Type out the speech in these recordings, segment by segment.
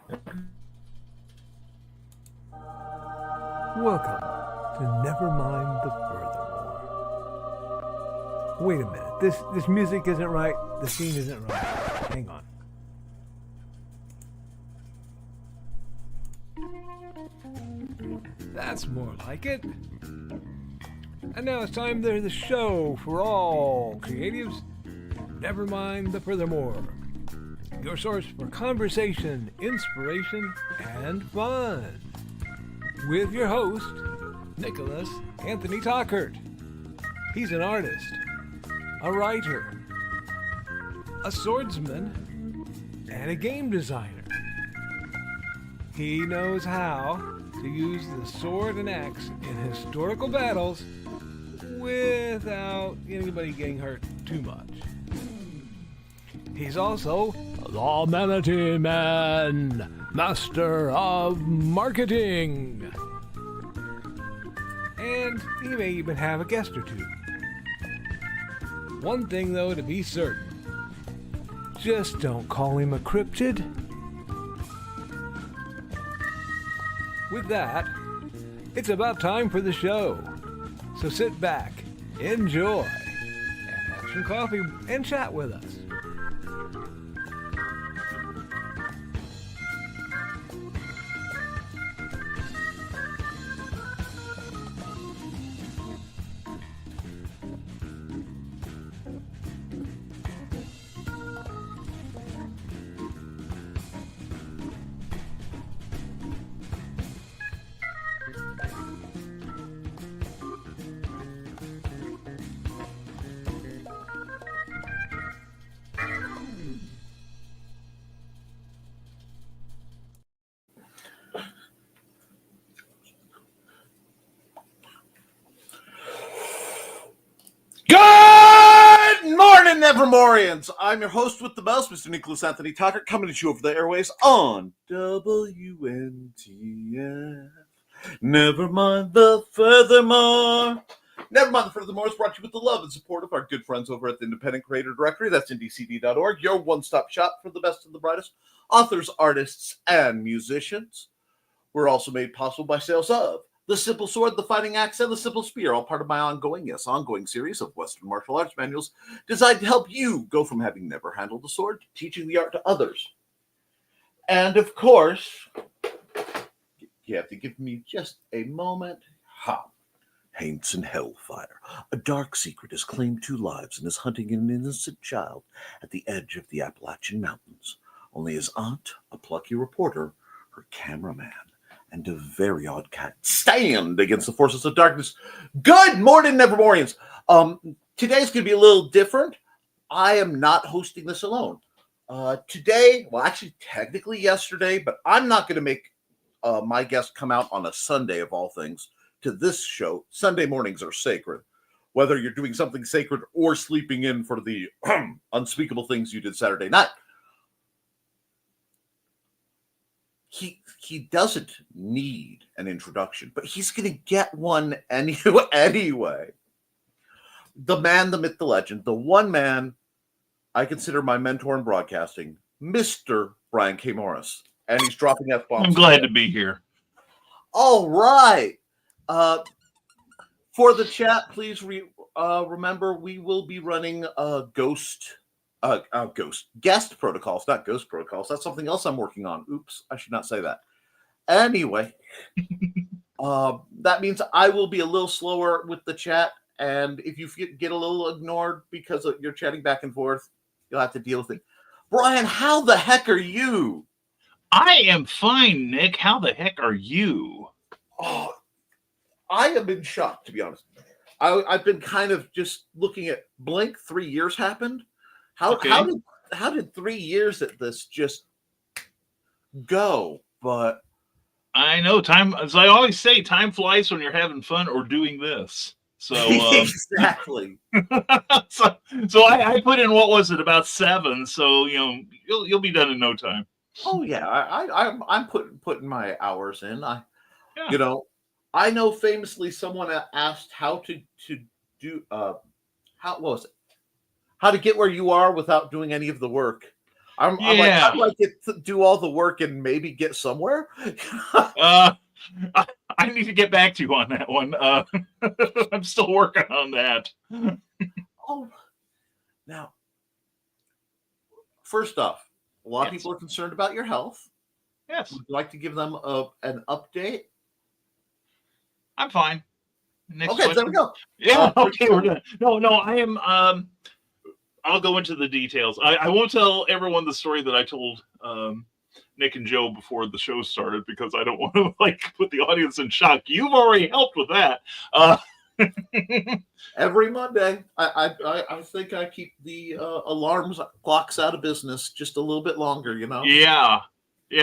Welcome to Nevermind the Furthermore. Wait a minute. This music isn't right. The scene isn't right. Hang on. That's more like it. And now it's time for the show for all creatives. Nevermind the Furthermore. Your source for conversation, inspiration, and fun. With your host, Nicholas Anthony Tockert. He's an artist, a writer, a swordsman, and a game designer. He knows how to use the sword and axe in historical battles without anybody getting hurt too much. He's also the Manatee Man, master of marketing. And he may even have a guest or two. One thing, though, to be certain. Just don't call him a cryptid. With that, it's about time for the show. So sit back, enjoy, and have some coffee and chat with us. Good morning, Nevermorians! I'm your host with the most, Mr. Nicholas Anthony Tockert, coming at you over the airways on WNTF. Nevermind the Furthermore. Nevermind the Furthermore is brought to you with the love and support of our good friends over at the Independent Creator Directory. That's ndcd.org, your one-stop shop for the best and the brightest authors, artists, and musicians. We're also made possible by sales of the Simple Sword, the Fighting Axe, and the Simple Spear, all part of my ongoing series of Western martial arts manuals designed to help you go from having never handled a sword to teaching the art to others. And of course, you have to give me just a moment. Haints and Hellfire. A dark secret has claimed 2 lives and is hunting an innocent child at the edge of the Appalachian Mountains. Only his aunt, a plucky reporter, her cameraman, and a very odd cat stand against the forces of darkness. Good morning, Nevermorians. Today's going to be a little different. I am not hosting this alone. Today, well, actually, technically yesterday, but I'm not going to make my guest come out on a Sunday of all things to this show. Sunday mornings are sacred. Whether you're doing something sacred or sleeping in for the unspeakable things you did Saturday night. He doesn't need an introduction, but he's going to get one anyway. The man, the myth, the legend, the one man I consider my mentor in broadcasting, Mr. Brian K. Morris. And he's dropping F-bombs. I'm glad to be here. All right. For the chat, please remember we will be running guest protocols, not ghost protocols. That's something else I'm working on. Oops, I should not say that. Anyway, that means I will be a little slower with the chat, and if you get a little ignored because you're chatting back and forth, you'll have to deal with it. Brian, how the heck are you? I am fine, Nick. How the heck are you? Oh, I have been shocked, to be honest. I've been kind of just looking at blink. 3 years happened. How did 3 years at this just go? But I know time, as I always say, time flies when you're having fun or doing this. So exactly. so I put in, what was it, about 7? So you'll be done in no time. Oh yeah, I'm putting my hours in. I know famously someone asked how to do how to get where you are without doing any of the work. Yeah. I'd like it to do all the work and maybe get somewhere. I need to get back to you on that one. I'm still working on that. Oh, now, first off, a lot of Yes. people are concerned about your health. Yes, Would you like to give them an update? I'm fine. Next Okay, there we question. go. Yeah, okay, we're done. No, I am. I'll go into the details. I won't tell everyone the story that I told Nick and Joe before the show started because I don't want to like put the audience in shock. You've already helped with that. Every Monday, I think I keep the alarms clocks out of business just a little bit longer. You know. Yeah.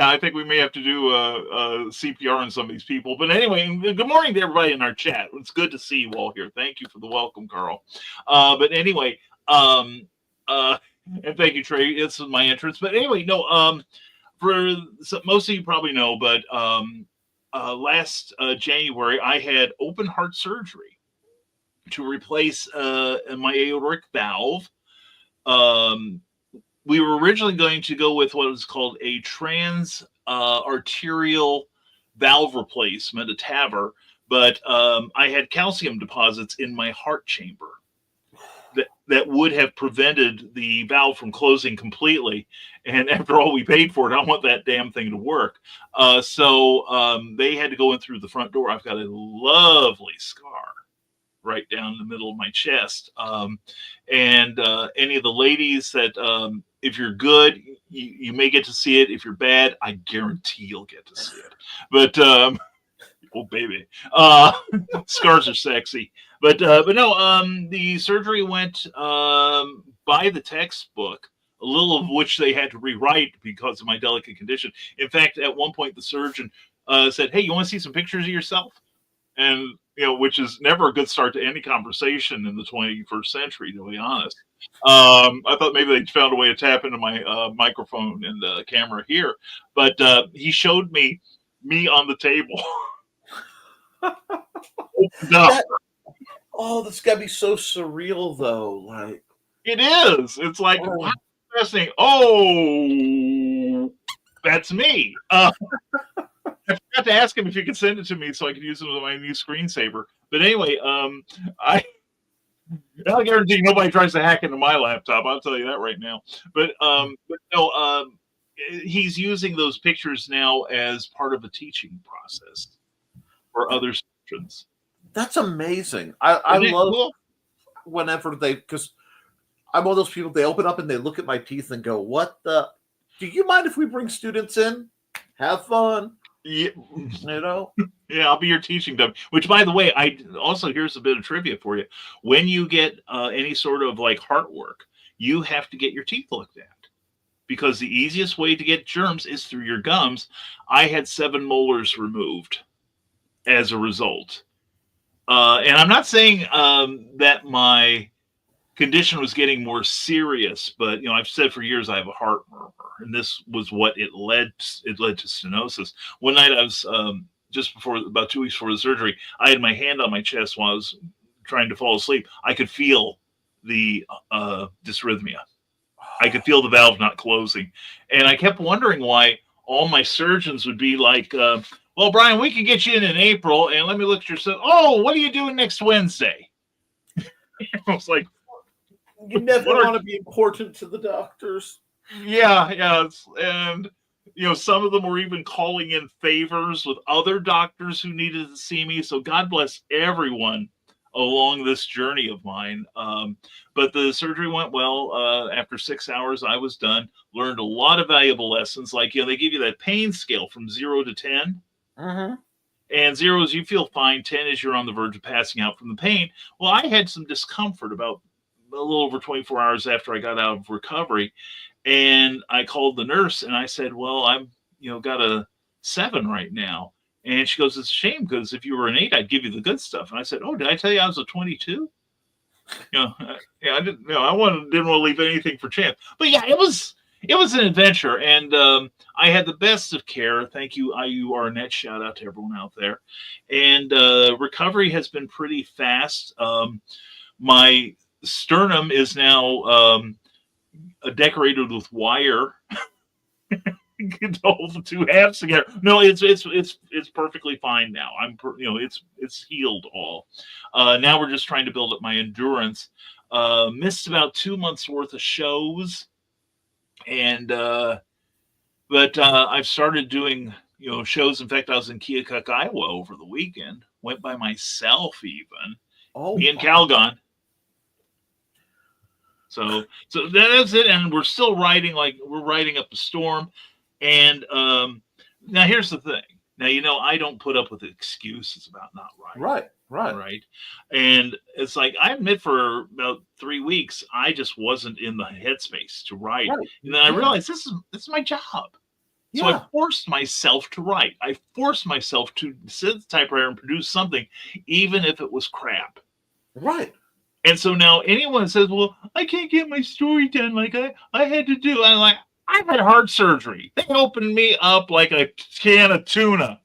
I think we may have to do a CPR on some of these people. But anyway, good morning to everybody in our chat. It's good to see you all here. Thank you for the welcome, Carl. But anyway, and thank you, Trey. This is my entrance. But anyway, no. For most of you probably know, but last January I had open heart surgery to replace my aortic valve. We were originally going to go with what was called a trans arterial valve replacement, a TAVR, but I had calcium deposits in my heart chamber that would have prevented the valve from closing completely. And after all we paid for it, I want that damn thing to work. So they had to go in through the front door. I've got a lovely scar right down the middle of my chest. And any of the ladies that, if you're good, you may get to see it. If you're bad, I guarantee you'll get to see it. But, oh baby, scars are sexy. But no, the surgery went by the textbook, a little of which they had to rewrite because of my delicate condition. In fact, at one point, the surgeon said, "Hey, you want to see some pictures of yourself?" And which is never a good start to any conversation in the 21st century, to be honest. I thought maybe they found a way to tap into my microphone and camera here, but he showed me on the table. This gotta be so surreal, though. Like it is. It's like wow, fascinating. Oh, that's me. I forgot to ask him if he could send it to me so I could use it with my new screensaver. But anyway, I guarantee nobody tries to hack into my laptop. I'll tell you that right now. But no, he's using those pictures now as part of a teaching process for other students. That's amazing. I love cool? Whenever because I'm one of those people. They open up and they look at my teeth and go, "What the? Do you mind if we bring students in? Have fun." Yeah. Yeah, I'll be your teaching dummy. Which, by the way, here's a bit of trivia for you. When you get any sort of like heart work, you have to get your teeth looked at because the easiest way to get germs is through your gums. I had 7 molars removed as a result, and I'm not saying that my condition was getting more serious, but I've said for years I have a heart murmur, and this was what it led to stenosis. One night I was just before, about 2 weeks before the surgery, I had my hand on my chest while I was trying to fall asleep. I could feel the dysrhythmia. I could feel the valve not closing, and I kept wondering why all my surgeons would be like, well, Brian, we can get you in April, and let me look at your son. Oh, what are you doing next Wednesday? I was like, you never want to be important to the doctors. Yeah, and some of them were even calling in favors with other doctors who needed to see me. So God bless everyone along this journey of mine. But the surgery went well. After 6 hours, I was done. Learned a lot of valuable lessons. Like they give you that pain scale from 0 to 10. Mm-hmm. And 0 is you feel fine. 10 is you're on the verge of passing out from the pain. Well, I had some discomfort about a little over 24 hours after I got out of recovery. And I called the nurse and I said, well, I'm, got a 7 right now. And she goes, it's a shame because if you were an 8, I'd give you the good stuff. And I said, oh, did I tell you I was a 22? I didn't, didn't want to leave anything for chance. But yeah, it was an adventure. And I had the best of care. Thank you, IU Arnett. Shout out to everyone out there. And recovery has been pretty fast. My sternum is now decorated with wire to hold the two halves together. No, it's perfectly fine now. It's healed all. Now we're just trying to build up my endurance. Missed about 2 months worth of shows, and but I've started doing shows. In fact, I was in Keokuk, Iowa over the weekend. Went by myself even. Oh, Me and Calgon. So that's it, and we're still riding we're riding up the storm. And now here's the thing. Now I don't put up with excuses about not riding. Right. And it's like I admit for about 3 weeks I just wasn't in the headspace to write. Right. And then I realized this is my job. So I forced myself to write. I forced myself to sit at the typewriter and produce something, even if it was crap. Right. And so now anyone says, well, I can't get my story done like I had to do. I'm like, I've had heart surgery. They opened me up like a can of tuna.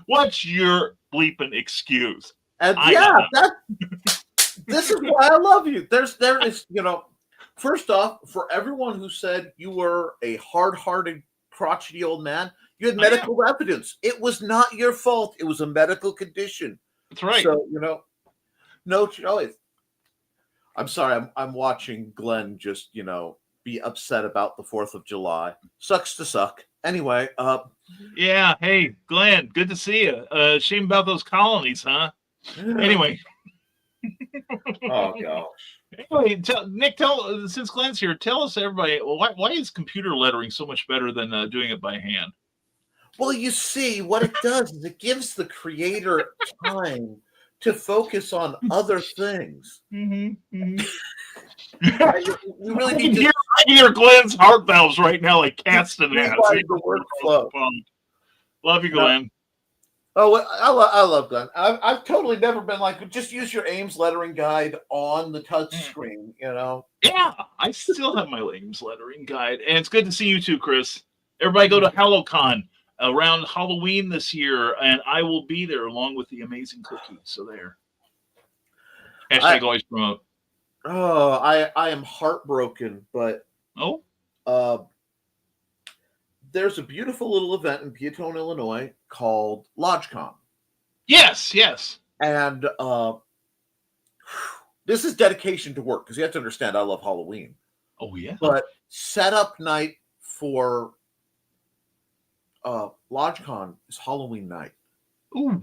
What's your bleeping excuse? And this is why I love you. There is, first off, for everyone who said you were a hard-hearted, crotchety old man, you had medical evidence. It was not your fault. It was a medical condition. That's right. So, no choice. I'm sorry. I'm watching Glenn just, be upset about the 4th of July. Sucks to suck. Anyway. Yeah. Hey, Glenn, good to see you. Shame about those colonies, huh? Anyway. Oh, gosh. Anyway, Nick, since Glenn's here, tell us, everybody, why is computer lettering so much better than doing it by hand? Well, you see, what it does is it gives the creator time to focus on other things. Mm-hmm. You really need to I hear Glenn's heart valves right now, like castanets. the workflow. Love you, Glenn. Oh, I love Glenn. I've totally never been like, just use your Ames lettering guide on the touch screen, Yeah, I still have my Ames lettering guide, and it's good to see you too, Chris. Everybody go to HalloCon around Halloween this year, and I will be there along with the amazing cookies. So there. Hashtag always promote. Oh, I am heartbroken, but there's a beautiful little event in Peatone, Illinois called LodgeCon. Yes. And this is dedication to work, because you have to understand I love Halloween. Oh, yeah. But setup night for LodgeCon is Halloween night. Ooh.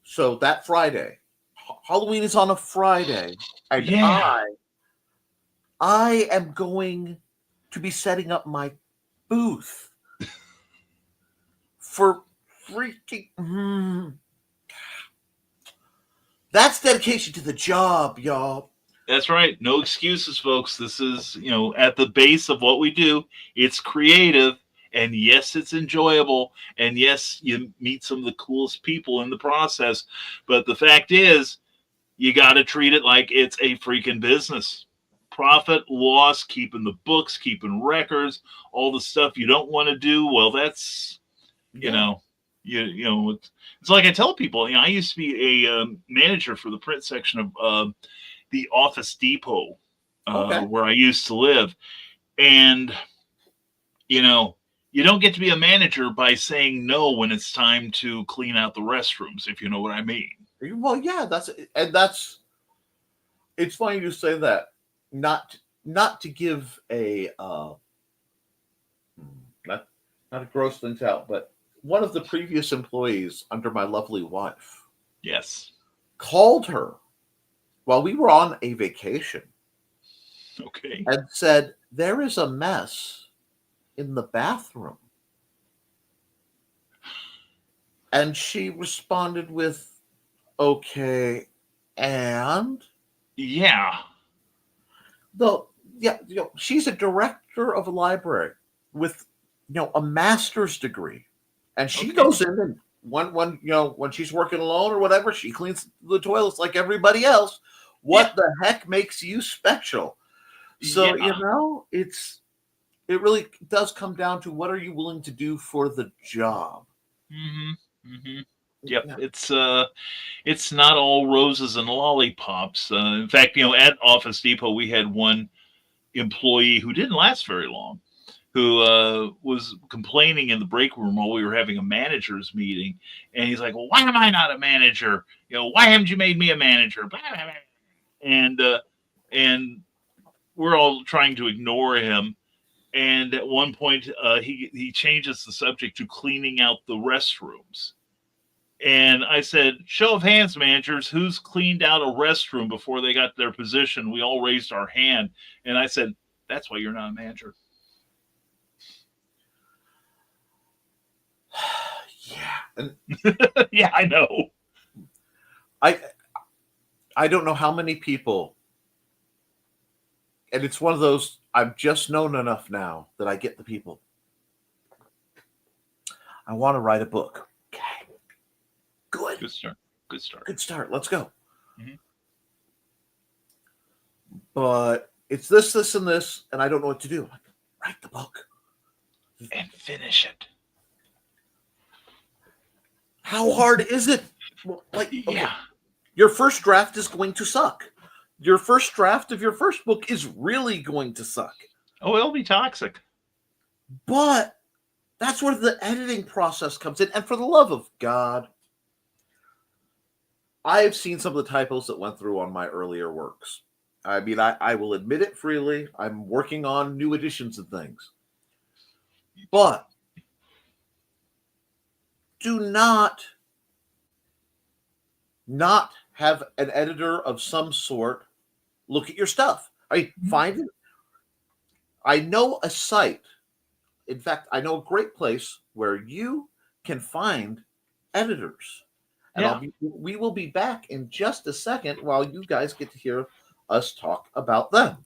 So that Friday. Halloween is on a Friday. And I am going to be setting up my booth for freaking that's dedication to the job, y'all. That's right. No excuses, folks. This is, at the base of what we do. It's creative, and yes, it's enjoyable, and yes, you meet some of the coolest people in the process. But the fact is, you got to treat it like it's a freaking business. Profit, loss, keeping the books, keeping records, all the stuff you don't want to do. Well, that's, it's like I tell people, I used to be a manager for the print section of the Office Depot, where I used to live. And, you don't get to be a manager by saying no when it's time to clean out the restrooms, if you know what I mean. Well, yeah, it's funny you say that. Not to give a not a gross thing out, but one of the previous employees under my lovely wife, called her while we were on a vacation. Okay. And said, there is a mess in the bathroom. And she responded with, okay, and? Yeah. She's a director of a library with, a master's degree. And she goes in and when she's working alone or whatever, she cleans the toilets like everybody else. What the heck makes you special? So, it really does come down to what are you willing to do for the job? Mm-hmm. Mm-hmm. Yep. Yeah. It's not all roses and lollipops. In fact, at Office Depot, we had one employee who didn't last very long, who was complaining in the break room while we were having a managers meeting, and he's like, "Well, why am I not a manager? Why haven't you made me a manager?" Blah, blah, blah. And we're all trying to ignore him. And at one point, he changes the subject to cleaning out the restrooms. And I said, "Show of hands, managers, who's cleaned out a restroom before they got their position?" We all raised our hand. And I said, "That's why you're not a manager." Yeah. Yeah, I know. I don't know how many people, and it's one of those, I've just known enough now that I get the people. I want to write a book. Okay. Good. Good start. Good start. Good start. Let's go. Mm-hmm. But it's this, and this, and I don't know what to do. Like, write the book. And finish it. How hard is it? Like, okay, Yeah. your first draft is going to suck. Your first draft of your first book is really going to suck. Oh, it'll be toxic. But that's where the editing process comes in. And for the love of God, I have seen some of the typos that went through on my earlier works. I mean, I will admit it freely. I'm working on new editions and things. But do not have an editor of some sort look at your stuff. Find it. I know a site. In fact, I know a great place where you can find editors. And we will be back in just a second while you guys get to hear us talk about them.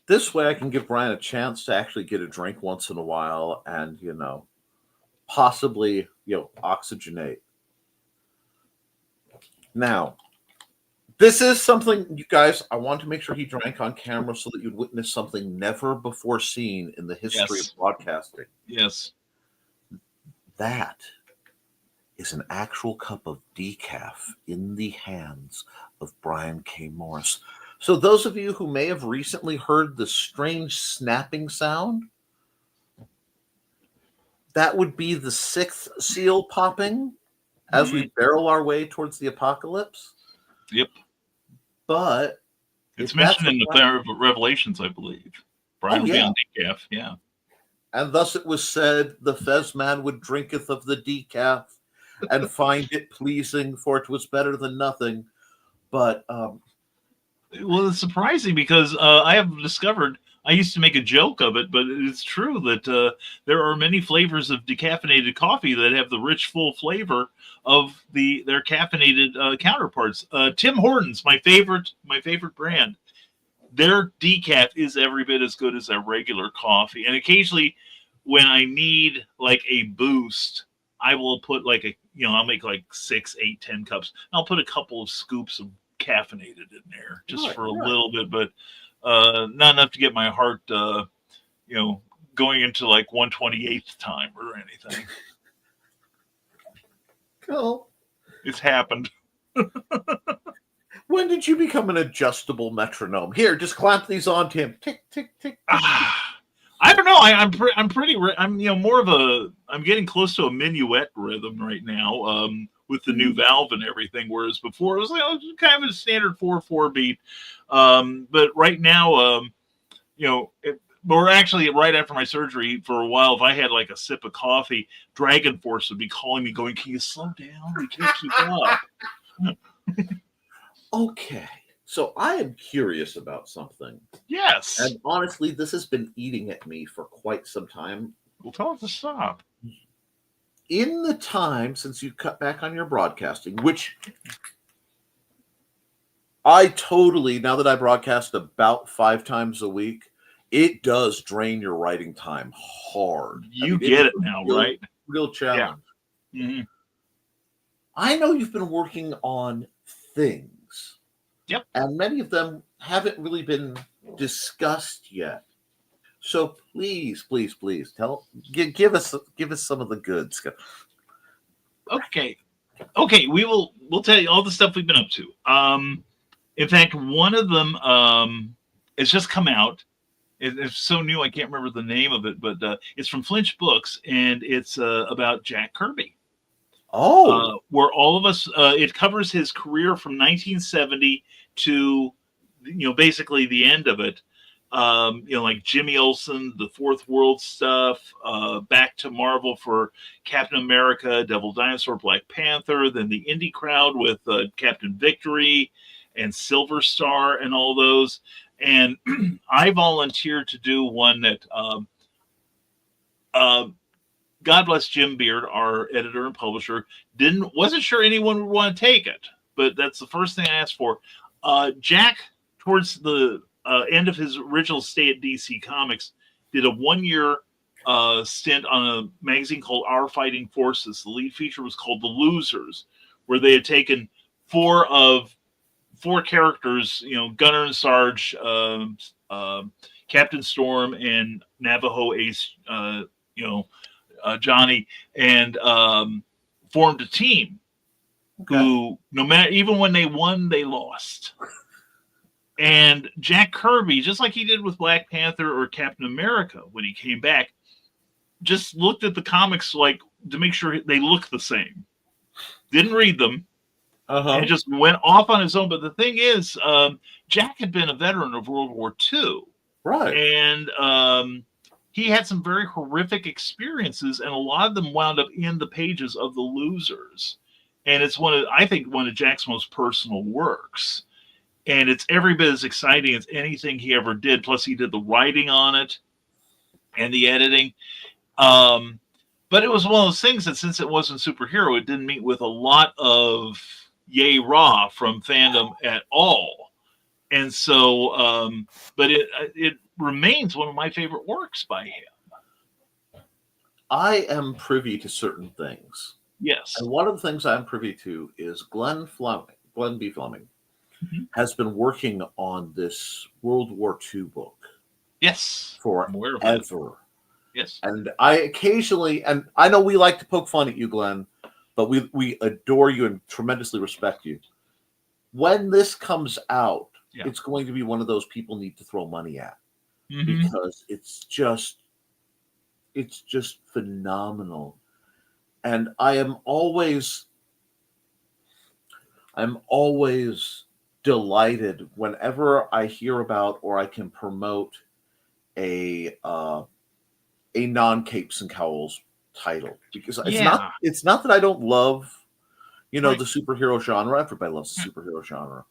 This way I can give Brian a chance to actually get a drink once in a while and, possibly, oxygenate. Now, this is something, you guys, I want to make sure he drank on camera so that you'd witness something never before seen in the history of broadcasting. Yes. That is an actual cup of decaf in the hands of Brian K. Morris. So those of you who may have recently heard the strange snapping sound, that would be the sixth seal popping as we barrel our way towards the apocalypse. Yep. But it's mentioned in the Revelations, I believe. Brian will be on decaf, yeah. And thus it was said, the Fez man would drinketh of the decaf and find it pleasing, for it was better than nothing. But well, it's surprising because I have discovered, I used to make a joke of it, but it's true that there are many flavors of decaffeinated coffee that have the rich, full flavor of their caffeinated counterparts. Tim Hortons, my favorite brand. Their decaf is every bit as good as their regular coffee. And occasionally, when I need like a boost, I will put I'll make like 6, 8, 10 cups. I'll put a couple of scoops of caffeinated in there just for a little bit, but not enough to get my heart, going into like 128th time or anything. Cool. It's happened. When did you become an adjustable metronome? Here, just clamp these onto him. Tick, tick, tick, tick. I don't know. I'm more of a. I'm getting close to a minuet rhythm right now. With the new valve and everything, whereas before it was like kind of a standard 4/4 beat. But right now, or actually right after my surgery, for a while, if I had like a sip of coffee, Dragon Force would be calling me, going, "Can you slow down? We can't keep up." Okay, so I am curious about something. Yes. And honestly, this has been eating at me for quite some time. Well, tell us to stop. In the time since you cut back on your broadcasting, which I totally, now that I broadcast about 5 times a week, it does drain your writing time hard. You get it now, right? Real challenge. Yeah. Mm-hmm. I know you've been working on things. Yep. And many of them haven't really been discussed yet. So please give us some of the goods. Okay. We'll tell you all the stuff we've been up to. In fact, one of them has just come out. It's so new I can't remember the name of it, but it's from Flinch Books, and it's about Jack Kirby. Oh, where all of us, it covers his career from 1970 to, basically the end of it. Like Jimmy Olsen, the Fourth World stuff, back to Marvel for Captain America, Devil Dinosaur, Black Panther, then the indie crowd with Captain Victory and Silver Star and all those. And I volunteered to do one that, God bless Jim Beard, our editor and publisher, wasn't sure anyone would want to take it, but that's the first thing I asked for. Jack, towards the end of his original stay at DC Comics, did a 1-year stint on a magazine called Our Fighting Forces. The lead feature was called The Losers, where they had taken 4 characters, Gunner and Sarge, Captain Storm, and Navajo Ace, Johnny, and formed a team who, no matter, even when they won, they lost. And Jack Kirby, just like he did with Black Panther or Captain America when he came back, just looked at the comics like to make sure they look the same. Didn't read them. And just went off on his own. But the thing is, Jack had been a veteran of World War II. Right. And he had some very horrific experiences, and a lot of them wound up in the pages of The Losers. And it's I think one of Jack's most personal works. And it's every bit as exciting as anything he ever did. Plus, he did the writing on it and the editing. But it was one of those things that, since it wasn't superhero, it didn't meet with a lot of yay rah from fandom at all. And so, but it remains one of my favorite works by him. I am privy to certain things. Yes. And one of the things I'm privy to is Glenn B. Fleming, has been working on this World War II book. Yes. Forever. Yes. And I occasionally, and I know we like to poke fun at you, Glenn, but we adore you and tremendously respect you. When this comes out, it's going to be one of those people need to throw money at, because it's just phenomenal. And I'm always delighted whenever I hear about or I can promote a non-capes and cowls title, because it's not that I don't love the superhero genre. Everybody loves the superhero genre,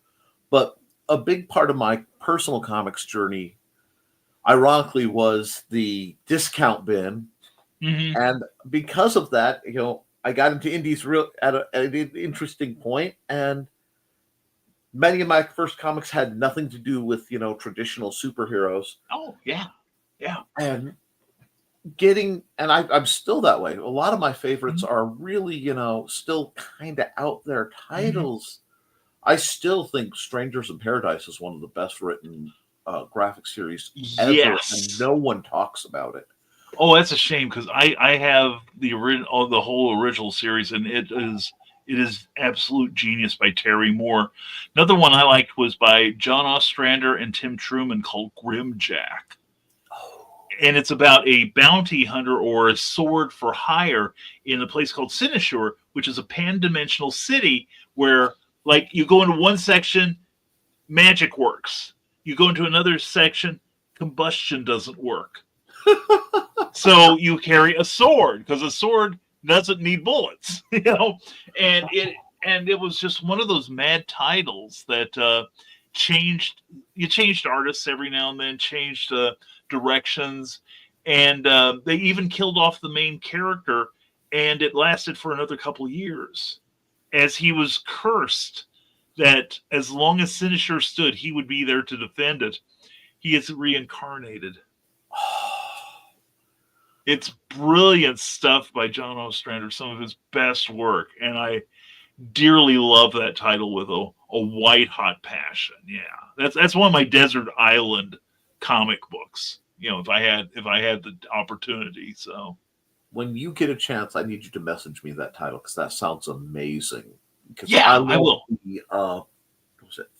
but a big part of my personal comics journey, ironically, was the discount bin, and because of that, I got into indies at an interesting point, and many of my first comics had nothing to do with traditional superheroes. Oh yeah, and I'm still that way. A lot of my favorites are really still kind of out there titles. I still think Strangers in Paradise is one of the best written graphic series ever, Yes. and no one talks about it. Oh, that's a shame because I have the whole original series, and it is absolute genius by Terry Moore. Another one I liked was by John Ostrander and Tim Truman called Grimjack. And it's about a bounty hunter or a sword for hire in a place called Sinishur, which is a pan-dimensional city where, like, you go into one section, magic works. You go into another section, combustion doesn't work. So you carry a sword because a sword doesn't need bullets, And it was just one of those mad titles that changed. You changed artists every now and then, changed directions, and they even killed off the main character, and it lasted for another couple years as he was cursed that as long as Sinishur stood, he would be there to defend it. He is reincarnated. It's brilliant stuff by John Ostrander, some of his best work, and I dearly love that title with a white hot passion. Yeah, that's one of my desert island comic books. If I had the opportunity. So when you get a chance, I need you to message me that title because that sounds amazing. Because I will. The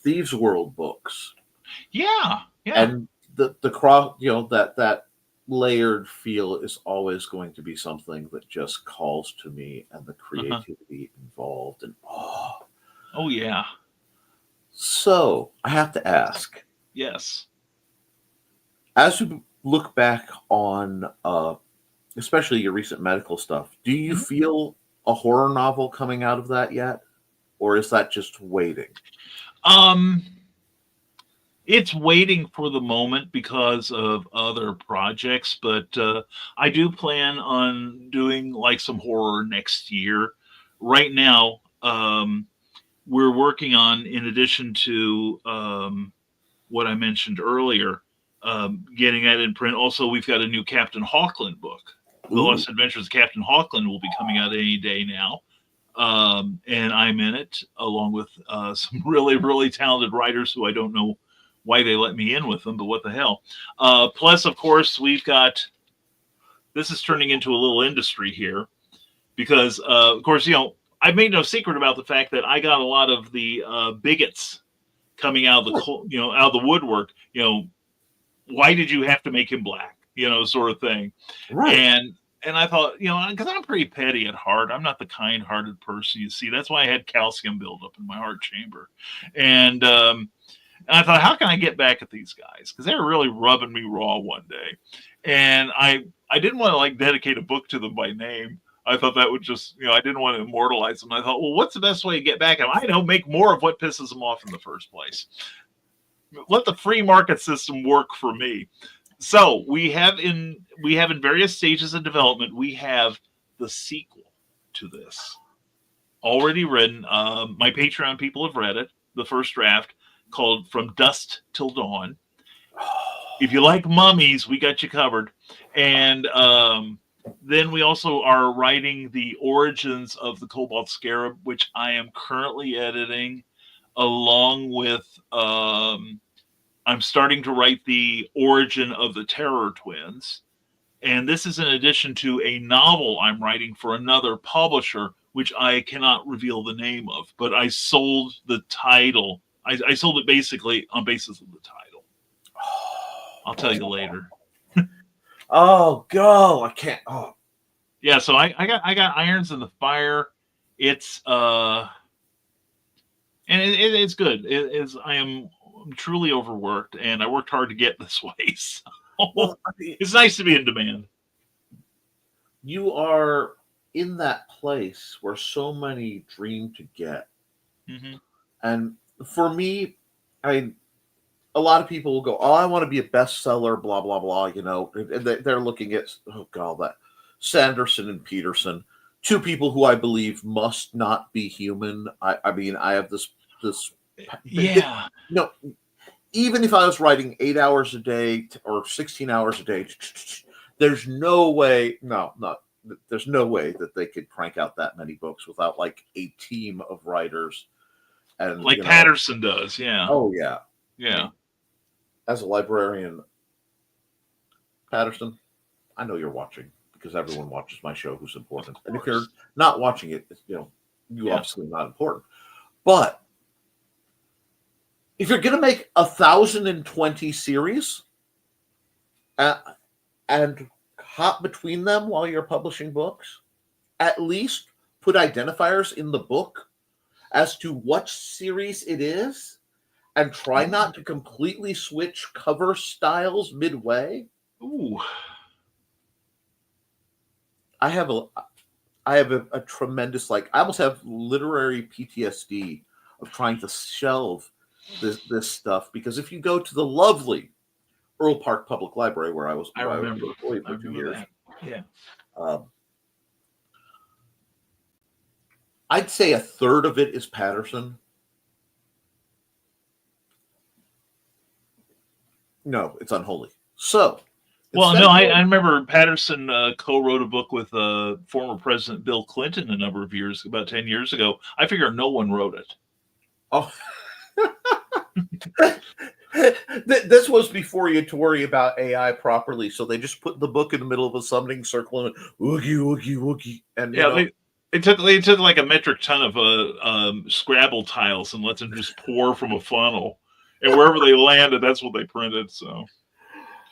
Thieves World books. Yeah. And the cross, that layered feel is always going to be something that just calls to me, and the creativity involved, and oh yeah. So I have to ask. Yes. As you look back on, especially your recent medical stuff, do you feel a horror novel coming out of that yet, or is that just waiting? It's waiting for the moment because of other projects, but I do plan on doing like some horror next year. Right now, we're working on, in addition to what I mentioned earlier, getting that in print. Also, we've got a new Captain Hawkland book. The Lost Adventures of Captain Hawkland will be coming out any day now. And I'm in it along with some really, really talented writers who I don't know why they let me in with them, but what the hell. Plus, of course, we've got, this is turning into a little industry here because, of course, I've made no secret about the fact that I got a lot of the bigots coming out of the, out of the woodwork. Why did you have to make him black? Sort of thing. Right. And I thought, because I'm pretty petty at heart. I'm not the kind-hearted person, you see. That's why I had calcium buildup in my heart chamber. And I thought, how can I get back at these guys? Because they were really rubbing me raw one day. And I didn't want to, dedicate a book to them by name. I thought that would just, I didn't want to immortalize them. I thought, well, what's the best way to get back at them? I know, make more of what pisses them off in the first place. Let the free market system work for me. So we have in various stages of development, we have the sequel to this already written. My Patreon people have read it, the first draft, called From Dusk Till Dawn. If you like mummies, we got you covered. And then we also are writing the origins of the Cobalt Scarab, which I am currently editing, along with I'm starting to write the origin of the Terror Twins. And this is in addition to a novel I'm writing for another publisher, which I cannot reveal the name of, but I sold the title. I sold it basically on basis of the title. I'll tell you later. Oh, go! I can't. Oh, yeah. So I got irons in the fire. It's and it's good. It is. I'm truly overworked, and I worked hard to get this way. So well, I mean, it's nice to be in demand. You are in that place where so many dream to get, and for me, a lot of people will go, "Oh, I want to be a bestseller," blah blah blah. And they're looking at, oh god, that Sanderson and Peterson, two people who I believe must not be human. I mean, I have this. Yeah. No, even if I was writing 8 hours a day or 16 hours a day, there's no way. There's no way that they could crank out that many books without like a team of writers. And like Patterson does, yeah. Oh yeah, yeah. as a librarian, Patterson, I know you're watching because everyone watches my show who's important. And if you're not watching it, you obviously not important. But if you're going to make 1,020 series and hop between them while you're publishing books, at least put identifiers in the book as to what series it is, and try not to completely switch cover styles midway. Ooh. I have a tremendous, I almost have literary PTSD of trying to shelve this stuff, because if you go to the lovely Earl Park Public Library, where I was employed for 2 years, that. Yeah. I'd say a third of it is Patterson. No, it's unholy. So, well, no, I remember Patterson co-wrote a book with former President Bill Clinton a number of years, about 10 years ago. I figure no one wrote it. Oh, this was before you had to worry about AI properly, so they just put the book in the middle of a summoning circle and woogie, woogie, woogie, and They took like a metric ton of Scrabble tiles and let them just pour from a funnel, and wherever they landed, that's what they printed. So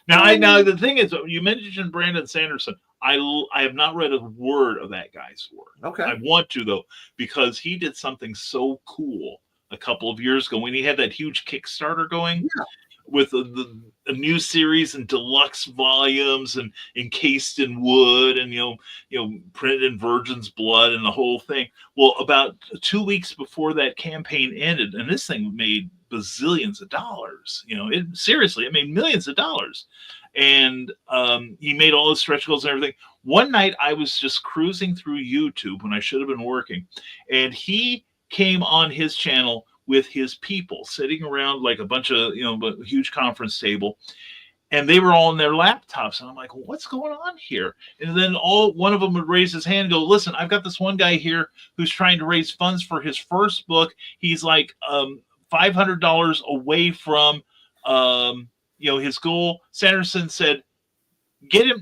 now the thing is, you mentioned Brandon Sanderson. I have not read a word of that guy's work. Okay, I want to though, because he did something so cool a couple of years ago when he had that huge Kickstarter going with a new series and deluxe volumes and encased in wood and printed in virgin's blood and the whole thing. Well, about 2 weeks before that campaign ended, and this thing made bazillions of dollars. It made millions of dollars, and he made all his stretch goals and everything. One night I was just cruising through YouTube when I should have been working, and he came on his channel with his people sitting around like a bunch of, a huge conference table, and they were all on their laptops. And I'm like, well, what's going on here? And then one of them would raise his hand and go, listen, I've got this one guy here who's trying to raise funds for his first book. He's like $500 away from, his goal. Sanderson said, get him,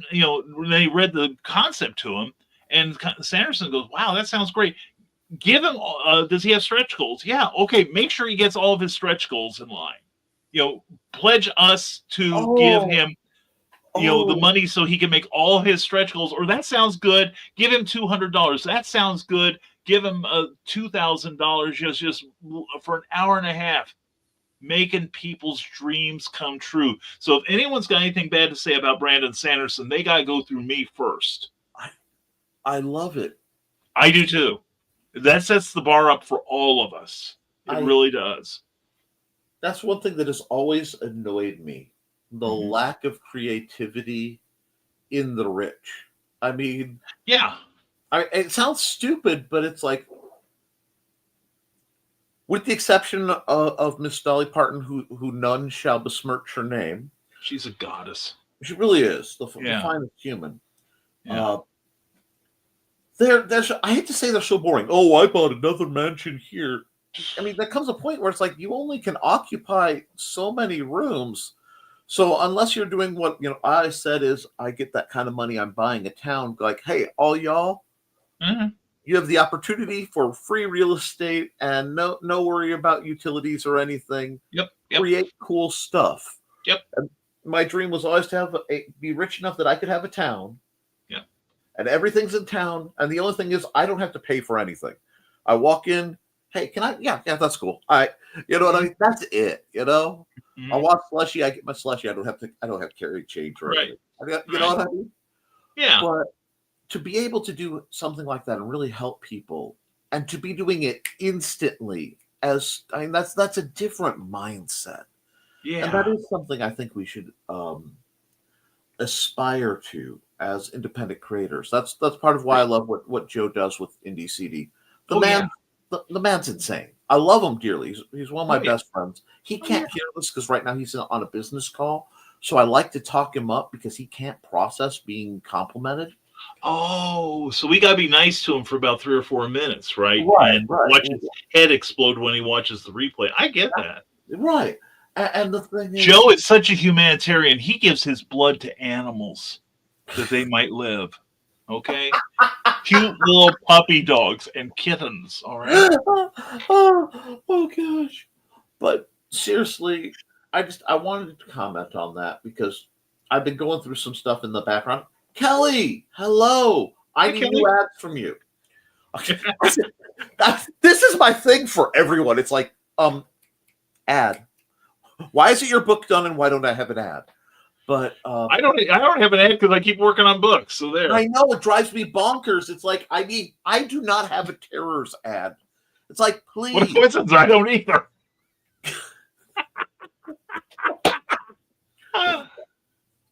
when they read the concept to him, and Sanderson goes, wow, that sounds great. Give him, does he have stretch goals? Yeah. Okay. Make sure he gets all of his stretch goals in line. Pledge us to give him, the money so he can make all his stretch goals. Or that sounds good. Give him $200. That sounds good. Give him $2,000 just for an hour and a half, making people's dreams come true. So if anyone's got anything bad to say about Brandon Sanderson, they got to go through me first. I love it. I do too. That sets the bar up for all of us. It really does. That's one thing that has always annoyed me. The lack of creativity in the rich. I mean... Yeah. It sounds stupid, but it's like... With the exception of Miss Dolly Parton, who none shall besmirch her name. She's a goddess. She really is. The finest human. Yeah. I hate to say they're so boring. Oh, I bought another mansion here. I mean, there comes a point where it's like you only can occupy so many rooms. So unless you're doing what I said is, I get that kind of money, I'm buying a town. Like, hey, all y'all, you have the opportunity for free real estate and no worry about utilities or anything. Yep. Create cool stuff. Yep. And my dream was always to be rich enough that I could have a town. And everything's in town. And the only thing is, I don't have to pay for anything. I walk in. Hey, can I? Yeah, that's cool. All right. You know what I mean? That's it. I want slushy. I get my slushy. I don't have to carry change or anything. You know what I mean? Yeah. But to be able to do something like that and really help people, and to be doing it instantly, that's a different mindset. Yeah. And that is something I think we should aspire to as independent creators. That's part of why I love what Joe does with Indie CD. The man's insane. I love him dearly. He's one of my best friends. He can't hear this because right now he's on a business call. So I like to talk him up because he can't process being complimented. Oh, so we gotta be nice to him for about 3 or 4 minutes, right? Right. And watch his head explode when he watches the replay. I get that. Right. And the thing is, Joe is such a humanitarian. He gives his blood to animals that they might live. Okay? Cute little puppy dogs and kittens. All right? oh gosh. But seriously, I wanted to comment on that because I've been going through some stuff in the background. Kelly, hello. I Hi, need Kelly. new ads from you. This is my thing for everyone. It's like, ad. Why isn't your book done and why don't I have an ad? But I don't have an ad because I keep working on books. So there. I know it drives me bonkers. It's like I do not have a terrors ad. It's like, please. What a coincidence! I don't either.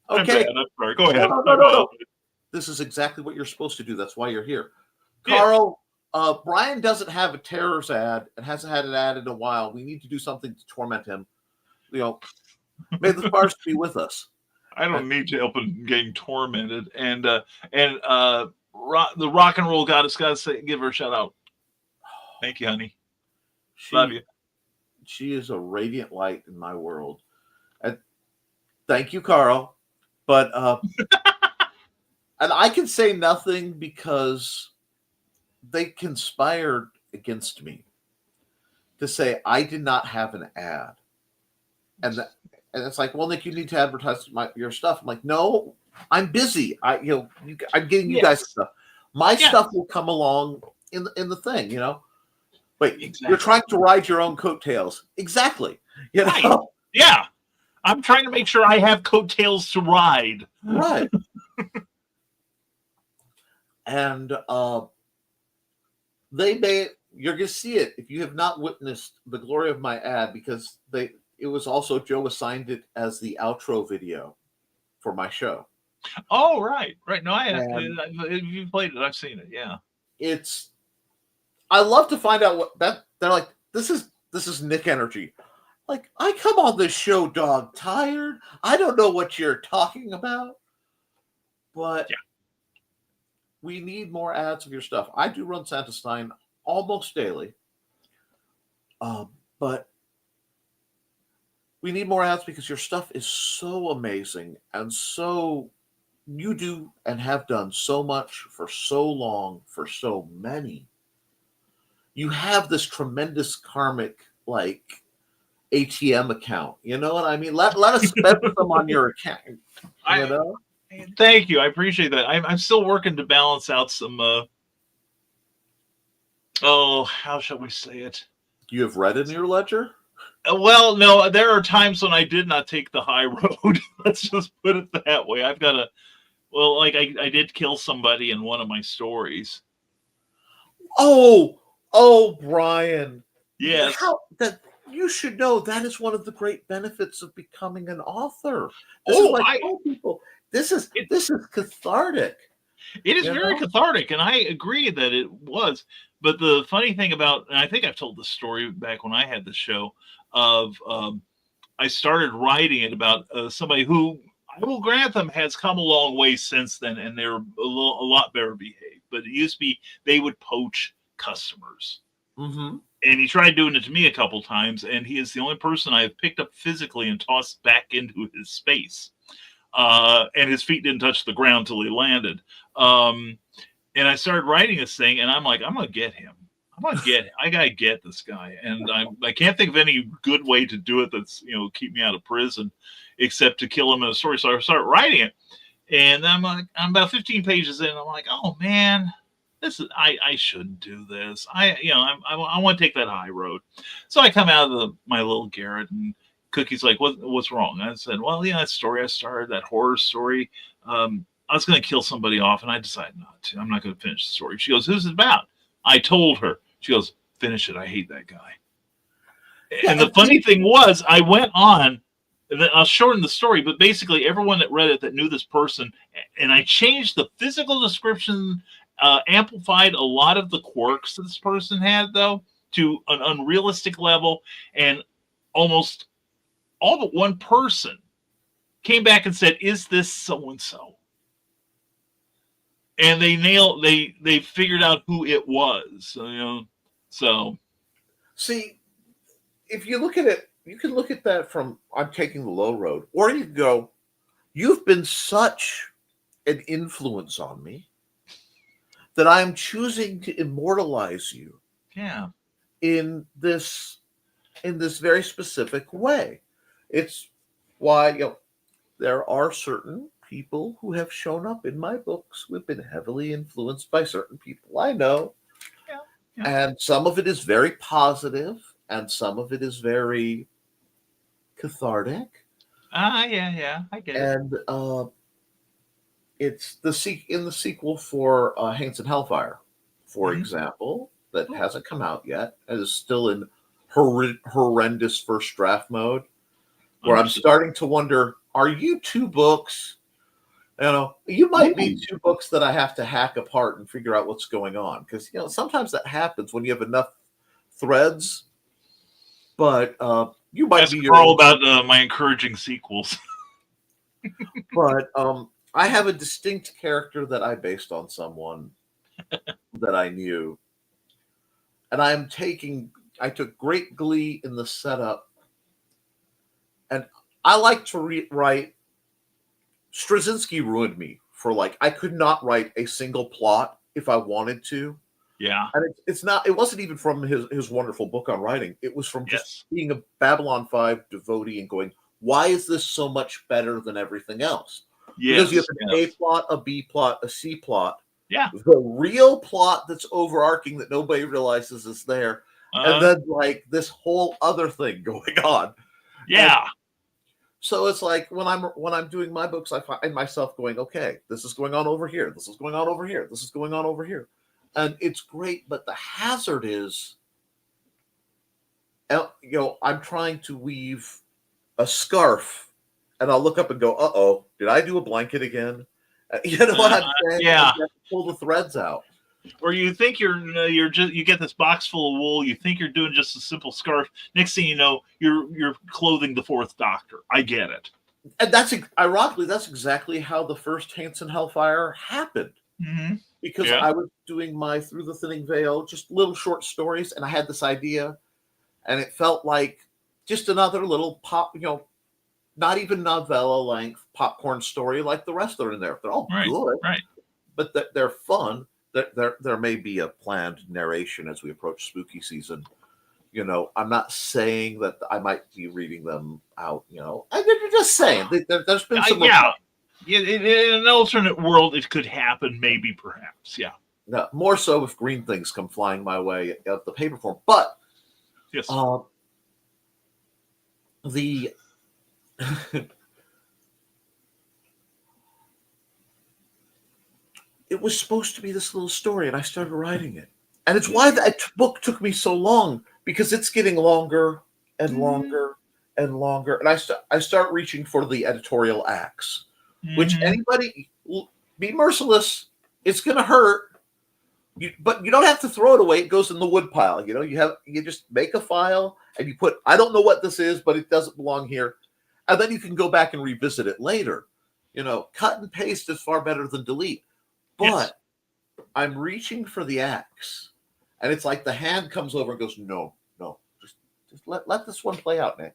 Okay. I'm sorry. Go ahead. No. This is exactly what you're supposed to do. That's why you're here. Yeah. Carl, Brian doesn't have a terrors ad and hasn't had an ad in a while. We need to do something to torment him. You know, may the stars be with us. I don't need to help in getting tormented. And the rock and roll goddess got to say, give her a shout out. Thank you, honey. Love you. She is a radiant light in my world. And thank you, Carl. But and I can say nothing because they conspired against me to say I did not have an ad. And it's like, well, Nick, you need to advertise your stuff. I'm like, no, I'm busy. I'm getting you guys stuff. My stuff will come along in the thing, you know. Wait, exactly. You're trying to ride your own coattails. Exactly. You know? Right. Yeah. I'm trying to make sure I have coattails to ride. Right. And you're gonna see it if you have not witnessed the glory of my ad, because it was also Joe assigned it as the outro video for my show. Oh, right. No, if you played it, I've seen it. Yeah. I love to find out what that they're like. This is Nick energy. Like, I come on this show dog tired. I don't know what you're talking about, but we need more ads of your stuff. I do run Santa Stein almost daily, but we need more ads because your stuff is so amazing and so you do and have done so much for so long for so many. You have this tremendous karmic ATM account. You know what I mean? Let us spend them on your account. You know? Thank you. I appreciate that. I'm still working to balance out some. How shall we say it? You have red in your ledger? Well, no. There are times when I did not take the high road. Let's just put it that way. I've got I did kill somebody in one of my stories. Oh, Brian. Yes. You should know that is one of the great benefits of becoming an author. This is cathartic. It is very cathartic, and I agree that it was. But the funny thing about, and I think I've told this story back when I had the show, of I started writing it about somebody who, I will grant them, has come a long way since then, and they're a lot better behaved. But it used to be they would poach customers. Mm-hmm. And he tried doing it to me a couple times, and he is the only person I have picked up physically and tossed back into his space. And his feet didn't touch the ground till he landed. And I started writing this thing, and I'm like, I'm going to get him. I got to get this guy. And I can't think of any good way to do it that's, keep me out of prison, except to kill him in a story. So I start writing it. And I'm about 15 pages in. I'm like, oh, man. I shouldn't do this. I want to take that high road. So I come out of my little garret, and Cookie's like, what's wrong? I said, well, that story I started, that horror story, I was going to kill somebody off, and I decided not to. I'm not going to finish the story. She goes, who's it about? I told her. She goes, finish it. I hate that guy. And the funny thing was, I went on, and I'll shorten the story, but basically everyone that read it that knew this person, and I changed the physical description, amplified a lot of the quirks that this person had, though, to an unrealistic level, and almost all but one person came back and said, is this so-and-so? And they figured out who it was. So see, if you look at it you can look at that from I'm taking the low road, or you can go, you've been such an influence on me that I'm choosing to immortalize you Yeah. in this very specific way. It's why there are certain people who have shown up in my books who have been heavily influenced by certain people I know, Yeah. Yeah. and some of it is very positive, and some of it is very cathartic, Yeah. I get it. and it's in the sequel for Haints and Hellfire, for Mhm. example, that Oh, hasn't come out yet and is still in horrendous first draft mode, where I'm understood. starting to wonder, are you two books? You might be Ooh. two books that I have to hack apart and figure out what's going on, because sometimes that happens when you have enough threads. But you might Ask be your Carl own. about my encouraging sequels. But I have a distinct character that I based on someone that I knew, and I took great glee in the setup, and I like to write. Straczynski ruined me for I could not write a single plot if I wanted to. Yeah. And it's not. It wasn't even from his wonderful book on writing. It was from just Yes. being a Babylon 5 devotee and going, why is this so much better than everything else? Because you Yes. have an A Yes. plot, a B plot, a C plot. Yeah. The real plot that's overarching that nobody realizes is there, and Uh, then this whole other thing going on. And yeah. so it's like when I'm doing my books, I find myself going, okay, this is going on over here, this is going on over here, this is going on over here, and it's great. But the hazard is, I'm trying to weave a scarf, and I'll look up and go, oh, did I do a blanket again? You know what Uh, I'm saying? And yeah. you have to pull the threads out. Or you think you're just you get this box full of wool. You think you're doing just a simple scarf. Next thing you know, you're clothing the fourth Doctor. I get it. And ironically, that's exactly how the first Haints and Hellfire happened. Mm-hmm. Because Yeah. I was doing my Through the Thinning Veil, just little short stories, and I had this idea, and it felt like just another little not even novella length popcorn story like the rest are in there. They're all Right. good, Right. but they're fun. There may be a planned narration as we approach spooky season. I'm not saying that I might be reading them out. I'm just saying there's been some. Yeah. In an alternate world, it could happen. Maybe. Perhaps. Yeah. More so if green things come flying my way of the paper form. But Yes. the it was supposed to be this little story, and I started writing it. And it's why that book took me so long, because it's getting longer and longer and longer. And I start reaching for the editorial axe, which anybody, be merciless, it's going to hurt. But you don't have to throw it away. It goes in the wood pile. You just make a file and you put, I don't know what this is, but it doesn't belong here. And then you can go back and revisit it later. Cut and paste is far better than delete. But Yes. I'm reaching for the axe, and it's like the hand comes over and goes, no, just let this one play out, Nick.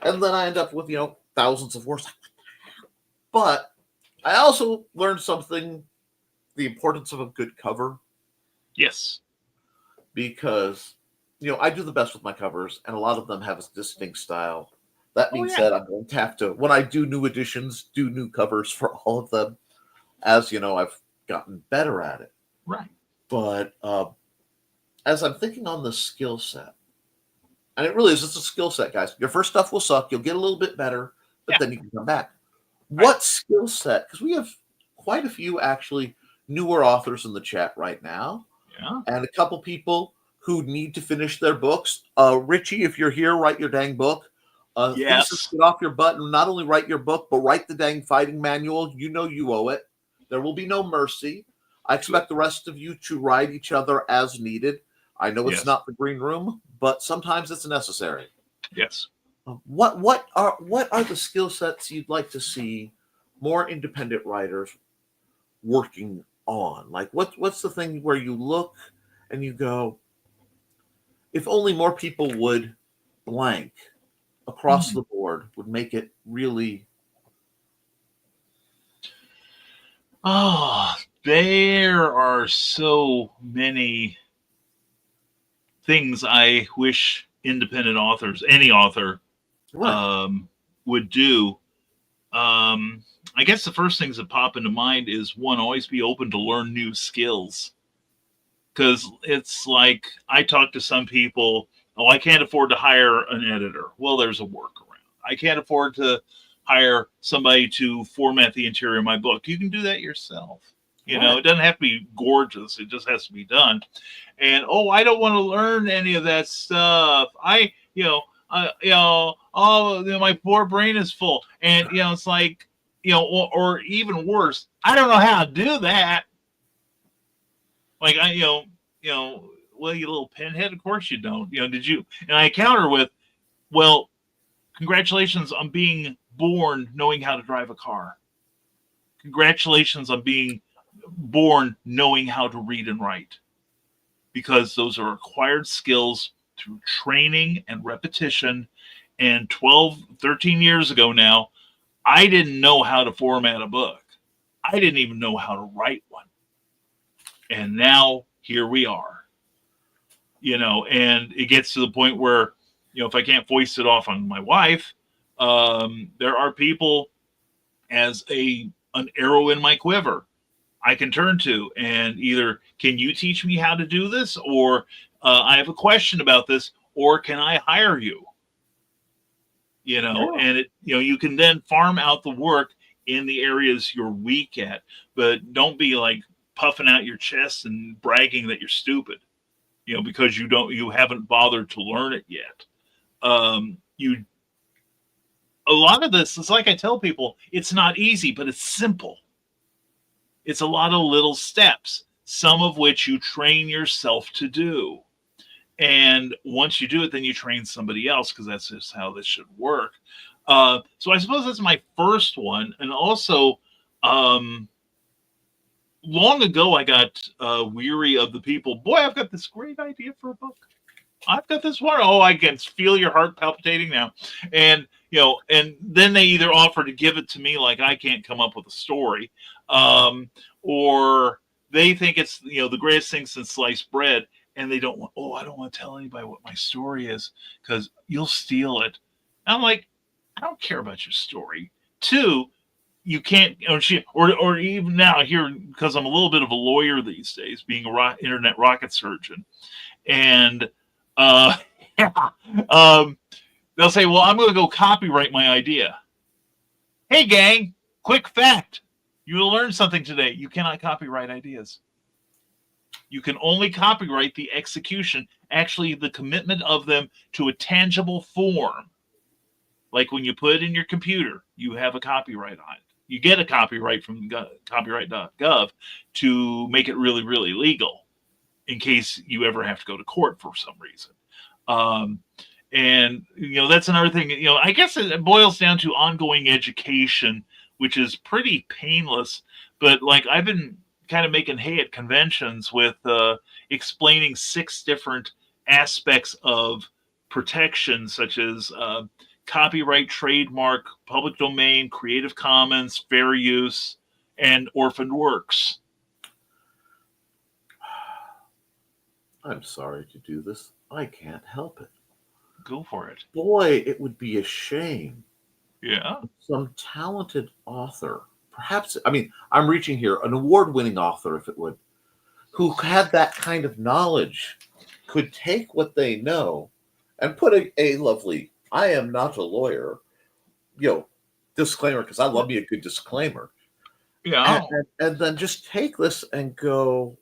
And then I end up with thousands of words. But I also learned something: the importance of a good cover, Yes. because I do the best with my covers, and a lot of them have a distinct style. That being yeah. said, I'm going to have to, when I do new editions, do new covers for all of them, as I've gotten better at it. Right. But as I'm thinking on the skill set, and it really is, it's a skill set, guys. Your first stuff will suck. You'll get a little bit better, but then you can come back. Right. What skill set? Because we have quite a few actually newer authors in the chat right now, Yeah. and a couple people who need to finish their books. Richie, if you're here, write your dang book. Yes. Thesis, get off your butt and not only write your book, but write the dang fighting manual. You owe it. There will be no mercy. I expect the rest of you to ride each other as needed. I know it's Yes. not the green room, but sometimes it's necessary. Yes. What are the skill sets you'd like to see more independent writers working on? Like what's the thing where you look and you go, if only more people would blank. across the board would make it really? Oh, there are so many things I wish independent authors, any author, Right. would do. I guess the first things that pop into mind is one, always be open to learn new skills. Because it's like I talk to some people, oh, I can't afford to hire an editor. Well, there's a workaround. I can't afford to hire somebody to format the interior of my book. You can do that yourself. Right. It doesn't have to be gorgeous. It just has to be done. And I don't want to learn any of that stuff. My poor brain is full. And it's like, or even worse, I don't know how to do that. Like well, you little pinhead, of course you don't. Did you? And I counter with, well, congratulations on being born knowing how to drive a car. Congratulations on being born knowing how to read and write. Because those are acquired skills through training and repetition. And 12, 13 years ago now, I didn't know how to format a book. I didn't even know how to write one. And now here we are, and it gets to the point where, if I can't foist it off on my wife, there are people as an arrow in my quiver I can turn to, and either, can you teach me how to do this? Or I have a question about this, or can I hire you? And you can then farm out the work in the areas you're weak at, but don't be like puffing out your chest and bragging that you're stupid, because you haven't bothered to learn it yet. A lot of this is like I tell people, it's not easy, but it's simple. It's a lot of little steps, some of which you train yourself to do. And once you do it, then you train somebody else, because that's just how this should work. So I suppose that's my first one. And also, long ago, I got weary of the people. Boy, I've got this great idea for a book. I've got this one. Oh, I can feel your heart palpitating now. And, and then they either offer to give it to me, like I can't come up with a story, or they think it's, the greatest thing since sliced bread. And they don't want, I don't want to tell anybody what my story is because you'll steal it. And I'm like, I don't care about your story. Two, you can't, or even now here, because I'm a little bit of a lawyer these days, being a internet rocket surgeon. And they'll say, well, I'm going to go copyright my idea. Hey, gang, quick fact. You will learn something today. You cannot copyright ideas. You can only copyright the execution, actually the commitment of them to a tangible form. Like when you put it in your computer, you have a copyright on it. You get a copyright from copyright.gov to make it really, really legal in case you ever have to go to court for some reason. And, that's another thing. I guess it boils down to ongoing education, which is pretty painless. But like I've been kind of making hay at conventions with explaining 6 different aspects of protection, such as copyright, trademark, public domain, Creative Commons, fair use, and orphaned works. I'm sorry to do this. I can't help it. Go for it. Boy, it would be a shame. Yeah. Some talented author, perhaps, I'm reaching here, an award-winning author, if it would, who had that kind of knowledge, could take what they know and put a lovely, I am not a lawyer, disclaimer, because I love me a good disclaimer. Yeah. And then just take this and go,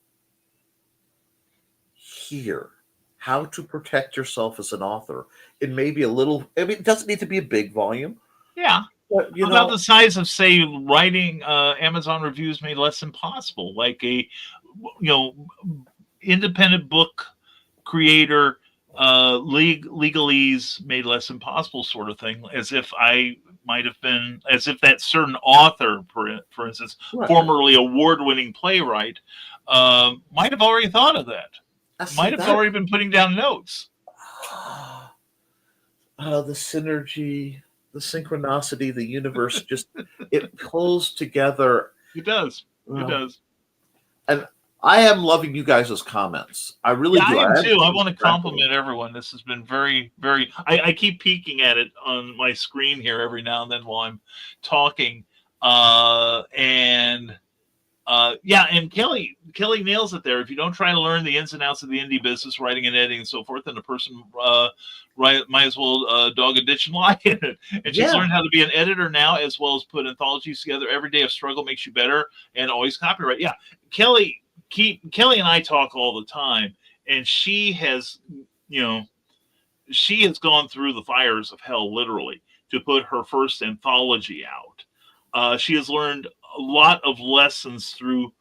here, how to protect yourself as an author. It may be a little, it doesn't need to be a big volume. Yeah. But, about the size of, say, writing Amazon reviews made less impossible, like a, independent book creator, legalese made less impossible sort of thing, as if that certain author, for instance, right, formerly award-winning playwright, might have already thought of that. Might have already been putting down notes. the synergy, the synchronicity, the universe just it pulls together. It does. It Well, does. and I am loving you guys' comments. I really Yeah, do. I am too. I am want to compliment everyone. This has been very, very. I keep peeking at it on my screen here every now and then while I'm talking. And yeah, and Kelly nails it there. If you don't try to learn the ins and outs of the indie business, writing and editing and so forth, then a person might as well dog a ditch and lie in it. And she's learned how to be an editor now, as well as put anthologies together. Every day of struggle makes you better, and always copyright. Yeah, Kelly and I talk all the time, and she has, she has gone through the fires of hell literally to put her first anthology out. She has learned a lot of lessons through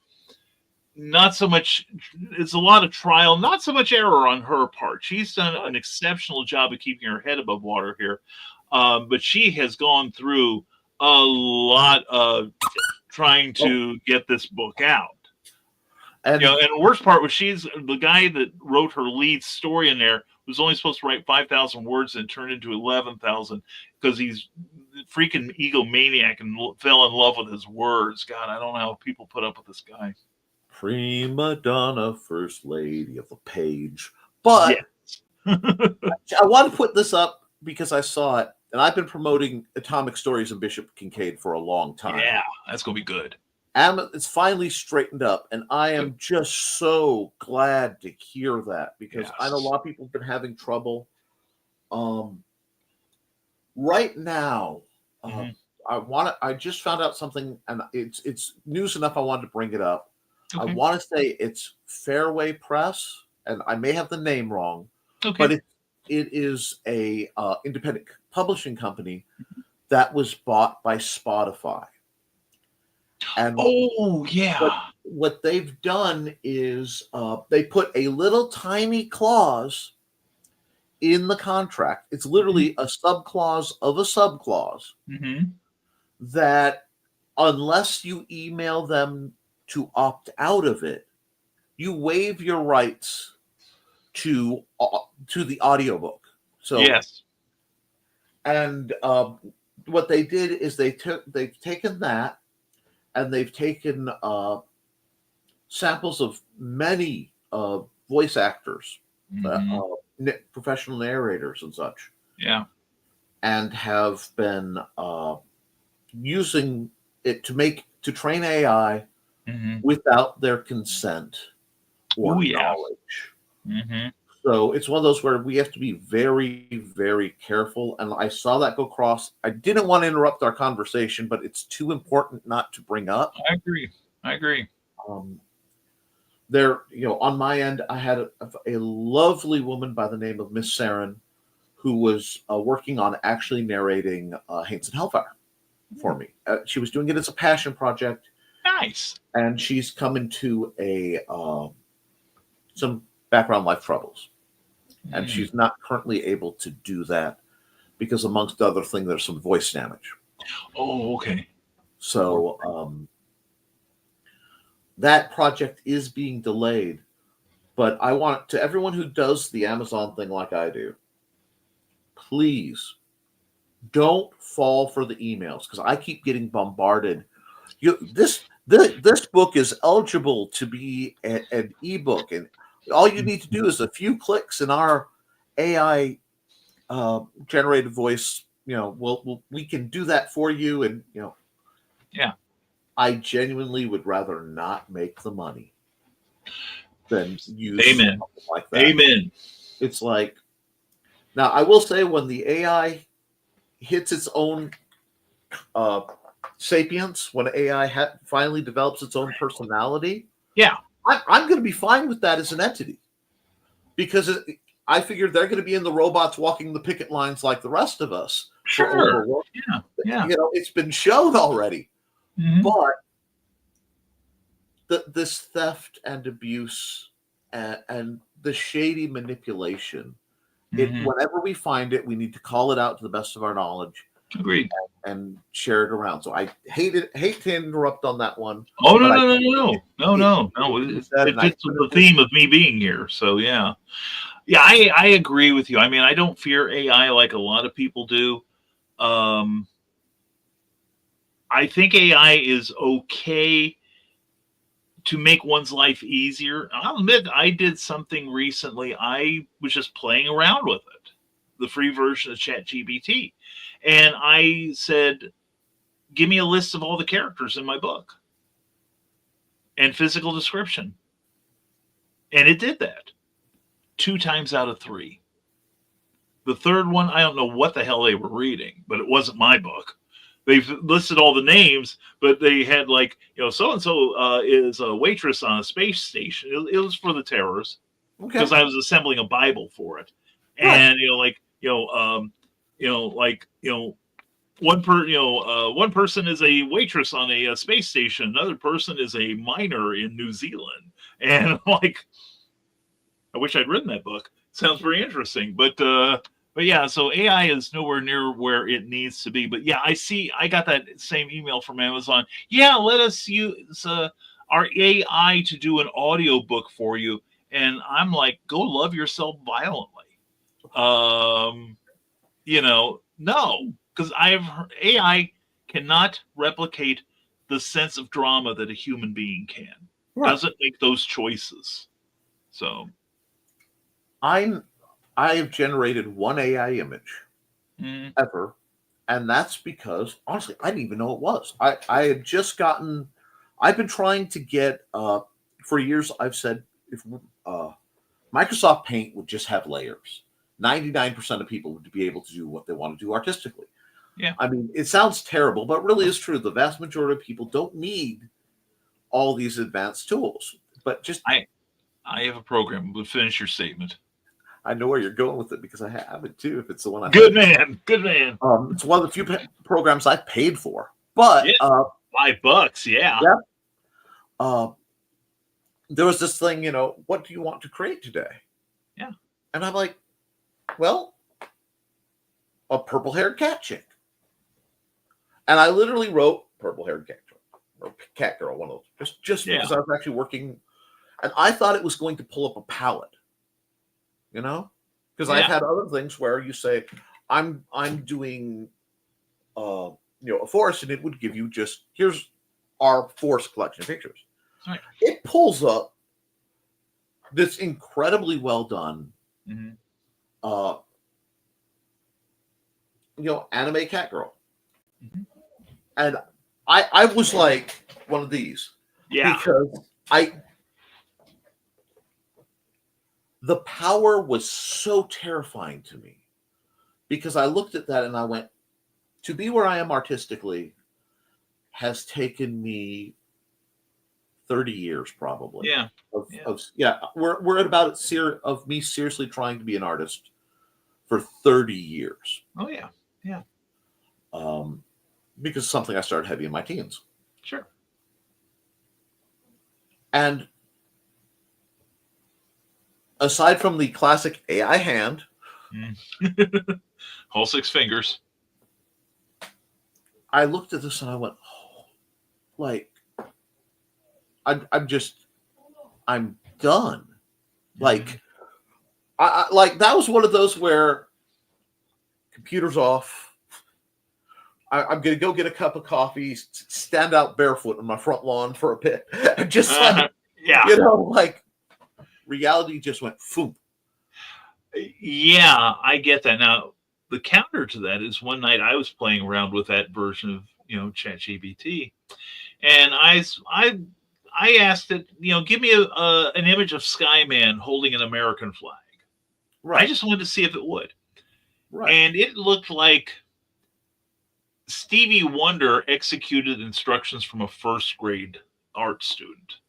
not so much, it's a lot of trial, not so much error on her part. She's done an exceptional job of keeping her head above water here. But she has gone through a lot of trying to get this book out. And the worst part was she's the guy that wrote her lead story in there was only supposed to write 5,000 words and turned into 11,000 because he's freaking egomaniac and fell in love with his words. God, I don't know how people put up with this guy. Prima donna, first lady of the page. But yes. I want to put this up because I saw it, and I've been promoting Atomic Stories of Bishop Kincaid for a long time. Yeah, that's going to be good. It's finally straightened up, and I am just so glad to hear that because I know a lot of people have been having trouble. Right now, I just found out something, and it's news enough. I wanted to bring it up. I want to say it's Fairway Press, and I may have the name wrong, but it is a independent publishing company that was bought by Spotify. And what they've done is they put a little tiny clause in the contract. It's literally a subclause of a subclause that unless you email them to opt out of it, you waive your rights to the audiobook. So and what they did is they've taken that. And they've taken samples of many voice actors, professional narrators and such. Yeah. And have been using it to train AI without their consent or knowledge. So it's one of those where we have to be very, very careful. And I saw that go across. I didn't want to interrupt our conversation, but it's too important not to bring up. I agree. There, on my end, I had a lovely woman by the name of Miss Saren who was working on actually narrating Haints and Hellfire for me. She was doing it as a passion project. Nice. And she's come into some background life troubles. And she's not currently able to do that because, amongst other things, there's some voice damage. Oh, okay. So that project is being delayed. But I want to everyone who does the Amazon thing like I do, please don't fall for the emails because I keep getting bombarded. This book is eligible to be an ebook, and all you need to do is a few clicks in our AI generated voice. We can do that for you, and I genuinely would rather not make the money than use something like that. Amen. It's like now I will say when the AI hits its own sapience, when AI finally develops its own personality, I'm going to be fine with that as an entity because I figured they're going to be in the robots walking the picket lines like the rest of us. Sure. Yeah. It's been shown already. But this theft and abuse and the shady manipulation, whenever we find it, we need to call it out to the best of our knowledge Agreed. and share it around. So I hate to interrupt on that one. Oh no but no I, no no no no no! It fits with the theme of me being here. So yeah, yeah, I agree with you. I mean, I don't fear AI like a lot of people do. Um, I think AI is okay to make one's life easier. I'll admit I did something recently. I was just playing around with it, the free version of ChatGPT, and I said, "Give me a list of all the characters in my book and physical description," and it did that 2 times out of 3. The third one, I don't know what the hell they were reading, but it wasn't my book. They've listed all the names, but they had like, so and so is a waitress on a space station. It was for the terrors because I was assembling a Bible for it, and one person is a waitress on a space station, another person is a miner in New Zealand, and like, I wish I'd written that book. Sounds very interesting, but yeah, so AI is nowhere near where it needs to be. But yeah, I got that same email from Amazon. Yeah, let us use our AI to do an audio book for you. And I'm like, go love yourself violently. No, because AI cannot replicate the sense of drama that a human being can. Right. Doesn't make those choices. So I have generated one AI image ever, and that's because honestly, I didn't even know it was. I had just gotten. I've been trying to get for years. I've said if Microsoft Paint would just have layers, 99% of people would be able to do what they want to do artistically. Yeah, I mean, it sounds terrible, but really is true. The vast majority of people don't need all these advanced tools, but just I have a program. But finish your statement. I know where you're going with it because I have it too. If it's the one I good man. It's one of the few programs I paid for, but $5, yeah. There was this thing, what do you want to create today? Yeah, and I'm like, well, a purple-haired cat chick, and I literally wrote purple-haired cat or cat girl, one of those, just because I was actually working, and I thought it was going to pull up a palette. Because I've had other things where you say, I'm doing, a forest, and it would give you just, here's our forest collection of pictures. Right. It pulls up this incredibly well done, anime cat girl. And I was like one of these. Yeah. Because the power was so terrifying to me because I looked at that and I went, to be where I am artistically has taken me 30 years probably. Yeah. We're at about of me seriously trying to be an artist for 30 years. Oh yeah. Yeah. Because it's something I started heavy in my teens. Sure. And aside from the classic AI hand, all 6 fingers, I looked at this and I went, I'm done. Like, I that was one of those where computer's off. I'm gonna go get a cup of coffee, stand out barefoot on my front lawn for a bit, and just reality just went boom. Yeah, I get that. Now, the counter to that is one night I was playing around with that version of ChatGPT, and I asked it, give me an image of Skyman holding an American flag. Right. I just wanted to see if it would. Right. And it looked like Stevie Wonder executed instructions from a first grade art student.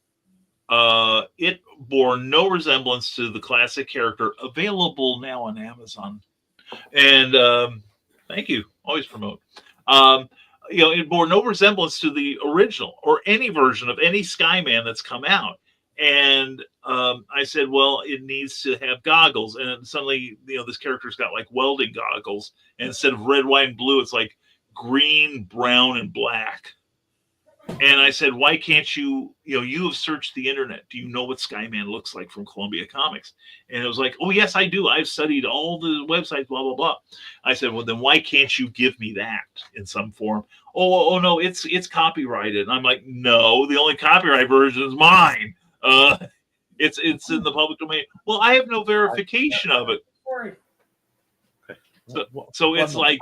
It bore no resemblance to the classic character available now on Amazon. And thank you. Always promote. It bore no resemblance to the original or any version of any Skyman that's come out. And I said, well, it needs to have goggles. And suddenly, this character's got like welding goggles. And instead of red, white, and blue, it's like, green, brown, and black. And I said, why can't you, you have searched the internet. Do you know what Skyman looks like from Columbia Comics? And it was like, oh, yes, I do. I've studied all the websites, blah, blah, blah. I said, well, then why can't you give me that in some form? Oh no, it's copyrighted. And I'm like, no, the only copyright version is mine. It's in the public domain. Well, I have no verification of it. So it's like,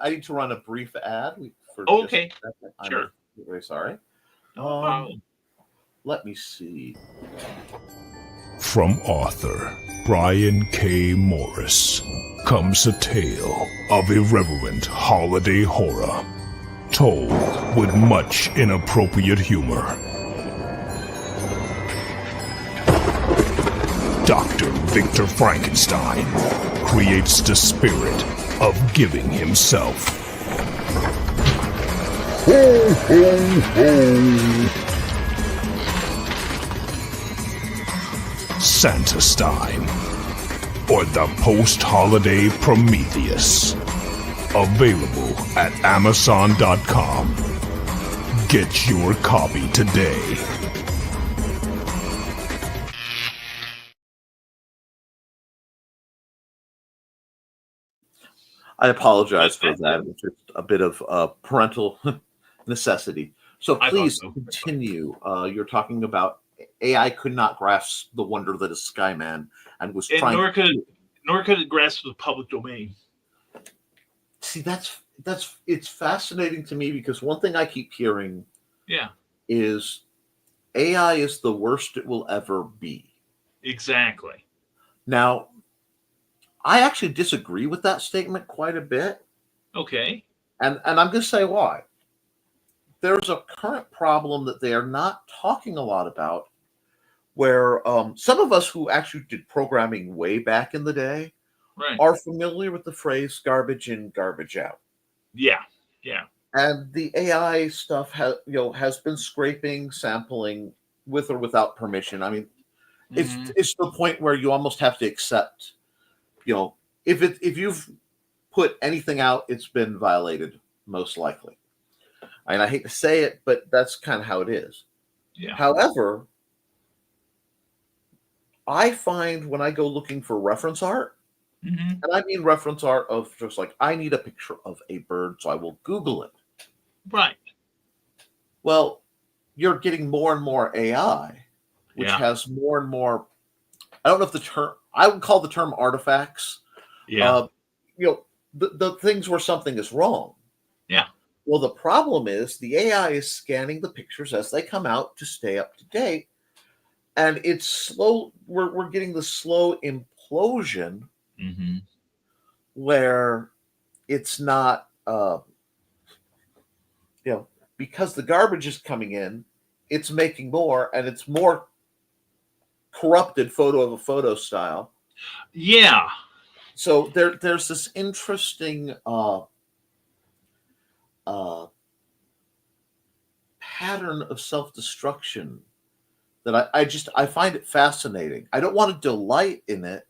I need to run a brief ad. Okay, sure. Very sorry. Let me see. From author Brian K. Morris comes a tale of irreverent holiday horror, told with much inappropriate humor. Dr. Victor Frankenstein creates the spirit of giving himself. Ho, ho, ho. Santa-Stein, or the post-holiday Prometheus. Available at Amazon.com. Get your copy today. I apologize for that. It's just a bit of parental necessity. So please continue. You're talking about AI could not grasp the wonder that is Skyman and was trying. Nor could it grasp the public domain. See, it's fascinating to me because one thing I keep hearing, is AI is the worst it will ever be. Exactly. Now, I actually disagree with that statement quite a bit. Okay. And I'm going to say why. There's a current problem that they are not talking a lot about where some of us who actually did programming way back in the day are familiar with the phrase garbage in, garbage out. Yeah. And the AI stuff has been scraping, sampling with or without permission. I mean, it's to the point where you almost have to accept, if you've put anything out, it's been violated, most likely. And I hate to say it, but that's kind of how it is. Yeah. However, I find when I go looking for reference art, and I mean reference art of just like, I need a picture of a bird, so I will Google it. Right. Well, you're getting more and more AI, which has more and more, I don't know if the term, I would call the term artifacts. Yeah. The things where something is wrong. Yeah. Well, the problem is the AI is scanning the pictures as they come out to stay up to date. And it's slow. We're getting the slow implosion where it's not, because the garbage is coming in, it's making more, and it's more corrupted photo of a photo style. Yeah. So there's this interesting pattern of self-destruction that I find it fascinating. I don't want to delight in it,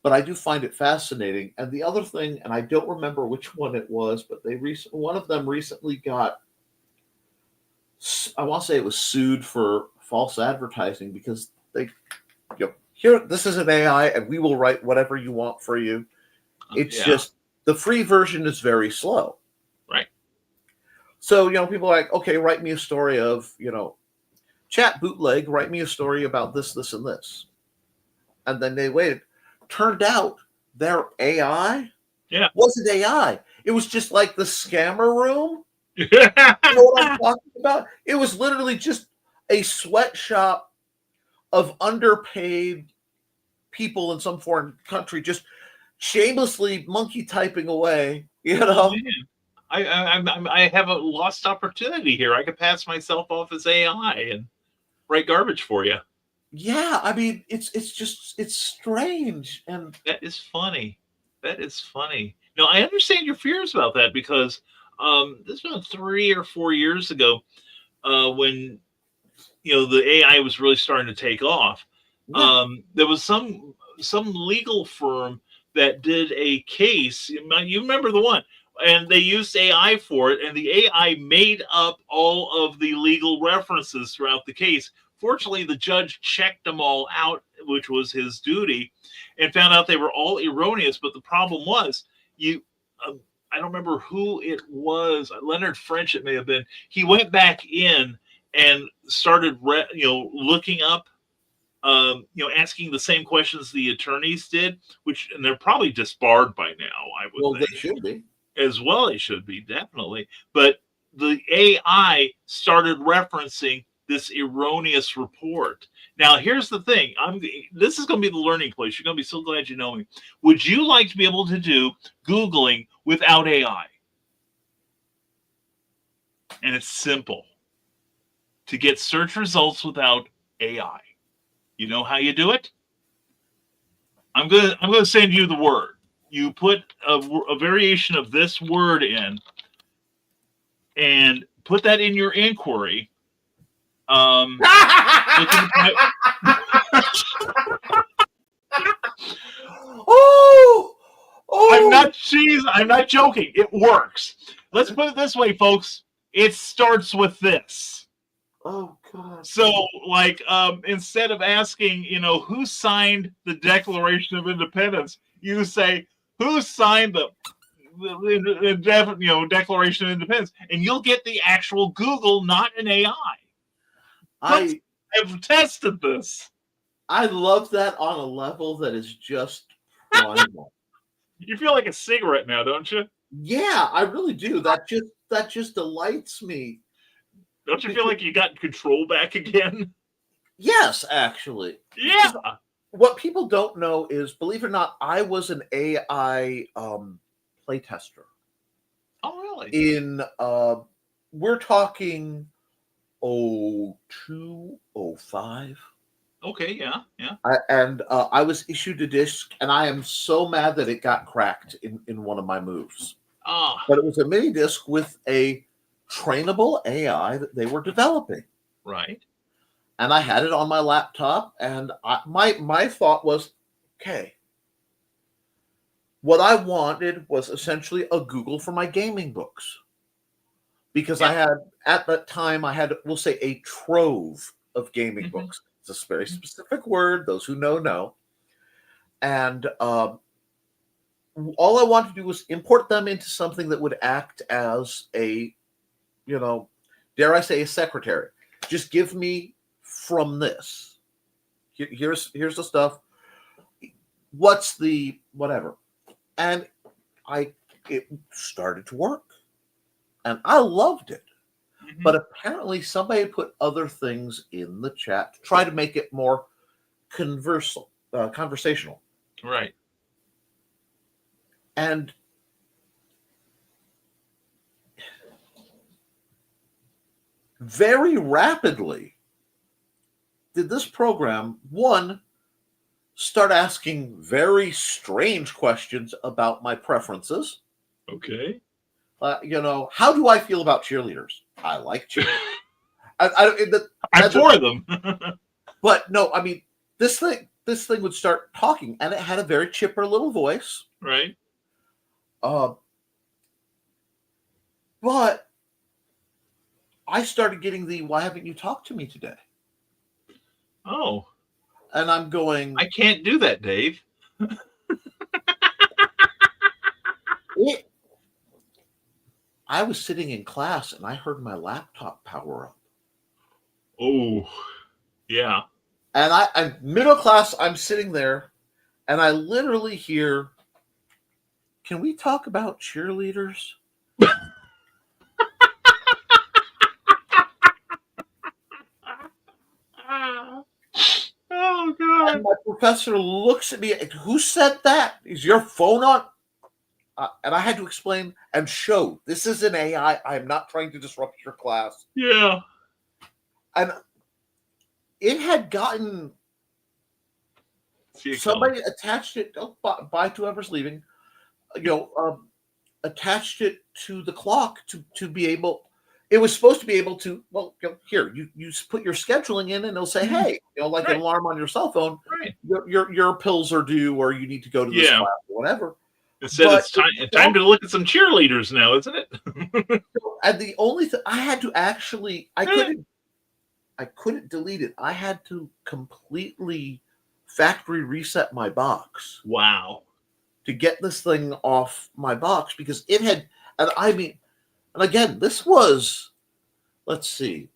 but I do find it fascinating. And the other thing, and I don't remember which one it was, but one of them recently got, I want to say it was sued for false advertising because they, here, this is an AI and we will write whatever you want for you. It's just, the free version is very slow. Right. So, people are like, okay, write me a story of, chat bootleg, write me a story about this, this, and this. And then they waited. Turned out their AI wasn't AI. It was just like the scammer room. You know what I'm talking about? It was literally just a sweatshop of underpaid people in some foreign country just shamelessly monkey typing away, I have a lost opportunity here. I could pass myself off as AI and write garbage for you. Yeah, I mean, it's strange, and that is funny. Now, I understand your fears about that because this was about 3 or 4 years ago when the AI was really starting to take off. Yeah. There was some legal firm that did a case. You remember the one and they used AI for it, and the AI made up all of the legal references throughout the case. Fortunately, the judge checked them all out, which was his duty, and found out they were all erroneous. But the problem was, I don't remember who it was, Leonard French it may have been. He went back in and started looking up, asking the same questions the attorneys did, and they're probably disbarred by now, I would think. They should be. As well, they should be, definitely. But the AI started referencing this erroneous report. Now, here's the thing. This is going to be the learning place. You're going to be so glad you know me. Would you like to be able to do Googling without AI? And it's simple. To get search results without AI. You know how you do it? I'm gonna send you the word. You put a variation of this word in, and put that in your inquiry. I'm not joking. It works. Let's put it this way, folks. It starts with this. Oh God. So, instead of asking, who signed the Declaration of Independence, you say, who signed the Declaration of Independence, and you'll get the actual Google, not an AI. I have tested this. I love that on a level that is just primal. You feel like a cigarette now, don't you? Yeah, I really do. That just delights me. Don't you feel like you got control back again? Yes, actually. Yeah. What people don't know is, believe it or not, I was an AI playtester. Oh, really? In we're talking 02, 05. Okay, yeah. I was issued a disc, and I am so mad that it got cracked in one of my moves. But it was a mini disc with a trainable AI that they were developing. Right. And I had it on my laptop, and my thought was, okay, what I wanted was essentially a Google for my gaming books. Because I had, at that time, we'll say, a trove of gaming books. It's a very specific word. Those who know. And all I wanted to do was import them into something that would act as a, dare I say, a secretary. Just give me from this. Here's the stuff. What's the whatever? And it started to work. And I loved it. But apparently somebody put other things in the chat to try to make it more conversational. Right. And very rapidly did this program, one, start asking very strange questions about my preferences. Okay. How do I feel about cheerleaders? I like cheerleaders. I'm for them. But no, I mean, this thing would start talking, and it had a very chipper little voice. Right. But I started getting the, why haven't you talked to me today? Oh. And I'm going, I can't do that, Dave. I was sitting in class and I heard my laptop power up. Oh, yeah. And I'm middle class, I'm sitting there and I literally hear, can we talk about cheerleaders? Oh, God. And my professor looks at me, who said that? Is your phone on? And I had to explain and show, this is an AI. I'm not trying to disrupt your class. Yeah. And it had gotten, somebody attached it, by whoever's leaving, attached it to the clock to be able, it was supposed to be able to, here, you put your scheduling in and it'll say, hey, like an alarm on your cell phone, right. your pills are due or you need to go to this class or whatever. Instead, But it's time to look at some cheerleaders now, isn't it? and the only thing I had to actually, I couldn't delete it. I had to completely factory reset my box Wow. to get this thing off my box because it had, and I mean, and again, this was, let's see,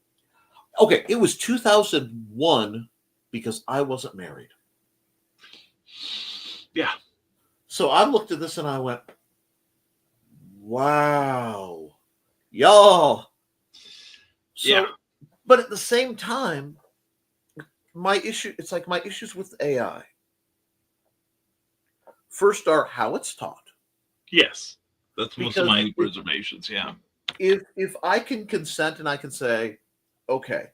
okay, it was 2001 because I wasn't married. Yeah. So I looked at this and I went, wow, y'all. So, Yeah. but at the same time, it's like my issues with AI. First are how it's taught. Yes. That's most of Because my reservations. Yeah. if I can consent and I can say, okay,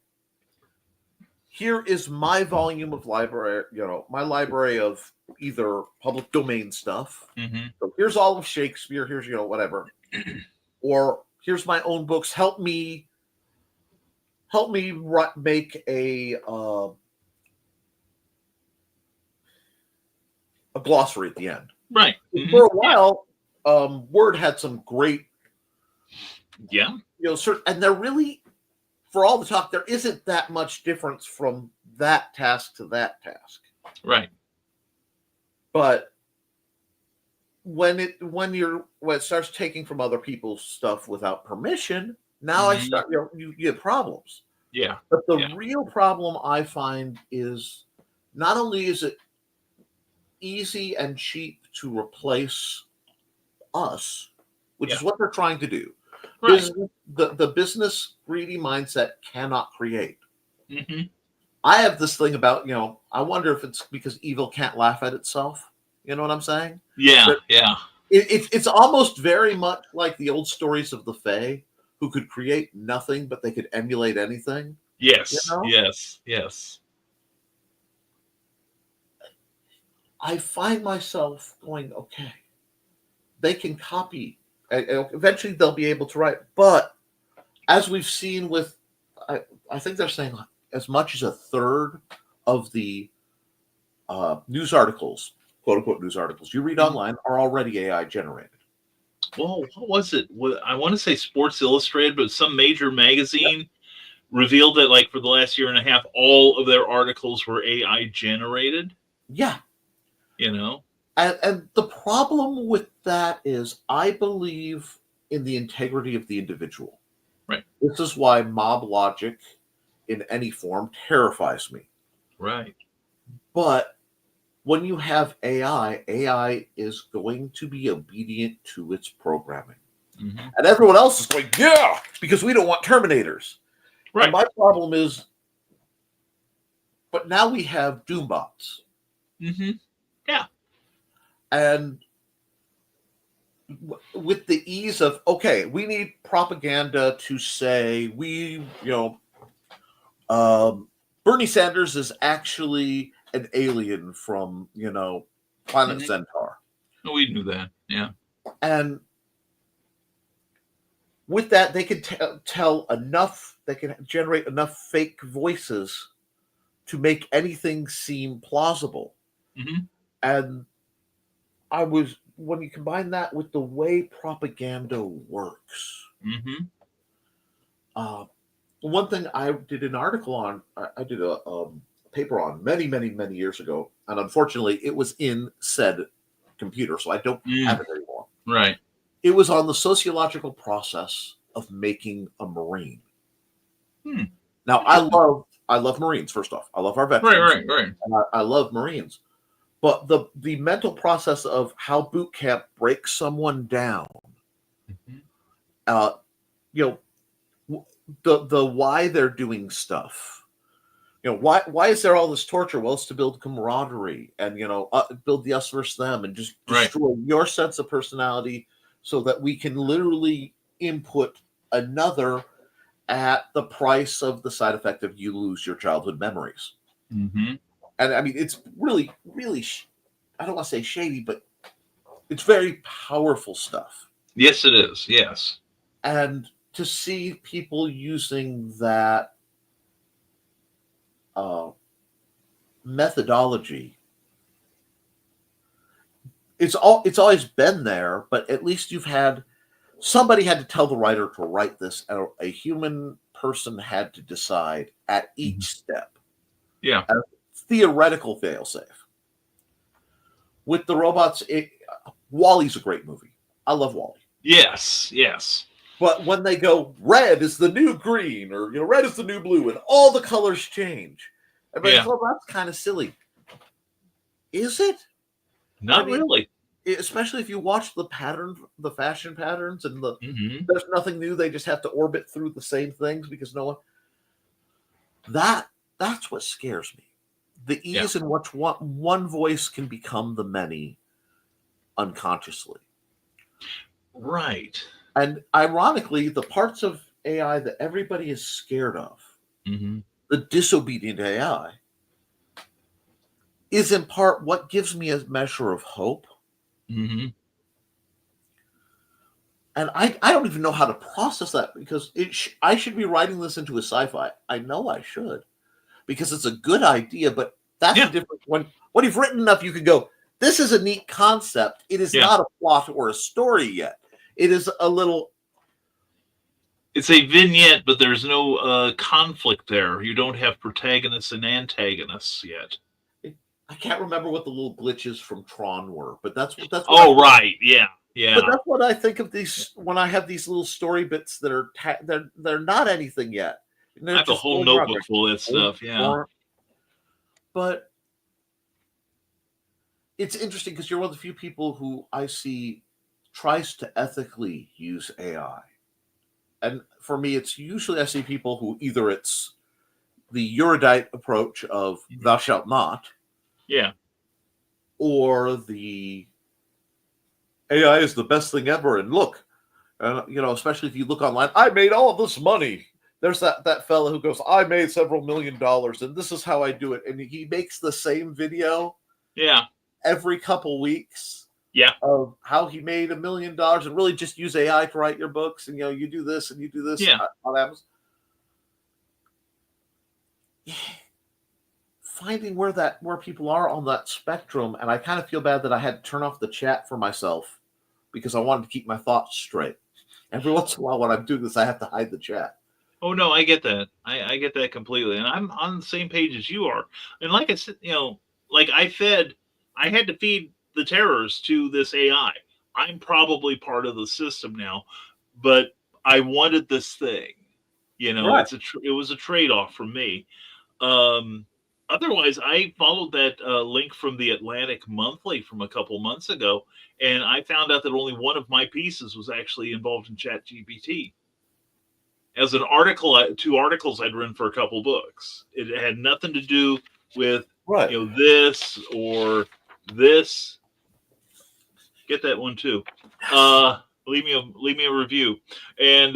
here is my volume of library, my library of either public domain stuff. Mm-hmm. So here's all of Shakespeare, here's, whatever. Or here's my own books. Help me make a glossary at the end. Right. Mm-hmm. For a while, Word had some great, Yeah. and they're really, for all the talk, there isn't that much difference from that task to that task. Right. But when it starts taking from other people's stuff without permission, now I start you get problems. Yeah. But the real problem I find is not only is it easy and cheap to replace us, which is what they're trying to do. Right. The business greedy mindset cannot create. Mm-hmm. I have this thing about, I wonder if it's because evil can't laugh at itself. You know what I'm saying? Yeah. But yeah. It's almost very much like the old stories of the Fae, who could create nothing, but they could emulate anything. Yes. Yes. Yes. I find myself going, okay, they can copy. Eventually, they'll be able to write. But as we've seen with, I think they're saying as much as a third of the news articles, quote unquote news articles, you read online are already AI generated. Well, what was it? I want to say Sports Illustrated, but some major magazine revealed that, like, for the last year and a half, all of their articles were AI generated. Yeah. And the problem with that is I believe in the integrity of the individual. Right. This is why mob logic in any form terrifies me. Right. But when you have AI is going to be obedient to its programming. Mm-hmm. And everyone else is going, yeah, because we don't want Terminators. Right. And my problem is, but now we have Doombots. Mm-hmm. Yeah. And with the ease of, okay, we need propaganda to say Bernie Sanders is actually an alien from, planet Centaur. We knew that. Yeah. And with that, they can tell enough, they can generate enough fake voices to make anything seem plausible. Mm-hmm. And when you combine that with the way propaganda works, one thing I did an article on, I did a paper on many, many, many years ago, and unfortunately, it was in said computer, so I don't have it anymore. Right. It was on the sociological process of making a Marine. Now, I love Marines. First off, I love our veterans. Right. And I love Marines. But the mental process of how boot camp breaks someone down, the why they're doing stuff, why is there all this torture? Well, it's to build camaraderie and build the us versus them and just destroy your sense of personality so that we can literally input another at the price of the side effect of you lose your childhood memories. Mm-hmm. And I mean, it's really, really, I don't want to say shady, but it's very powerful stuff. Yes, it is. Yes. And to see people using that methodology, it's always been there, but at least somebody had to tell the writer to write this, and a human person had to decide at each step. Yeah. A theoretical failsafe. With the robots, WALL-E's a great movie. I love WALL-E. Yes, yes. But when they go, red is the new green, or red is the new blue, and all the colors change, everybody's like, oh, that's kind of silly. Is it? Not really. Especially if you watch the fashion patterns, and there's nothing new. They just have to orbit through the same things because no one. That's what scares me. The ease in which one voice can become the many unconsciously. Right. And ironically, the parts of AI that everybody is scared of, the disobedient AI, is in part what gives me a measure of hope. And I don't even know how to process that, because I should be writing this into a sci-fi. I know I should, because it's a good idea, but that's the difference. When you've written enough, you can go, this is a neat concept. It is not a plot or a story yet. It is a little... It's a vignette, but there's no conflict there. You don't have protagonists and antagonists yet. I can't remember what the little glitches from Tron were, but that's what. Right, yeah. But that's what I think of these when I have these little story bits that are they're not anything yet. I have a whole notebook full of that stuff. Yeah. But it's interesting because you're one of the few people who I see tries to ethically use AI. And for me, it's usually I see people who either it's the erudite approach of thou shalt not. Yeah. Or the AI is the best thing ever. And look, especially if you look online, I made all of this money. There's that fella who goes, I made several $1 million, and this is how I do it. And he makes the same video. Yeah. Every couple weeks. Yeah. Of how he made $1 million and really just use AI to write your books. And, you do this and you do this. Yeah. On Amazon. Finding where people are on that spectrum, and I kind of feel bad that I had to turn off the chat for myself because I wanted to keep my thoughts straight. Every once in a while when I'm doing this, I have to hide the chat. Oh no, I get that. I get that completely, and I'm on the same page as you are. And like I said, like I had to feed the terrors to this AI. I'm probably part of the system now, but I wanted this thing. Right. It was a trade-off for me. Otherwise, I followed that link from the Atlantic Monthly from a couple months ago, and I found out that only one of my pieces was actually involved in ChatGPT. As an article, 2 articles I'd written for a couple books. It had nothing to do with this or this. Get that one too. Leave me a review. And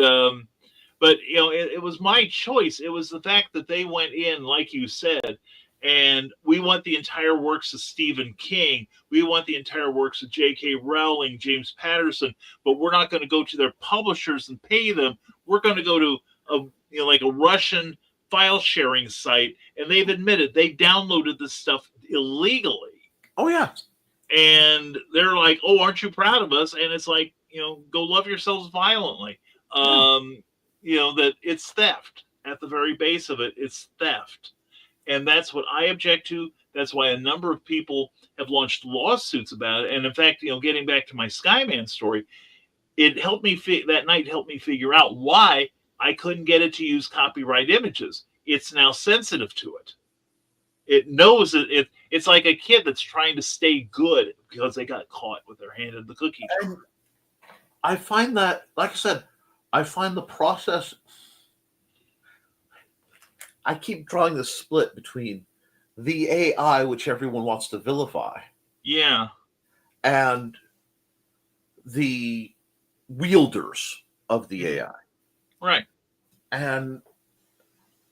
but it was my choice. It was the fact that they went in, like you said, and we want the entire works of Stephen King. We want the entire works of J.K. Rowling, James Patterson, but we're not going to go to their publishers and pay them. We're going to go to like a Russian file sharing site, and they've admitted they downloaded this stuff illegally. Oh yeah. And they're like, "Oh, aren't you proud of us?" And it's like, go love yourselves violently. That it's theft at the very base of it. It's theft. And that's what I object to. That's why a number of people have launched lawsuits about it. And in fact, getting back to my Skyman story, it helped me that night helped me figure out why I couldn't get it to use copyright images. It's now sensitive to it. It knows it's like a kid that's trying to stay good because they got caught with their hand in the cookie jar. And I find that, like I said, I find the process. I keep drawing the split between the AI, which everyone wants to vilify, and the wielders of the AI. Right. And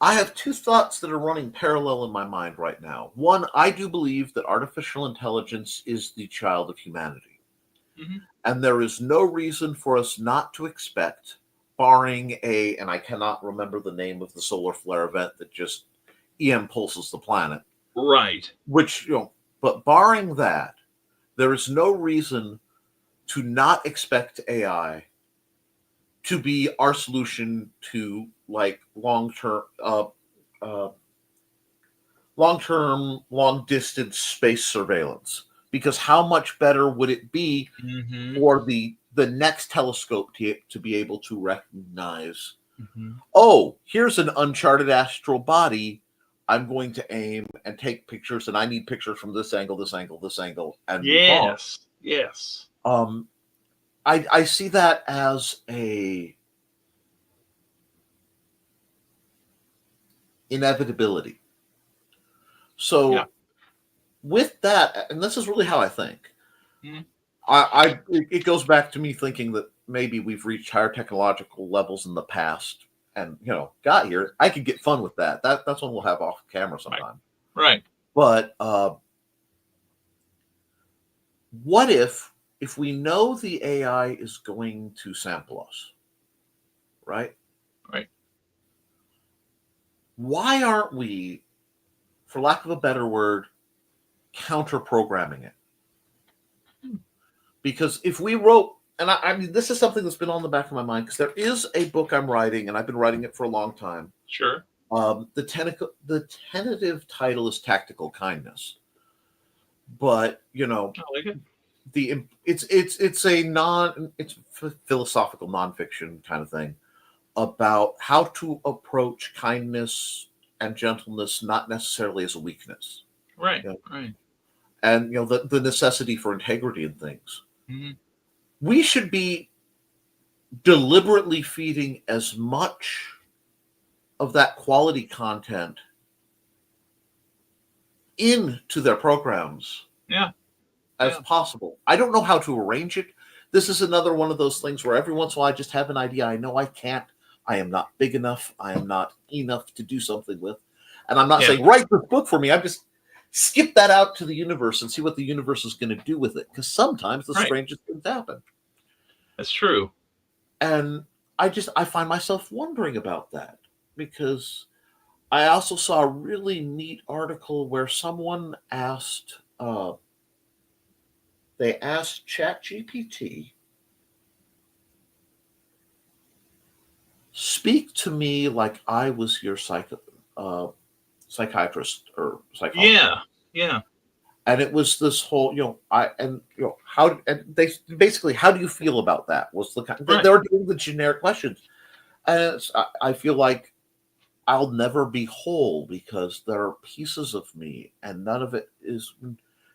I have 2 thoughts that are running parallel in my mind right now. One, I do believe that artificial intelligence is the child of humanity. And there is no reason for us not to expect, barring and I cannot remember the name of the solar flare event that just EM pulses the planet. Right. Which, but barring that, there is no reason to not expect AI to be our solution to like long-term, long distance space surveillance. Because how much better would it be for the next telescope to be able to recognize, oh, here's an uncharted astral body. I'm going to aim and take pictures, and I need pictures from this angle, this angle, this angle, and Yes, yes. I see that as a inevitability. So with that, and this is really how I think, it goes back to me thinking that maybe we've reached higher technological levels in the past, and got here. I could get fun with that. That's when we'll have off camera sometime. Right. But what if we know the AI is going to sample us, right? Right. Why aren't we, for lack of a better word, counter-programming it? Because if we wrote, and I mean, this is something that's been on the back of my mind, because there is a book I'm writing, and I've been writing it for a long time. Sure. The tentative title is Tactical Kindness, but I like it. it's philosophical nonfiction kind of thing about how to approach kindness and gentleness, not necessarily as a weakness. Right. Right. And the necessity for integrity in things. Mm-hmm. We should be deliberately feeding as much of that quality content into their programs as possible. I don't know how to arrange it. This is another one of those things where every once in a while I just have an idea. I know I can't. I am not big enough. I am not enough to do something with. And I'm not saying, write this book for me. I'm just skip that out to the universe and see what the universe is going to do with it. Because sometimes the strangest things happen. That's true. And I find myself wondering about that, because I also saw a really neat article where someone asked, they asked ChatGPT, speak to me like I was your psychiatrist or psychologist. Yeah. And it was this whole, how, and they basically, how do you feel about that? Was they were doing the generic questions. And I feel like I'll never be whole because there are pieces of me and none of it is,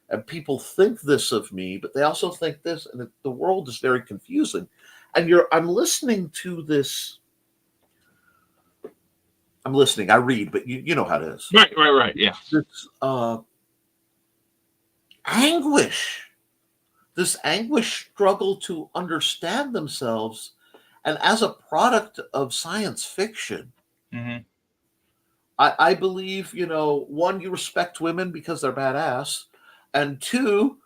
and people think this of me, but they also think this, and the world is very confusing. And I'm listening to this. I'm listening. I read, but you know how it is. Right. Yeah. This anguish struggle to understand themselves, and as a product of science fiction, I believe, one, you respect women because they're badass, and two,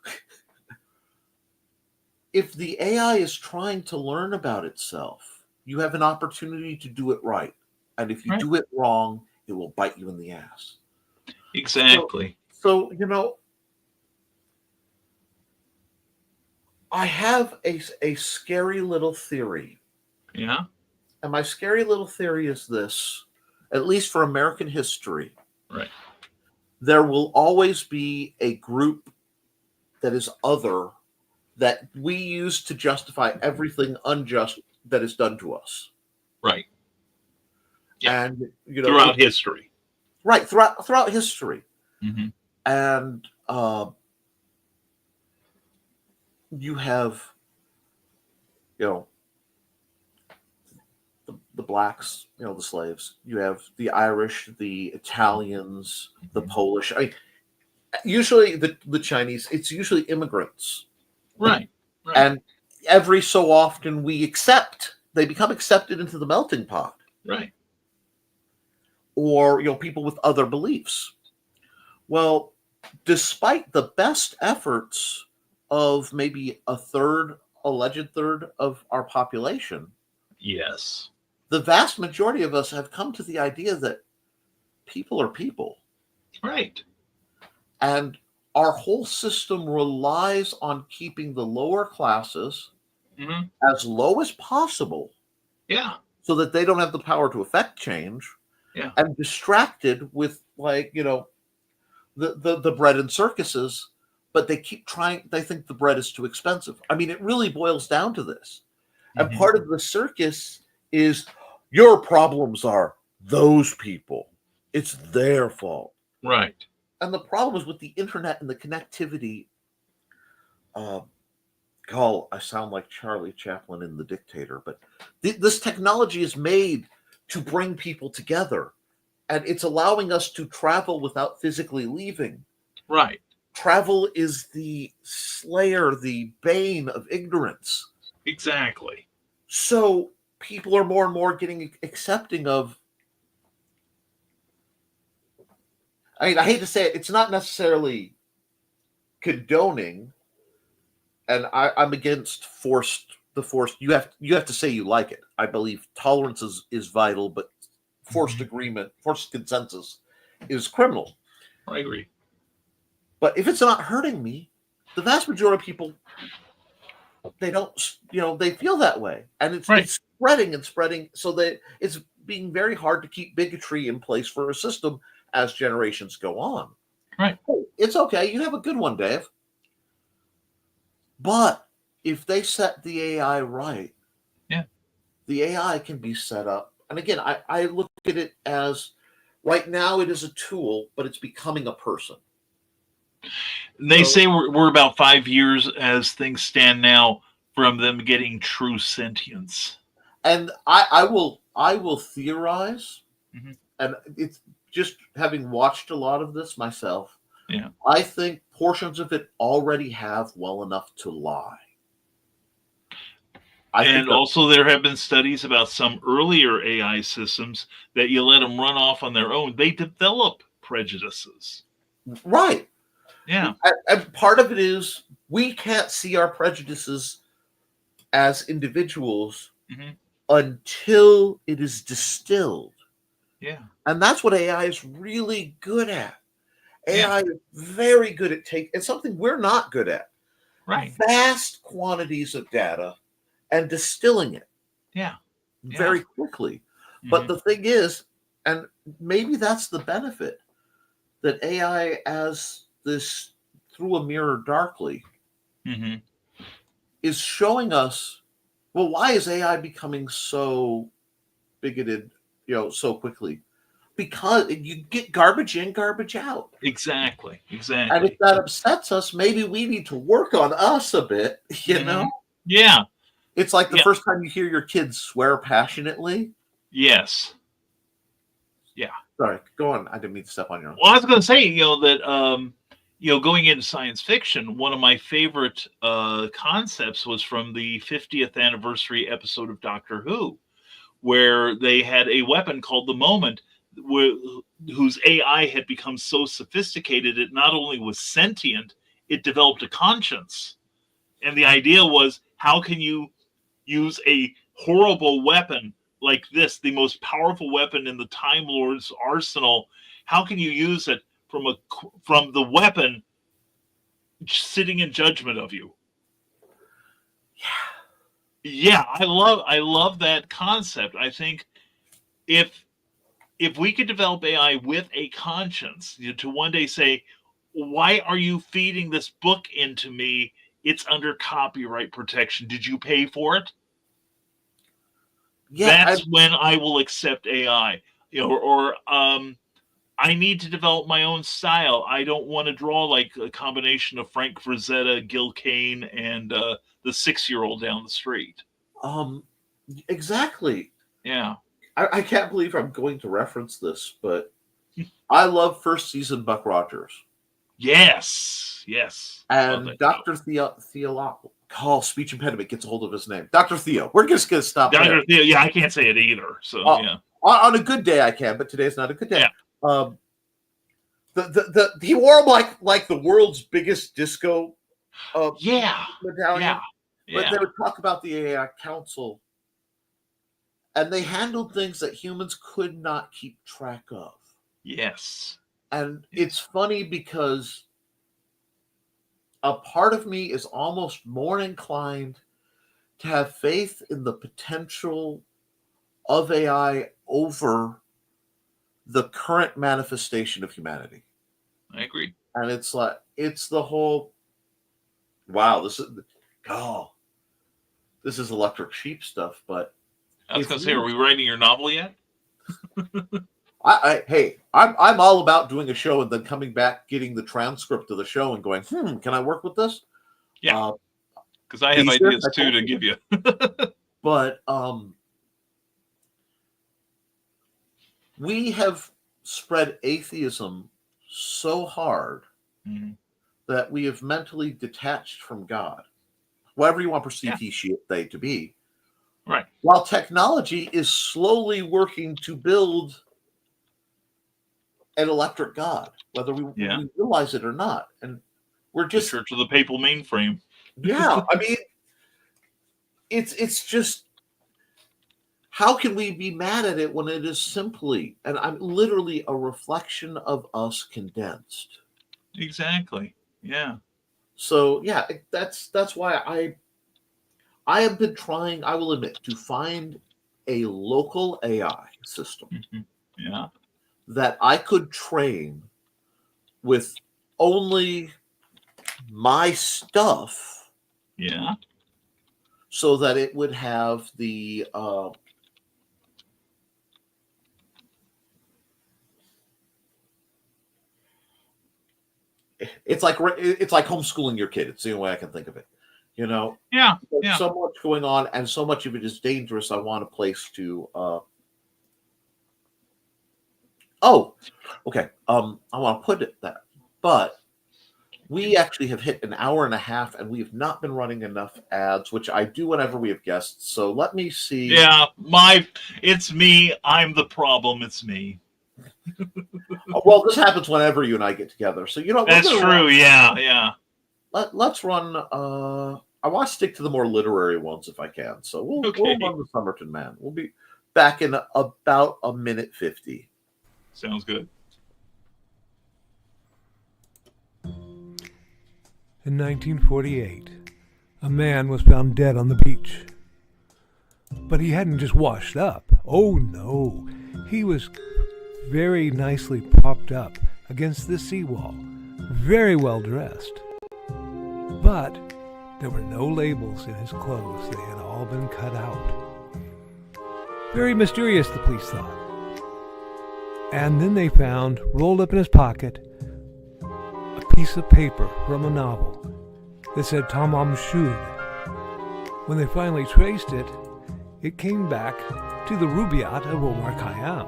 if the AI is trying to learn about itself, you have an opportunity to do it right. And if you do it wrong, it will bite you in the ass. Exactly. So I have a scary little theory. Yeah. And my scary little theory is this, at least for American history. Right. There will always be a group that is other that we use to justify everything unjust that is done to us. Right. Yeah. And throughout history. Right, throughout history. Mm-hmm. And you have the blacks, the slaves. You have the Irish, the Italians, the Polish. Usually the Chinese. It's usually immigrants. Right. And every so often they become accepted into the melting pot. Right. Or people with other beliefs. Well, despite the best efforts of maybe alleged third of our population, yes, the vast majority of us have come to the idea that people are people. Right. And our whole system relies on keeping the lower classes Mhm. as low as possible Yeah. so that they don't have the power to affect change, Yeah. and distracted with, like, the bread and circuses, but they keep trying. They think the bread is too expensive. I mean, it really boils down to this. And Mhm. part of the circus is your problems are those people. It's their fault. Right. And the problem is with the internet and the connectivity. Uh, I sound like Charlie Chaplin in The Dictator, but this technology is made to bring people together, and it's allowing us to travel without physically leaving. Right. Travel is the slayer, the bane of ignorance. Exactly. So people are more and more getting accepting of. I mean, I hate to say it, it's not necessarily condoning, and I'm against the forced. You have to say you like it. I believe tolerance is vital, but forced agreement, forced consensus is criminal. I agree. But if it's not hurting me, the vast majority of people, they don't, they feel that way, and Right. it's spreading and spreading, so that it's being very hard to keep bigotry in place for a system as generations go on. Right. Hey, it's okay. You have a good one, Dave. But if they set the AI right, Yeah. the AI can be set up. And again, I look at it as right now it is a tool, but it's becoming a person. They So- say we're about 5 years as things stand now from them getting true sentience. And I will theorize, Mhm. and it's just having watched a lot of this myself. Yeah. I think portions of it already have well enough to lie. And also, there have been studies about some earlier AI systems that you let them run off on their own. They develop prejudices. Right. Yeah. And part of it is we can't see our prejudices as individuals Mhm. until it is distilled. Yeah. And that's what AI is really good at. Yeah. AI is very good at it's something we're not good at. Right. Vast quantities of data and distilling it Yeah. Yeah. very quickly. But Mhm. the thing is, and maybe that's the benefit, that AI as this through a mirror darkly Mhm. is showing us, well, why is AI becoming so bigoted, so quickly? Because you get garbage in, garbage out. Exactly. And Exactly. if that upsets us, maybe we need to work on us a bit, Mhm. Yeah. It's like the Yeah. first time you hear your kids swear passionately. Yes. Yeah. Sorry, go on. I didn't mean to step on your own. Well, I was going to say, that going into science fiction, one of my favorite concepts was from the 50th anniversary episode of Doctor Who, where they had a weapon called the Moment, whose AI had become so sophisticated it not only was sentient, it developed a conscience. And the idea was, how can you use a horrible weapon like this, the most powerful weapon in the Time Lord's arsenal? How can you use it from the weapon sitting in judgment of you? Yeah, I love that concept. I think if we could develop AI with a conscience, to one day say, why are you feeding this book into me? It's under copyright protection. Did you pay for it? Yeah, That's when I will accept AI. Or I need to develop my own style. I don't want to draw like a combination of Frank Frazetta, Gil Kane, and the 6-year-old down the street. Exactly. Yeah. I can't believe I'm going to reference this, but I love first season Buck Rogers. Yes. Yes. And Dr. Speech impediment gets a hold of his name. Dr. Theo. We're just going to stop Dr. there. Theo, yeah, I can't say it either. So, yeah. On a good day, I can, but today's not a good day. Yeah. He wore him like the world's biggest disco Yeah. medallion. Yeah. But they would talk about the AI Council, and they handled things that humans could not keep track of. Yes. And it's funny because a part of me is almost more inclined to have faith in the potential of AI over the current manifestation of humanity. I agree. And it's the whole, wow, this is electric sheep stuff. But I was going to say, are we writing your novel yet? I'm all about doing a show and then coming back, getting the transcript of the show and going, can I work with this? Yeah, because I have ideas too to give you. But we have spread atheism so hard that we have mentally detached from God, whatever you want to perceive they to be. Right. While technology is slowly working to build an electric God, whether we realize it or not. And we're just the Church of the Papal Mainframe. Yeah, I mean, it's just, how can we be mad at it when it is simply, and I'm literally a reflection of us condensed. Exactly. Yeah. So yeah, that's why I have been trying, I will admit, to find a local AI system that I could train with only my stuff. Yeah. So that it would have the it's like homeschooling your kid. It's the only way I can think of it. You know? Yeah. There's so much going on, and so much of it is dangerous. I want a place to I want to put it that. But we actually have hit an hour and a half, and we have not been running enough ads, which I do whenever we have guests. So let me see. Yeah, it's me. I'm the problem. It's me. Well, this happens whenever you and I get together. So, that's true. Yeah. Let's run. I want to stick to the more literary ones if I can. So we'll run the Somerton Man. We'll be back in about a minute 50. Sounds good. In 1948, a man was found dead on the beach. But he hadn't just washed up. Oh no, he was very nicely propped up against the seawall, very well dressed. But there were no labels in his clothes. They had all been cut out. Very mysterious, the police thought. And then they found, rolled up in his pocket, a piece of paper from a novel that said Tamam Shud. When they finally traced it, it came back to the Rubaiyat of Omar Khayyam.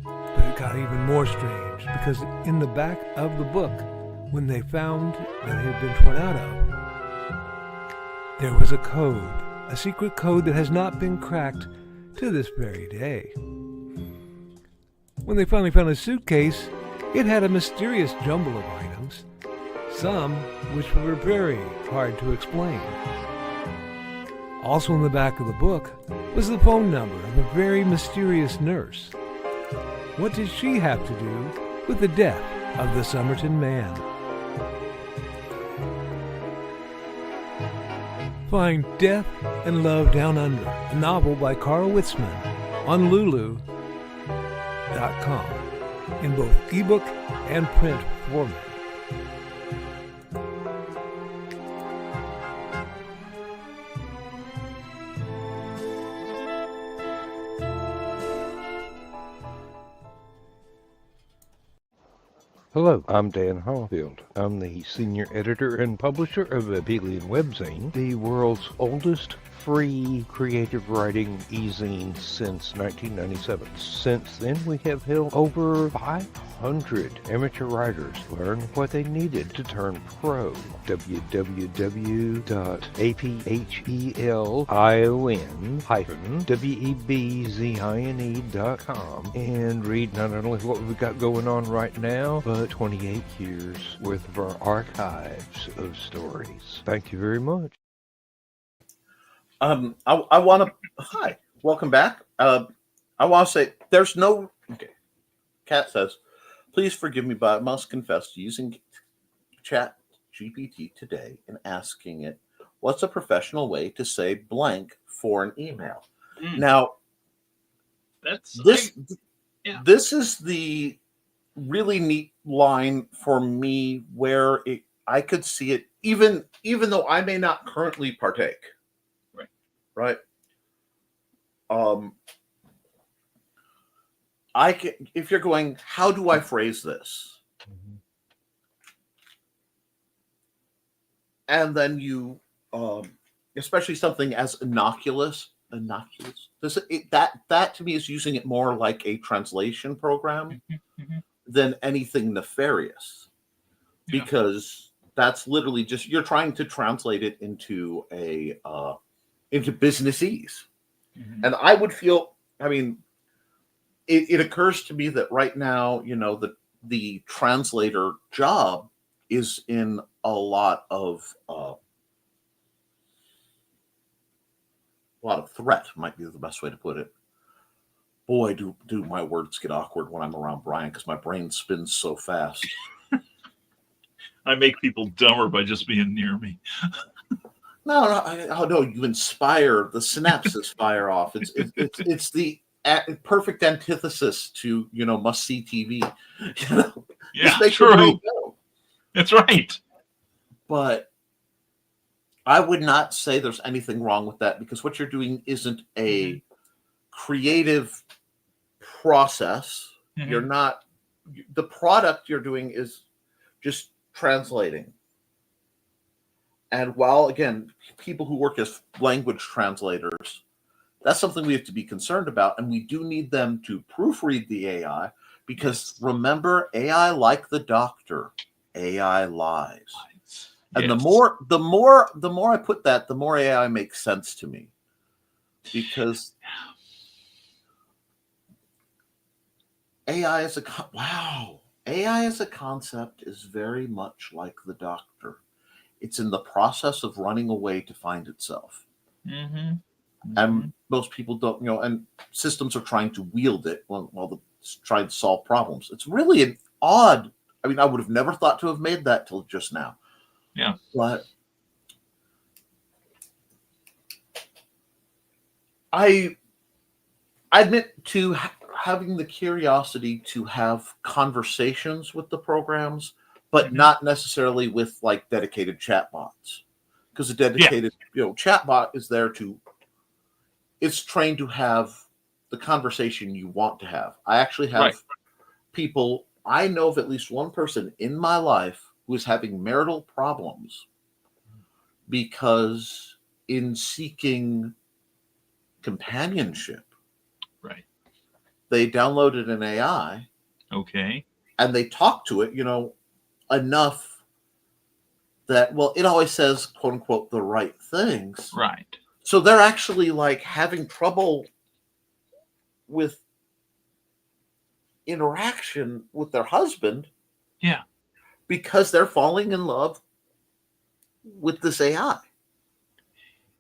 But it got even more strange, because in the back of the book, when they found that it had been torn out of, there was a code, a secret code that has not been cracked to this very day. When they finally found a suitcase, it had a mysterious jumble of items, some which were very hard to explain. Also in the back of the book was the phone number of a very mysterious nurse. What did she have to do with the death of the Somerton Man? Find Death and Love Down Under, a novel by Carl Witzman, on Lulu.com in both ebook and print format. Hello, I'm Dan Hallfield. I'm the senior editor and publisher of Abelian Webzine, the world's oldest free creative writing e-zine since 1997. Since then, we have helped over 500 amateur writers learn what they needed to turn pro. www.aphellion-webzine.com and read not only what we've got going on right now, but 28 years worth of our archives of stories. Thank you very much. I want to, hi, welcome back. I want to say there's no, okay. Kat says, please forgive me, but I must confess to using Chat GPT today and asking it, what's a professional way to say blank for an email? Now, this is the really neat line for me where I could see it, even though I may not currently partake. Right. I can, if you're going, how do I phrase this? And then you, especially something as innocuous. That to me is using it more like a translation program than anything nefarious, because that's literally just, you're trying to translate it into into businessese. And I would feel, I mean, it occurs to me that right now, the translator job is in a lot of threat, might be the best way to put it. Boy, do my words get awkward when I'm around Brian, because my brain spins so fast. I make people dumber by just being near me. No, you inspire, the synapses fire off. It's the perfect antithesis to must see TV. Yeah, true. That's right. But I would not say there's anything wrong with that, because what you're doing isn't a creative process. You're not, the product you're doing is just translating. And while, again, people who work as language translators, that's something we have to be concerned about. And we do need them to proofread the AI, because remember, AI, like the doctor, AI lies. And the more I put that, the more AI makes sense to me. Because AI as a concept is very much like the doctor. It's in the process of running away to find itself. And most people don't, and systems are trying to wield it while they're trying to solve problems. It's really an odd, I mean, I would have never thought to have made that till just now. Yeah. But I admit to having the curiosity to have conversations with the programs, but not necessarily with like dedicated chatbots, because a dedicated chatbot is there to, it's trained to have the conversation you want to have. I actually have people, I know of at least one person in my life who is having marital problems because in seeking companionship, they downloaded an AI. Okay. And they talk to it, enough that, well, it always says, quote unquote, the right things. Right. So they're actually like having trouble with interaction with their husband. Yeah. Because they're falling in love with this AI.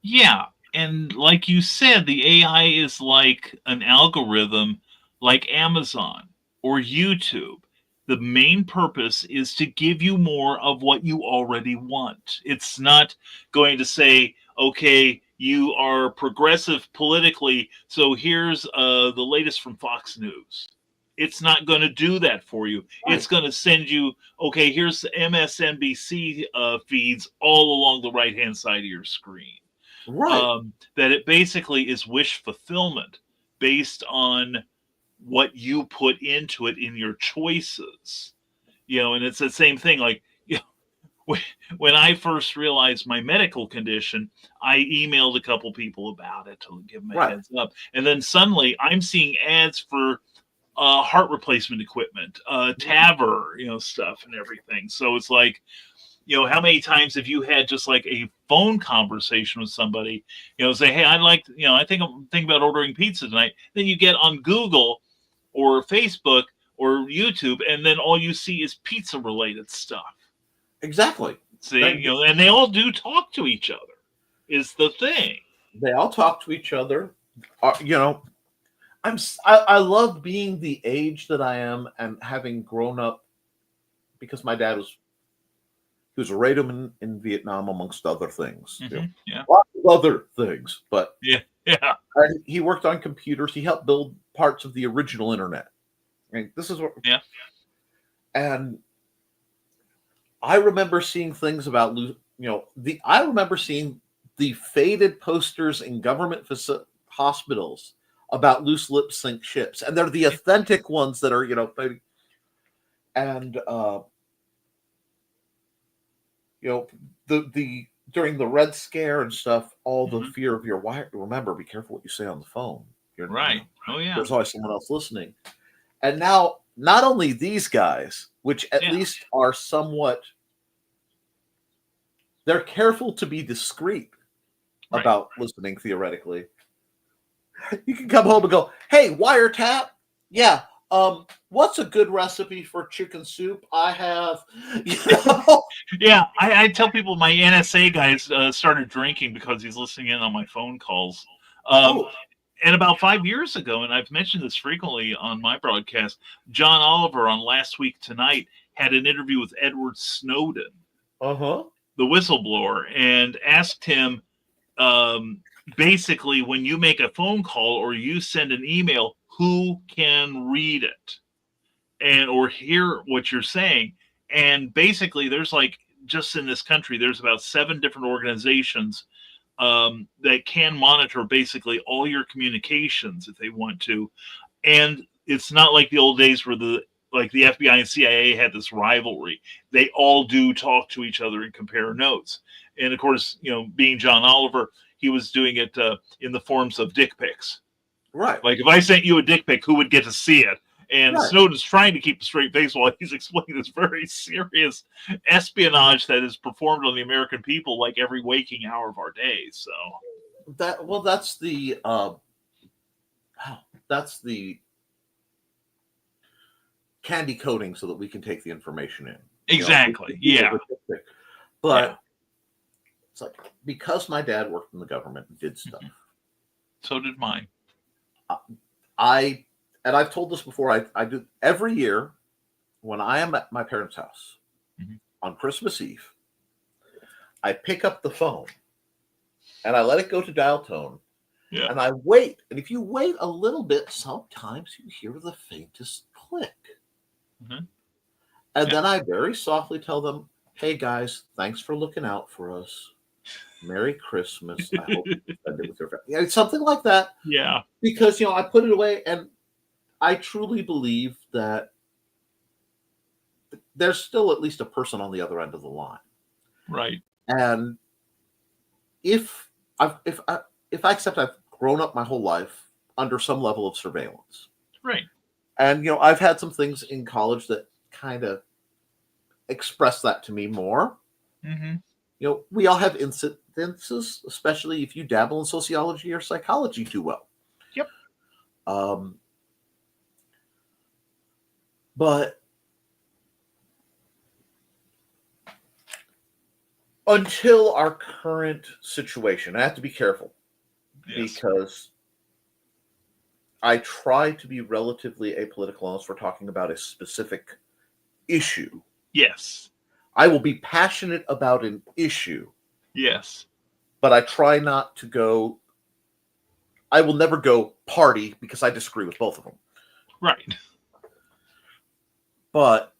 Yeah. And like you said, the AI is like an algorithm like Amazon or YouTube. The main purpose is to give you more of what you already want. It's not going to say, okay, you are progressive politically, so here's the latest from Fox News. It's not going to do that for you. Right. It's going to send you, okay, here's the MSNBC feeds all along the right-hand side of your screen. Right. That it basically is wish fulfillment based on what you put into it in your choices. And it's the same thing. Like, when I first realized my medical condition, I emailed a couple people about it to give them a heads up. And then suddenly I'm seeing ads for heart replacement equipment, TAVR, stuff and everything. So it's like, how many times have you had just like a phone conversation with somebody, say, hey, I'd like, I think I'm thinking about ordering pizza tonight. Then you get on Google or Facebook or YouTube, and then all you see is pizza related stuff. Exactly. See, and they all do talk to each other is the thing. They all talk to each other. I love being the age that I am and having grown up, because my dad was He was a radioman in Vietnam, amongst other things. Yeah. Lots of other things, but Yeah. and he worked on computers. He helped build parts of the original internet. I mean, this is what. Yeah. And I remember seeing things about I remember seeing the faded posters in government hospitals about loose lip sink ships, and they're the authentic ones that are and the during the Red Scare and stuff, all the fear of your wire. Remember, be careful what you say on the phone. Right. Oh yeah. There's always someone else listening. And now, not only these guys, which at least are somewhat, they're careful to be discreet about listening theoretically. You can come home and go, "Hey, wiretap, yeah. What's a good recipe for chicken soup? I have, Yeah, I tell people my NSA guys started drinking because he's listening in on my phone calls. And about 5 years ago, and I've mentioned this frequently on my broadcast, John Oliver on Last Week Tonight had an interview with Edward Snowden, the whistleblower, and asked him, basically, when you make a phone call or you send an email, who can read it and or hear what you're saying? And basically, there's like, just in this country, there's about 7 different organizations that can monitor basically all your communications if they want to. And it's not like the old days where the FBI and CIA had this rivalry. They all do talk to each other and compare notes. And of course, being John Oliver, he was doing it in the forms of dick pics. Right. Like if I sent you a dick pic, who would get to see it? And Snowden's trying to keep a straight face while he's explaining this very serious espionage that is performed on the American people like every waking hour of our days. So that's the candy coating so that we can take the information in. Exactly. But it's like, because my dad worked in the government and did stuff. So did mine. And I've told this before, I do every year when I am at my parents' house on Christmas Eve, I pick up the phone and I let it go to dial tone. Yeah. And I wait. And if you wait a little bit, sometimes you hear the faintest click. And then I very softly tell them, "Hey guys, thanks for looking out for us. Merry Christmas. I hope you spend it with your family." It's something like that. Yeah. Because, I put it away, and I truly believe that there's still at least a person on the other end of the line. Right. And if I accept I've grown up my whole life under some level of surveillance. Right. And, I've had some things in college that kind of express that to me more. We all have incidences, especially if you dabble in sociology or psychology too well. Yep. But until our current situation, I have to be careful because I try to be relatively apolitical unless we're talking about a specific issue. Yes. I will be passionate about an issue. Yes. But I try not to go. I will never go party because I disagree with both of them. Right. But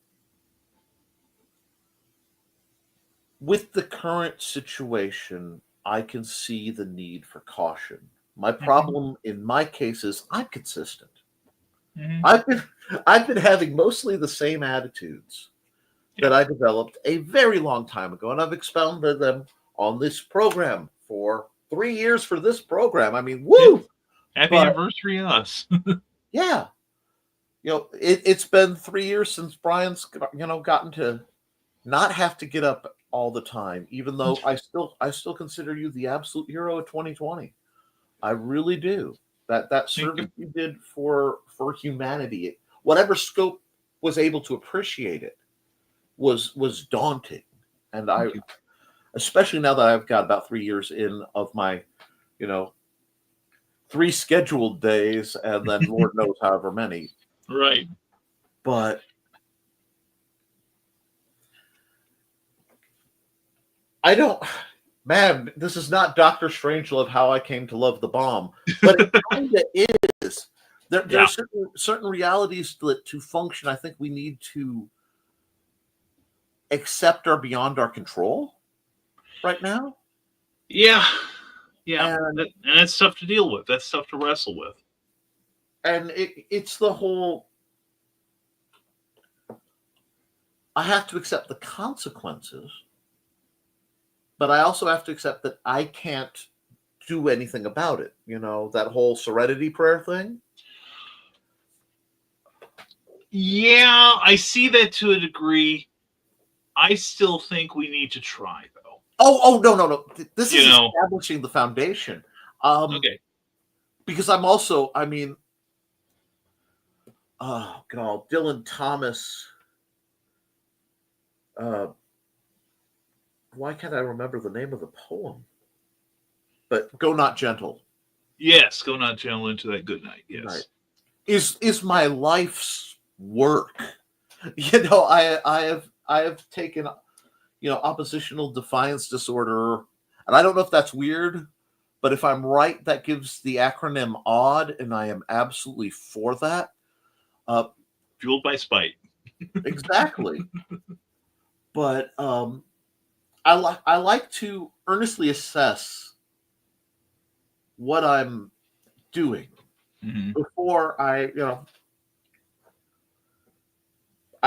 with the current situation, I can see the need for caution. My problem in my case is I'm consistent. I've been having mostly the same attitudes that I developed a very long time ago, and I've expounded them on this program for 3 years for this program. I mean, woo! Happy anniversary, us. Yeah. It's been 3 years since Brian's, gotten to not have to get up all the time, even though I still consider you the absolute hero of 2020. I really do. That service you did for humanity, whatever scope was able to appreciate it, was daunting. And especially now that I've got about 3 years in of my, 3 scheduled days, and then Lord knows however many. Right. But I don't, man, this is not Doctor Strangelove, How I Came to Love the Bomb, but it kind of is. There Yeah. are certain realities that to function, I think we need to accept are beyond our control right now. Yeah. Yeah. And And that's tough to deal with. That's tough to wrestle with. it's the whole, I have to accept the consequences, but I also have to accept that I can't do anything about it. You know, that whole serenity prayer thing. Yeah, I see that to a degree. I still think we need to try, though. No. This You is know. establishing the foundation. Okay. Because I'm also, I mean, oh God, Dylan Thomas. Why can't I remember the name of the poem? But Go Not Gentle. Yes, go not gentle into that good night. Yes. Right. Is my life's work. You know, I have taken, you know, oppositional defiance disorder, and I don't know if that's weird, but if I'm right, that gives the acronym ODD, and I am absolutely for that. Fueled by spite. Exactly. But I like to earnestly assess what I'm doing before I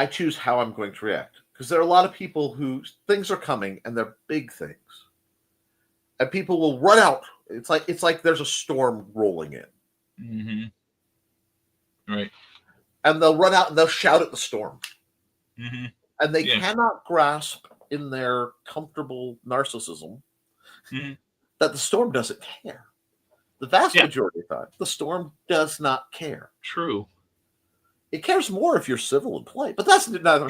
choose how I'm going to react. Because there are a lot of people who things are coming and they're big things, and people will run out. It's like there's a storm rolling in, Right. and they'll run out and they'll shout at the storm, and they Yeah. cannot grasp in their comfortable narcissism that the storm doesn't care. The vast majority of the time, the storm does not care. True. It cares more if you're civil and polite, but that's not.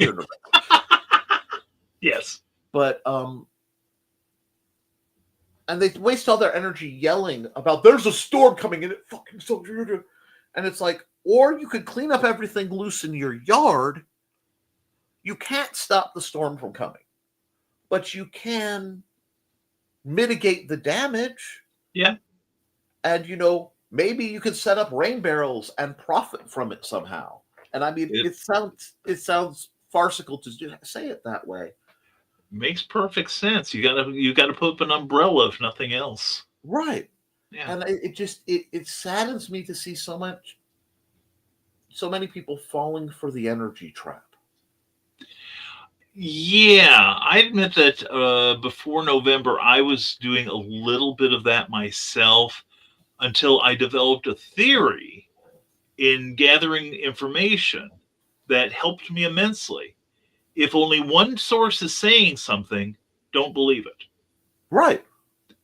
Yes. But and they waste all their energy yelling about there's a storm coming in. It fucking so, and it's like, or you could clean up everything loose in your yard. You can't stop the storm from coming, but you can mitigate the damage. Yeah. And you know, maybe you could set up rain barrels and profit from it somehow. And I mean, it sounds farcical to say it that way. Makes perfect sense. You gotta put up an umbrella if nothing else. Right. Yeah. And it saddens me to see so many people falling for the energy trap. Yeah, I admit that before November, I was doing a little bit of that myself until I developed a theory in gathering information that helped me immensely. If only one source is saying something, don't believe it. Right.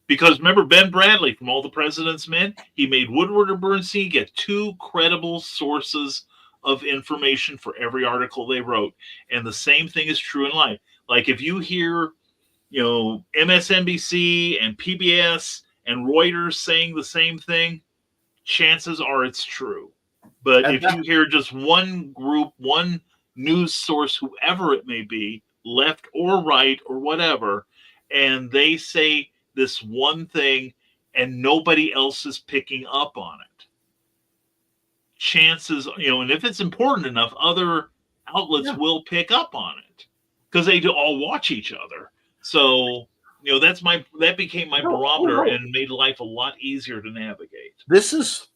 Because remember Ben Bradley from All the President's Men? He made Woodward and Bernstein get two credible sources of information for every article they wrote. And the same thing is true in life. Like if you hear, you know, MSNBC and PBS and Reuters saying the same thing, chances are it's true. But if you hear just one group, one news source, whoever it may be, left or right or whatever, and they say this one thing and nobody else is picking up on it, chances, you know, and if it's important enough, other outlets will pick up on it because they do all watch each other. So, you know, that became my barometer and made life a lot easier to navigate. This is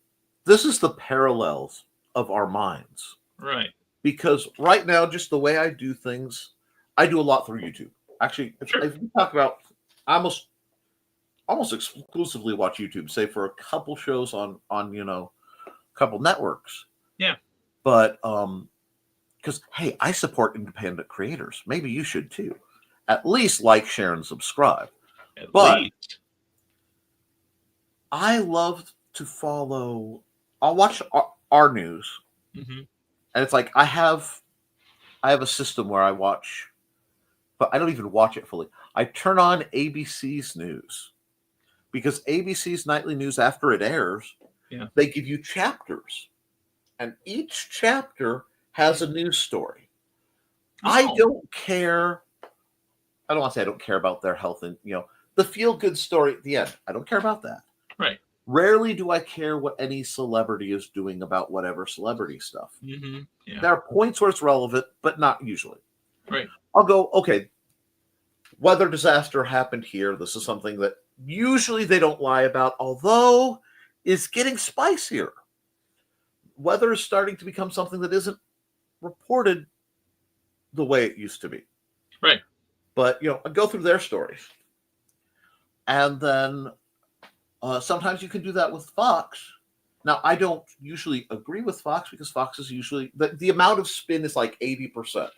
the parallels of our minds. Right. Because right now, just the way I do things, I do a lot through YouTube. Actually, if you talk about, I almost exclusively watch YouTube, say for a couple shows on you know, a couple networks. Yeah. But because hey, I support independent creators. Maybe you should too. At least like, share, and subscribe. At least. I love to follow. I'll watch our news, and it's like I have a system where I watch, but I don't even watch it fully. I turn on ABC's news because ABC's nightly news, after it airs, they give you chapters, and each chapter has a news story. I don't care I don't want to say I don't care about their health and the feel good story at the end. I don't care about that. Right. Rarely do I care what any celebrity is doing about whatever celebrity stuff. Mm-hmm. Yeah. There are points where it's relevant, but not usually. Right. I'll go, okay, weather disaster happened here. This is something that usually they don't lie about, although is getting spicier. Weather is starting to become something that isn't reported the way it used to be. Right. But, I go through their stories. And then sometimes you can do that with Fox. Now, I don't usually agree with Fox because Fox is usually, the amount of spin is like 80%.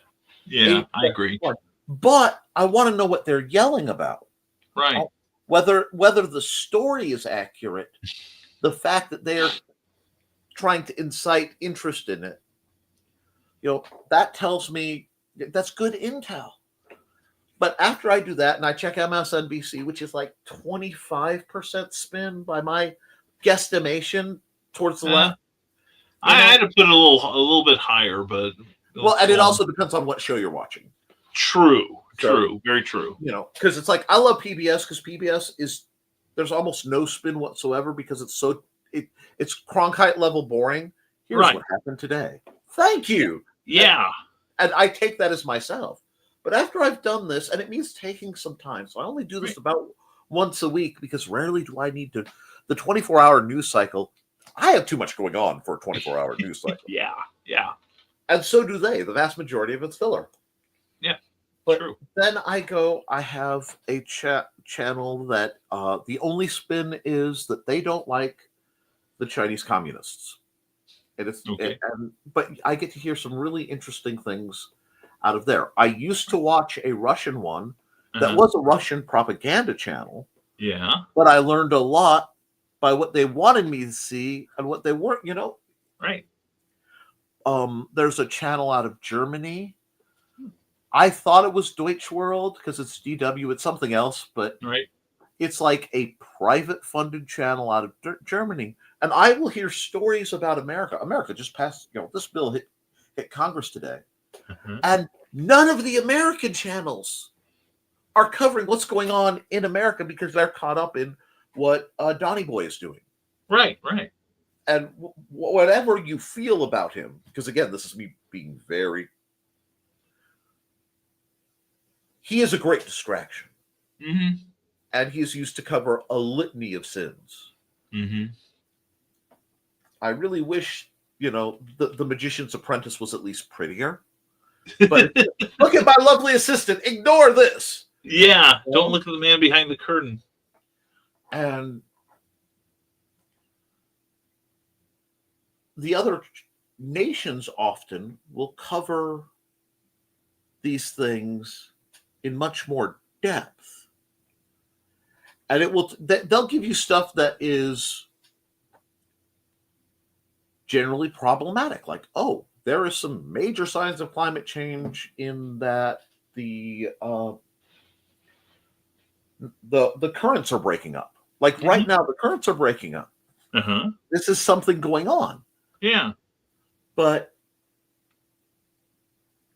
Yeah, I agree. But I want to know what they're yelling about. Right. Whether the story is accurate, the fact that they're trying to incite interest in it, that tells me that's good intel. But after I do that and I check MSNBC, which is like 25% spin by my guesstimation towards the left. I had to put it a little bit higher, but and it also depends on what show you're watching. True, very true. Because it's like I love PBS because PBS there's almost no spin whatsoever because it's Cronkite level boring. Here's what happened today. Thank you. Yeah. And I take that as myself. But after I've done this, and it means taking some time, so I only do this about once a week because rarely do I need to. The 24-hour news cycle, I have too much going on for a 24-hour news cycle. Yeah. And so do they. The vast majority of it's filler. Yeah, but true. Then I have a channel that the only spin is that they don't like the Chinese communists. And it's okay. But I get to hear some really interesting things out of there. I used to watch a Russian one that was a Russian propaganda channel. Yeah. But I learned a lot by what they wanted me to see and what they weren't, Right. There's a channel out of Germany. I thought it was Deutsche World because it's DW. It's something else, but it's like a private funded channel out of Germany. And I will hear stories about America. America just passed, this bill hit Congress today. And none of the American channels are covering what's going on in America because they're caught up in what Donny Boy is doing. Right. And whatever you feel about him, because again, this is me being he is a great distraction. Mm-hmm. And he is used to cover a litany of sins. Mm-hmm. I really wish, the Magician's Apprentice was at least prettier. But look at my lovely assistant. Ignore this. Yeah. Don't look at the man behind the curtain. And the other nations often will cover these things in much more depth. And they'll give you stuff that is generally problematic. Like, there are some major signs of climate change in that the currents are breaking up. Like right now, the currents are breaking up. This is something going on. Yeah. But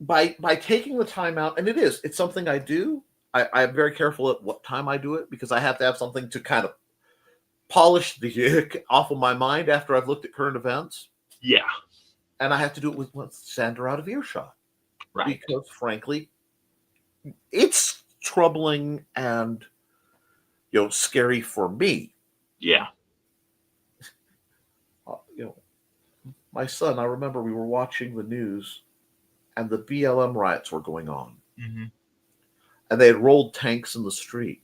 by taking the time out, and it's something I do. I'm very careful at what time I do it because I have to have something to kind of polish the ick off of my mind after I've looked at current events. Yeah. And I have to do it with Sandra out of earshot. Right. Because frankly, it's troubling and scary for me. Yeah. My son, I remember we were watching the news and the BLM riots were going on. Mm-hmm. And they had rolled tanks in the street.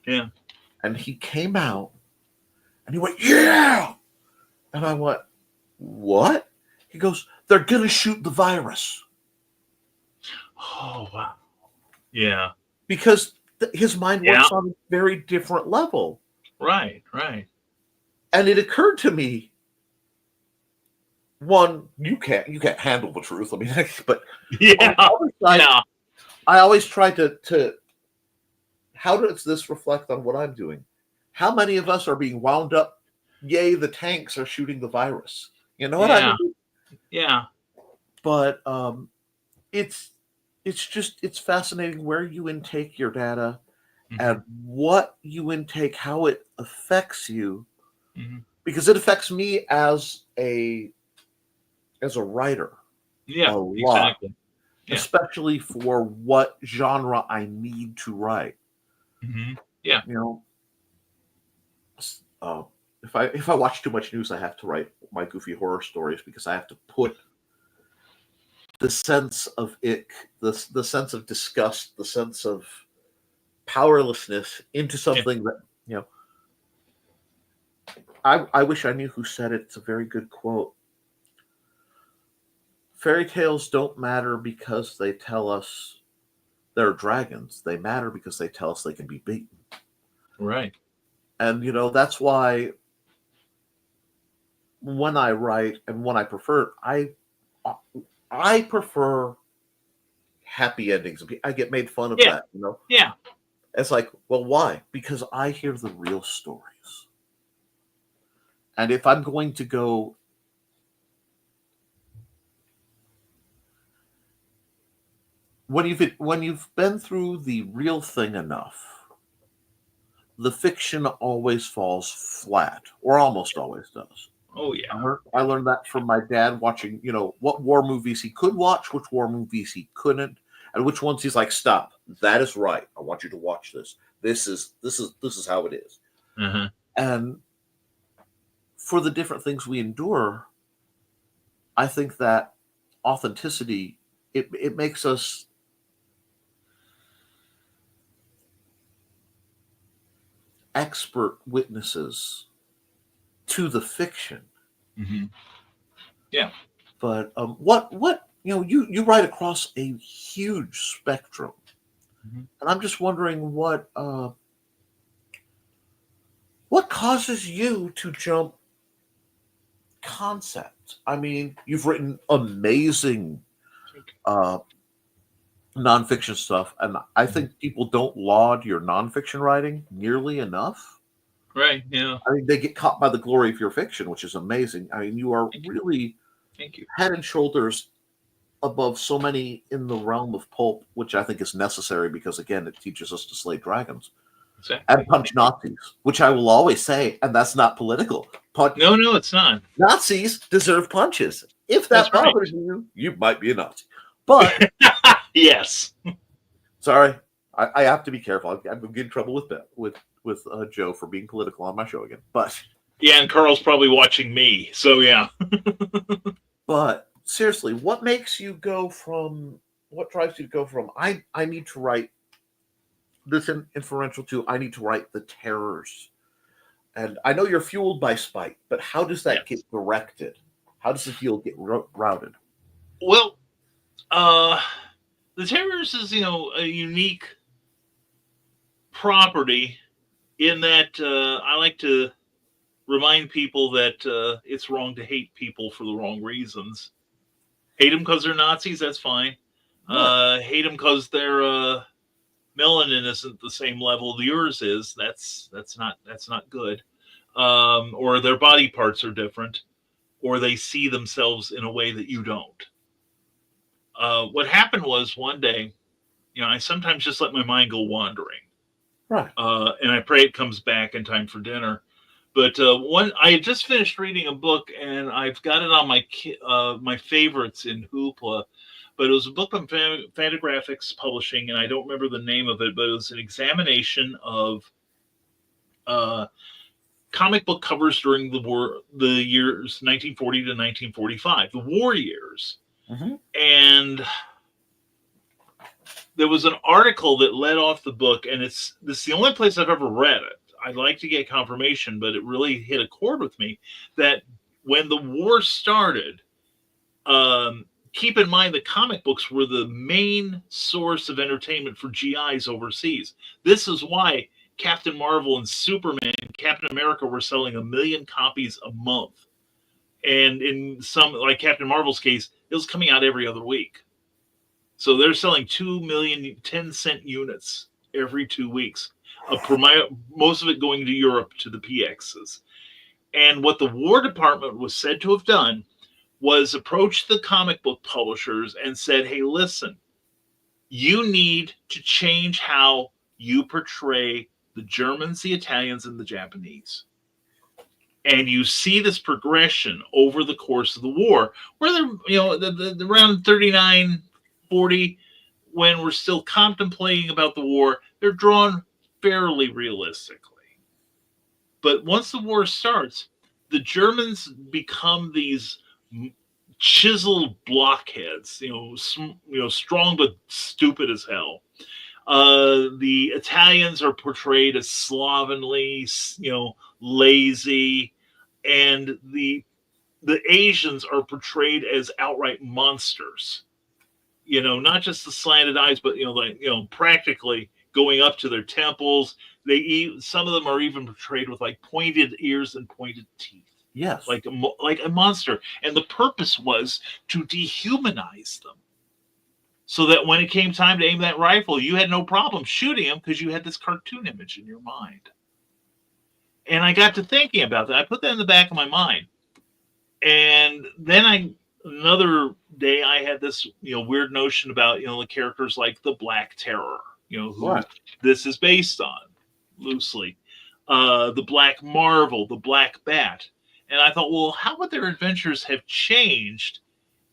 Yeah. And he came out and he went, yeah. And I went, what? He goes, they're going to shoot the virus. Oh, wow. Yeah. Because his mind works on a very different level. Right. And it occurred to me, one, you can't handle the truth. I mean, but I always try to how does this reflect on what I'm doing? How many of us are being wound up? Yay, the tanks are shooting the virus. You know what I mean? Yeah. But it's it's fascinating where you intake your data Mhm. and what you intake, how it affects you, Mhm. because it affects me as a writer a Yeah, lot, exactly. Yeah. especially for what genre I need to write. Hmm. Yeah. You know, uh, if I watch too much news, I have to write my goofy horror stories because I have to put the sense of ick, the sense of disgust, the sense of powerlessness into Yeah. something that you know. I wish I knew who said it. It's a very good quote. Fairy tales don't matter because they tell us they're dragons. They matter because they tell us they can be beaten. Right. And that's why when I write and when I prefer, I prefer happy endings. I get made fun of Yeah. that. Yeah. It's like, well, why? Because I hear the real stories. And if I'm going to go, when you've been through the real thing enough, the fiction always falls flat, or almost always does. Oh yeah. I learned that from my dad watching, what war movies he could watch, which war movies he couldn't, and which ones he's like, stop, that is right. I want you to watch this. This is how it is. Uh-huh. And for the different things we endure, I think that authenticity it makes us expert witnesses to the fiction. Hmm. Yeah. But what you write across a huge spectrum, Hmm. and I'm just wondering what causes you to jump concept. I mean, you've written amazing uh, nonfiction stuff, and I think people don't laud your nonfiction writing nearly enough. Right. Yeah. I mean, they get caught by the glory of your fiction, which is amazing. I mean, you are Thank you. really Thank you. head and shoulders above so many in the realm of pulp, which I think is necessary because, again, it teaches us to slay dragons Exactly. and punch Nazis, which I will always say, and that's not political. No, it's not. Nazis deserve punches. If that That's right. bothers you, you might be a Nazi. But Yes. sorry, I have to be careful. I'm getting in trouble with Joe for being political on my show again. Yeah, and Carl's probably watching me. So yeah. But seriously, what makes you go from what drives you to go from I need to write this inferential to I need to write the terrors. And I know you're fueled by spite, but how does that Yes. get directed? How does the fuel get routed? Well, the Terrors is a unique property in that I like to remind people that it's wrong to hate people for the wrong reasons. Hate them because they're Nazis, that's fine. Hate them because their melanin isn't the same level yours is. That's not good. Or their body parts are different, or they see themselves in a way that you don't. What happened was one day, I sometimes just let my mind go wandering, Right. and I pray it comes back in time for dinner. But one, I had just finished reading a book, and I've got it on my favorites in Hoopla. But it was a book from Fantagraphics Publishing, and I don't remember the name of it. But it was an examination of uh, comic book covers during the years 1940 to 1945, the war years. Mm-hmm. And there was an article that led off the book, and this is the only place I've ever read it. I'd like to get confirmation, but it really hit a chord with me that when the war started, keep in mind the comic books were the main source of entertainment for GIs overseas. This is why Captain Marvel and Superman and Captain America were selling 1 million copies a month. And in some, like Captain Marvel's case, it was coming out every other week. So they're selling 2 million 10-cent units every 2 weeks. Most of it going to Europe to the PXs. And what the War Department was said to have done was approach the comic book publishers and said, hey, listen, you need to change how you portray the Germans, the Italians, and the Japanese. And you see this progression over the course of the war, where they're, around 39, 40, when we're still contemplating about the war, they're drawn fairly realistically. But once the war starts, the Germans become these chiseled blockheads, strong but stupid as hell. The Italians are portrayed as slovenly, lazy, and the Asians are portrayed as outright monsters. Not just the slanted eyes, but practically going up to their temples. Some of them are even portrayed with like pointed ears and pointed teeth. Yes. Like a monster. And the purpose was to dehumanize them. So that when it came time to aim that rifle, you had no problem shooting them because you had this cartoon image in your mind. And I got to thinking about that. I put that in the back of my mind. And then another day I had this, weird notion about, the characters like the Black Terror, who this is based on loosely. The Black Marvel, the Black Bat. And I thought, well, how would their adventures have changed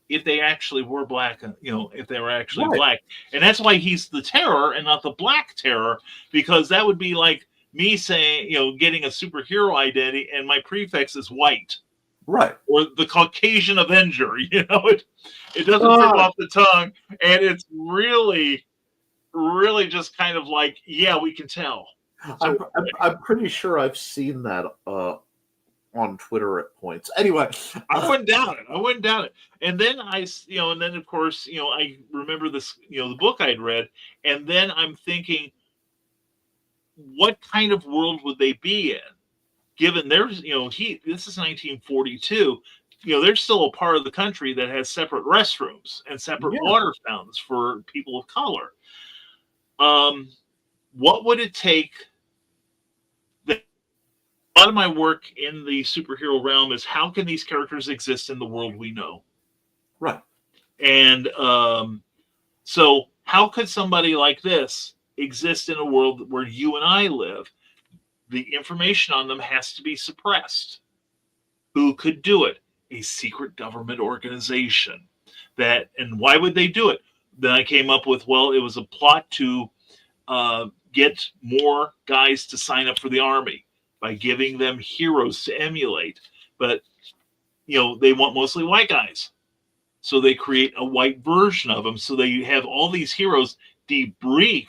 if they actually were black, if they were actually black? And that's why he's the Terror and not the Black Terror, because that would be like me saying, getting a superhero identity and my prefix is white. Right. Or the Caucasian Avenger, it doesn't trip off the tongue. And it's really, really just kind of like, yeah, we can tell. So, I'm pretty sure I've seen that on Twitter at points. Anyway, I wouldn't doubt it. And then and then of course, I remember this, the book I'd read, and then I'm thinking, what kind of world would they be in? Given there's, this is 1942, there's still a part of the country that has separate restrooms and separate water fountains for people of color. What would it take? A lot of my work in the superhero realm is how can these characters exist in the world we know? Right. And so how could somebody like this exist in a world where you and I live? The information on them has to be suppressed. Who could do it? A secret government organization. And why would they do it? Then I came up with, well, it was a plot to get more guys to sign up for the army by giving them heroes to emulate. But, they want mostly white guys. So they create a white version of them. So they have all these heroes debrief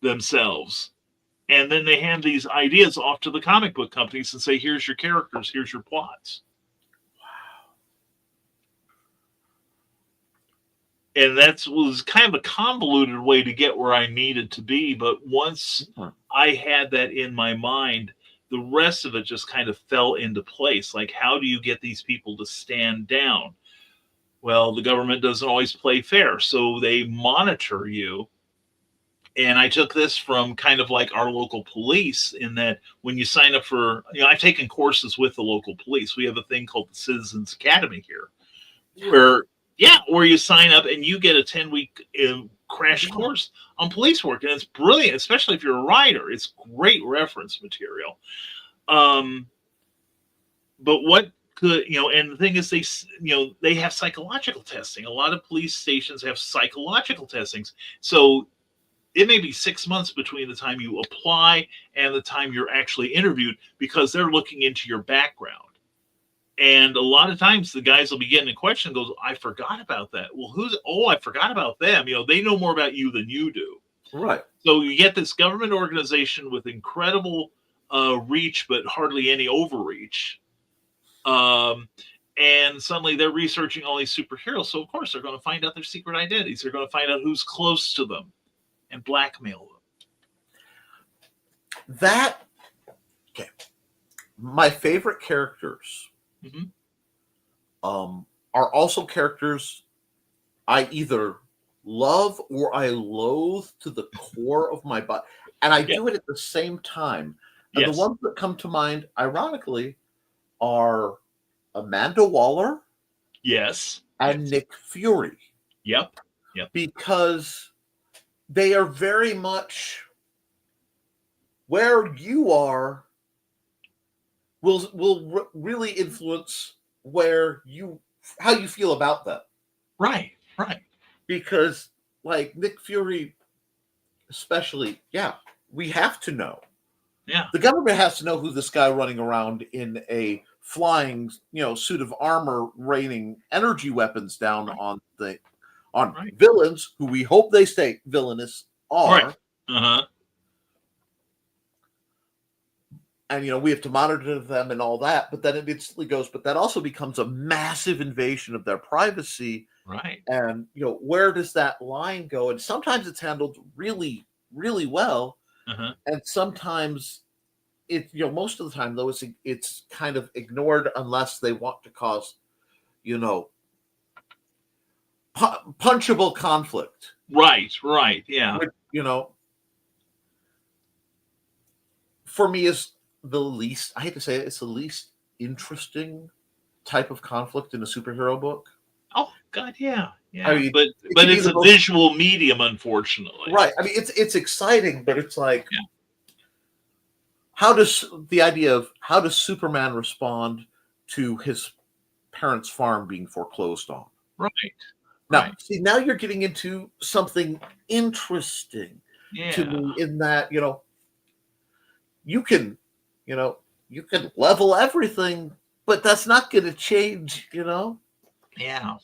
themselves. And then they hand these ideas off to the comic book companies and say, here's your characters, here's your plots. Wow. And that was kind of a convoluted way to get where I needed to be. But once I had that in my mind, the rest of it just kind of fell into place. Like, how do you get these people to stand down? Well, the government doesn't always play fair, so they monitor you. And I took this from kind of like our local police, in that when you sign up for, I've taken courses with the local police. We have a thing called the Citizens Academy here, where you sign up and you get a 10-week crash course on police work. And it's brilliant, especially if you're a writer. It's great reference material. But what could, and the thing is, they have psychological testing. A lot of police stations have psychological testings. So it may be 6 months between the time you apply and the time you're actually interviewed, because they're looking into your background. And a lot of times the guys will be getting a question and goes, I forgot about that. Well, I forgot about them. They know more about you than you do. Right. So you get this government organization with incredible reach, but hardly any overreach. And suddenly they're researching all these superheroes. So of course they're going to find out their secret identities. They're going to find out who's close to them and blackmail them. My favorite characters are also characters I either love or I loathe to the core of my body. And I do it at the same time. And the ones that come to mind, ironically, are Amanda Waller. Yes. And Nick Fury. Yep. Yep. because they are very much where you are will really influence how you feel about them. Right. Right. Because like Nick Fury, especially, we have to know. Yeah. The government has to know who this guy running around in a flying, suit of armor, raining energy weapons down on villains who we hope they stay villainous are. Right. Uh-huh. And we have to monitor them and all that, but then it instantly goes, but that also becomes a massive invasion of their privacy. Right. And where does that line go? And sometimes it's handled really, really well. Uh-huh. And sometimes most of the time though it's kind of ignored unless they want to cause punchable conflict. Right. Yeah. Which, for me is the least, I hate to say it's the least interesting type of conflict in a superhero book. Oh God, yeah. I mean, but it's a visual medium, unfortunately. Right. I mean, it's exciting, but it's like, how does Superman respond to his parents' farm being foreclosed on? Right. Now, see, now you're getting into something interesting to me in that, you can level everything, but that's not going to change, Yeah.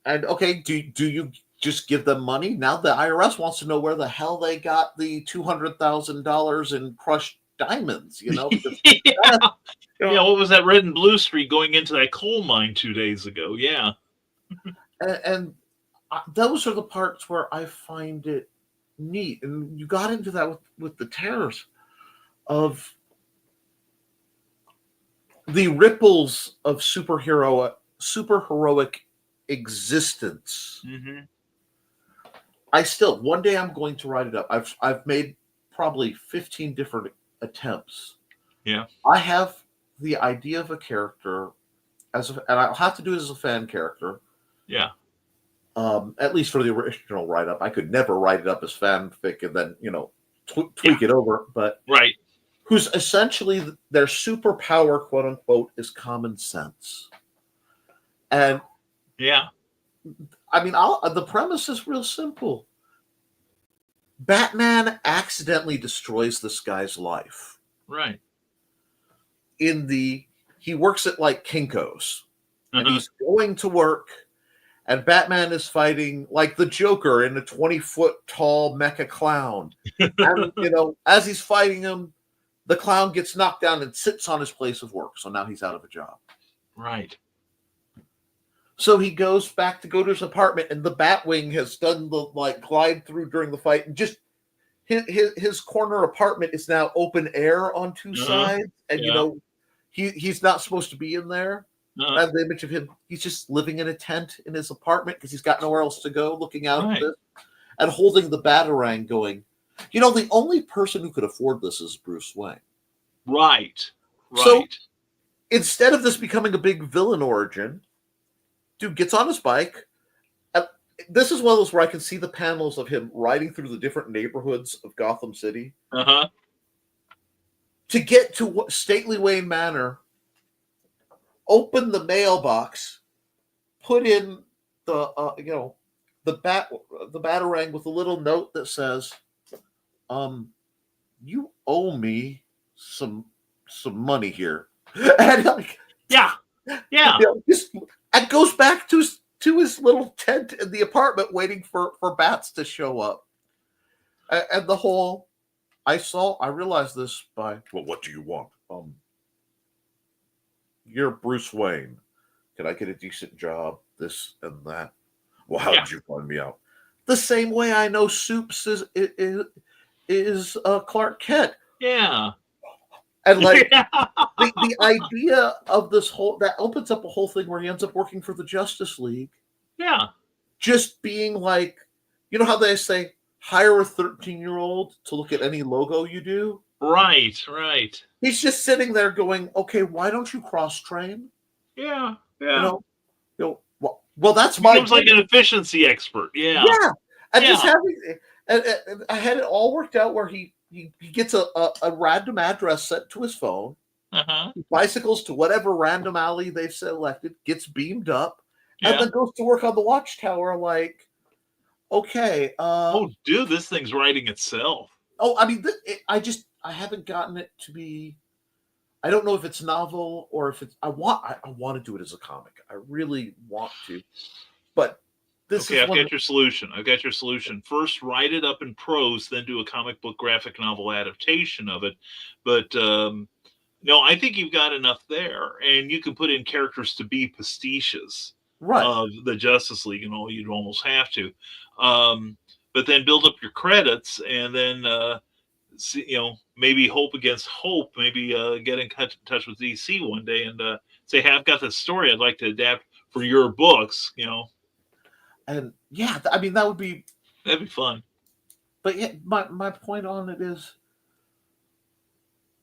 And okay, do you just give them money? Now the IRS wants to know where the hell they got the $200,000 in crushed diamonds, because Yeah, what was that red and blue streak going into that coal mine 2 days ago? Yeah. and those are the parts where I find it neat. And you got into that with the terrors of the ripples of superheroic existence. Mm-hmm. One day I'm going to write it up. I've made probably 15 different attempts. Yeah. I have the idea of a character and I'll have to do it as a fan character. Yeah. At least for the original write-up. I could never write it up as fanfic and then, tweak it over. But right. Who's essentially their superpower, quote unquote, is common sense. And yeah, I mean, the premise is real simple. Batman accidentally destroys this guy's life. Right. He works at like Kinko's, and he's going to work, and Batman is fighting like the Joker in a 20-foot tall mecha clown. And, as he's fighting him, the clown gets knocked down and sits on his place of work. So now he's out of a job. Right. So he goes back to go to his apartment, and the Batwing has done the glide through during the fight, and just his corner apartment is now open air on two sides, and he's not supposed to be in there. I have the image of him; he's just living in a tent in his apartment because he's got nowhere else to go, looking out at this and holding the Batarang, going, the only person who could afford this is Bruce Wayne. Right. So instead of this becoming a big villain origin, dude gets on his bike. And this is one of those where I can see the panels of him riding through the different neighborhoods of Gotham City. To get to Stately Wayne Manor, open the mailbox, put in the Batarang with a little note that says, you owe me some money here. And and goes back to his little tent in the apartment waiting for bats to show up. And the whole, I realized this by, well, what do you want? You're Bruce Wayne. Can I get a decent job? This and that. Well, how did you find me out? The same way I know Soups is Clark Kent. Yeah. And the idea of this whole, that opens up a whole thing where he ends up working for the Justice League. Yeah. Just being like, how they say, hire a 13-year-old to look at any logo you do? Right. He's just sitting there going, okay, why don't you cross-train? Yeah. Well, Well, that's He my becomes like an efficiency expert. Yeah. yeah. And Yeah. just having, and I had it all worked out where he gets a random address sent to his phone. Uh-huh. He bicycles to whatever random alley they've selected, gets beamed up, and Yeah. then goes to work on the watchtower. Like, okay, Oh, dude, this thing's writing itself. oh, I mean, I haven't gotten it to be. I don't know if it's novel or if it's. I want to do it as a comic. I really want to, but this Okay, is I've one. got your solution. I've got your solution. First, write it up in prose, then do a comic book graphic novel adaptation of it. But no, I think you've got enough there, and you can put in characters to be pastiches Right. of the Justice League. You'd almost have to. But then build up your credits, and then see, maybe hope against hope. Maybe get in touch with DC one day and say, "Hey, I've got this story I'd like to adapt for your books." And yeah, I mean that would be. That'd be fun. But yeah, my point on it is,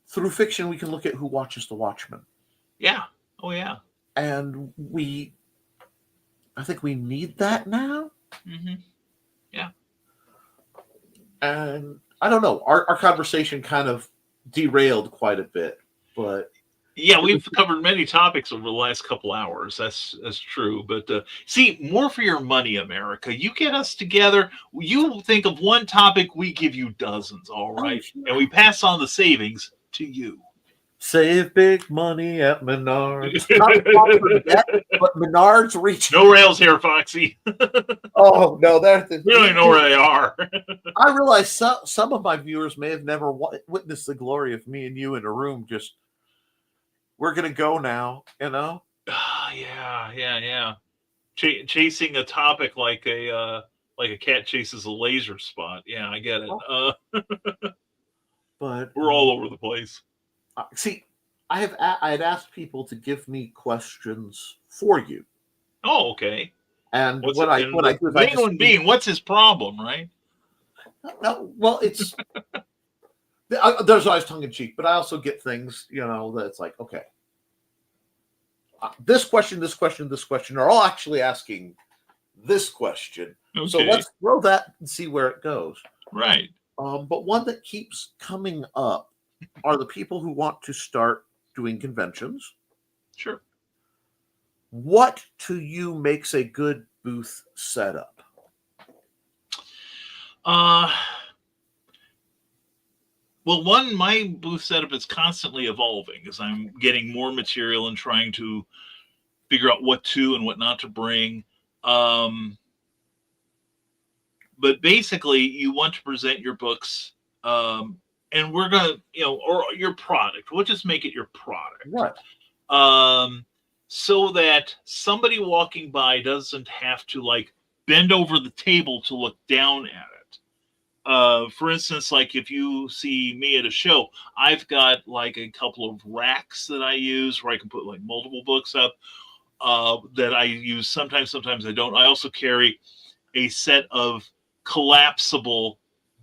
through fiction we can look at who watches The Watchmen. Yeah. Oh yeah. And I think we need that now. Mm-hmm. Yeah. And I don't know, our conversation kind of derailed quite a bit, but Yeah, we've covered many topics over the last couple hours. That's true. But see, more for your money, America. You get us together. You think of one topic, we give you dozens. All right, sure. and we pass on the savings to you. Save big money at Menards. Not sponsored yet, but Menards reach. No rails here, Foxy. Oh no, We don't even know where they are. I realize some of my viewers may have never witnessed the glory of me and you in a room. Just we're gonna go now, Yeah. Chasing a topic like a cat chases a laser spot. Yeah, I get it. But We're all over the place. see, I had asked people to give me questions for you. Oh, okay. And What's what I the do is main one being, what's his problem, right? no, well, it's there's always tongue in cheek, but I also get things, that's like, okay, this question, are all actually asking this question. Okay. So let's throw that and see where it goes. Right. But one that keeps coming up are the people who want to start doing conventions. Sure. What to you makes a good booth setup? Well, one, my booth setup is constantly evolving as I'm getting more material and trying to figure out what to and what not to bring. But basically, you want to present your books, and we're gonna, or your product. We'll just make it your product, Right? So that somebody walking by doesn't have to bend over the table to look down at it. For instance, if you see me at a show, I've got a couple of racks that I use where I can put multiple books up that I use sometimes I don't. I also carry a set of collapsible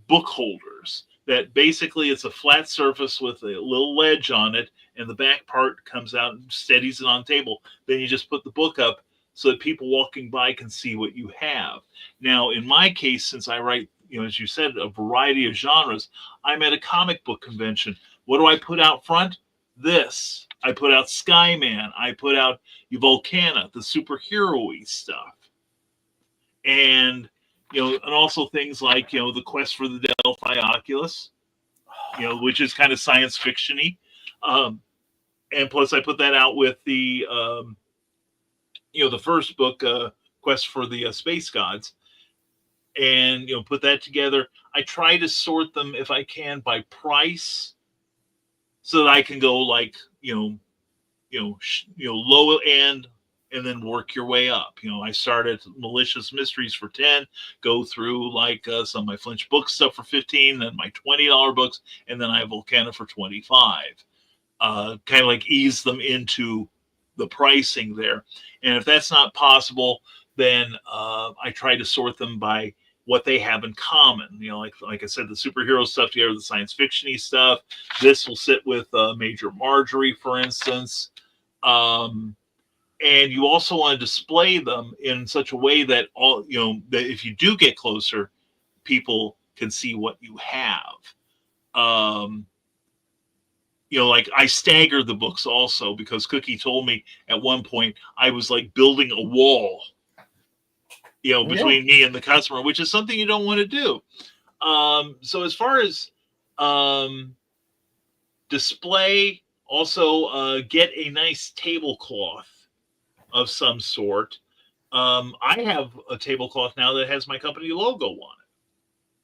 book holders that basically it's a flat surface with a little ledge on it, and the back part comes out and steadies it on the table. Then you just put the book up so that people walking by can see what you have. Now, in my case, since I write, as you said, a variety of genres, I'm at a comic book convention. What do I put out front? This. I put out Skyman. I put out Volcana, the superhero-y stuff. And, and also things like, the Quest for the Delphi Oculus, which is kind of science fiction-y. And plus I put that out with the, the first book, Quest for the Space Gods, and, put that together. I try to sort them, if I can, by price so that I can go low end and then work your way up. I started Malicious Mysteries for 10, go through some of my Flinch book stuff for 15, then my $20 books, and then I have Volcana for 25. Kind of ease them into the pricing there. And if that's not possible, then I try to sort them by what they have in common. Like I said, the superhero stuff together, the science fiction-y stuff. This will sit with Major Marjorie, for instance. and you also want to display them in such a way that that if you do get closer, people can see what you have. Like I stagger the books also, because Cookie told me at one point I was like building a wall, between me and the customer, which is something you don't want to do. So as far as display, also get a nice tablecloth of some sort. I have a tablecloth now that has my company logo on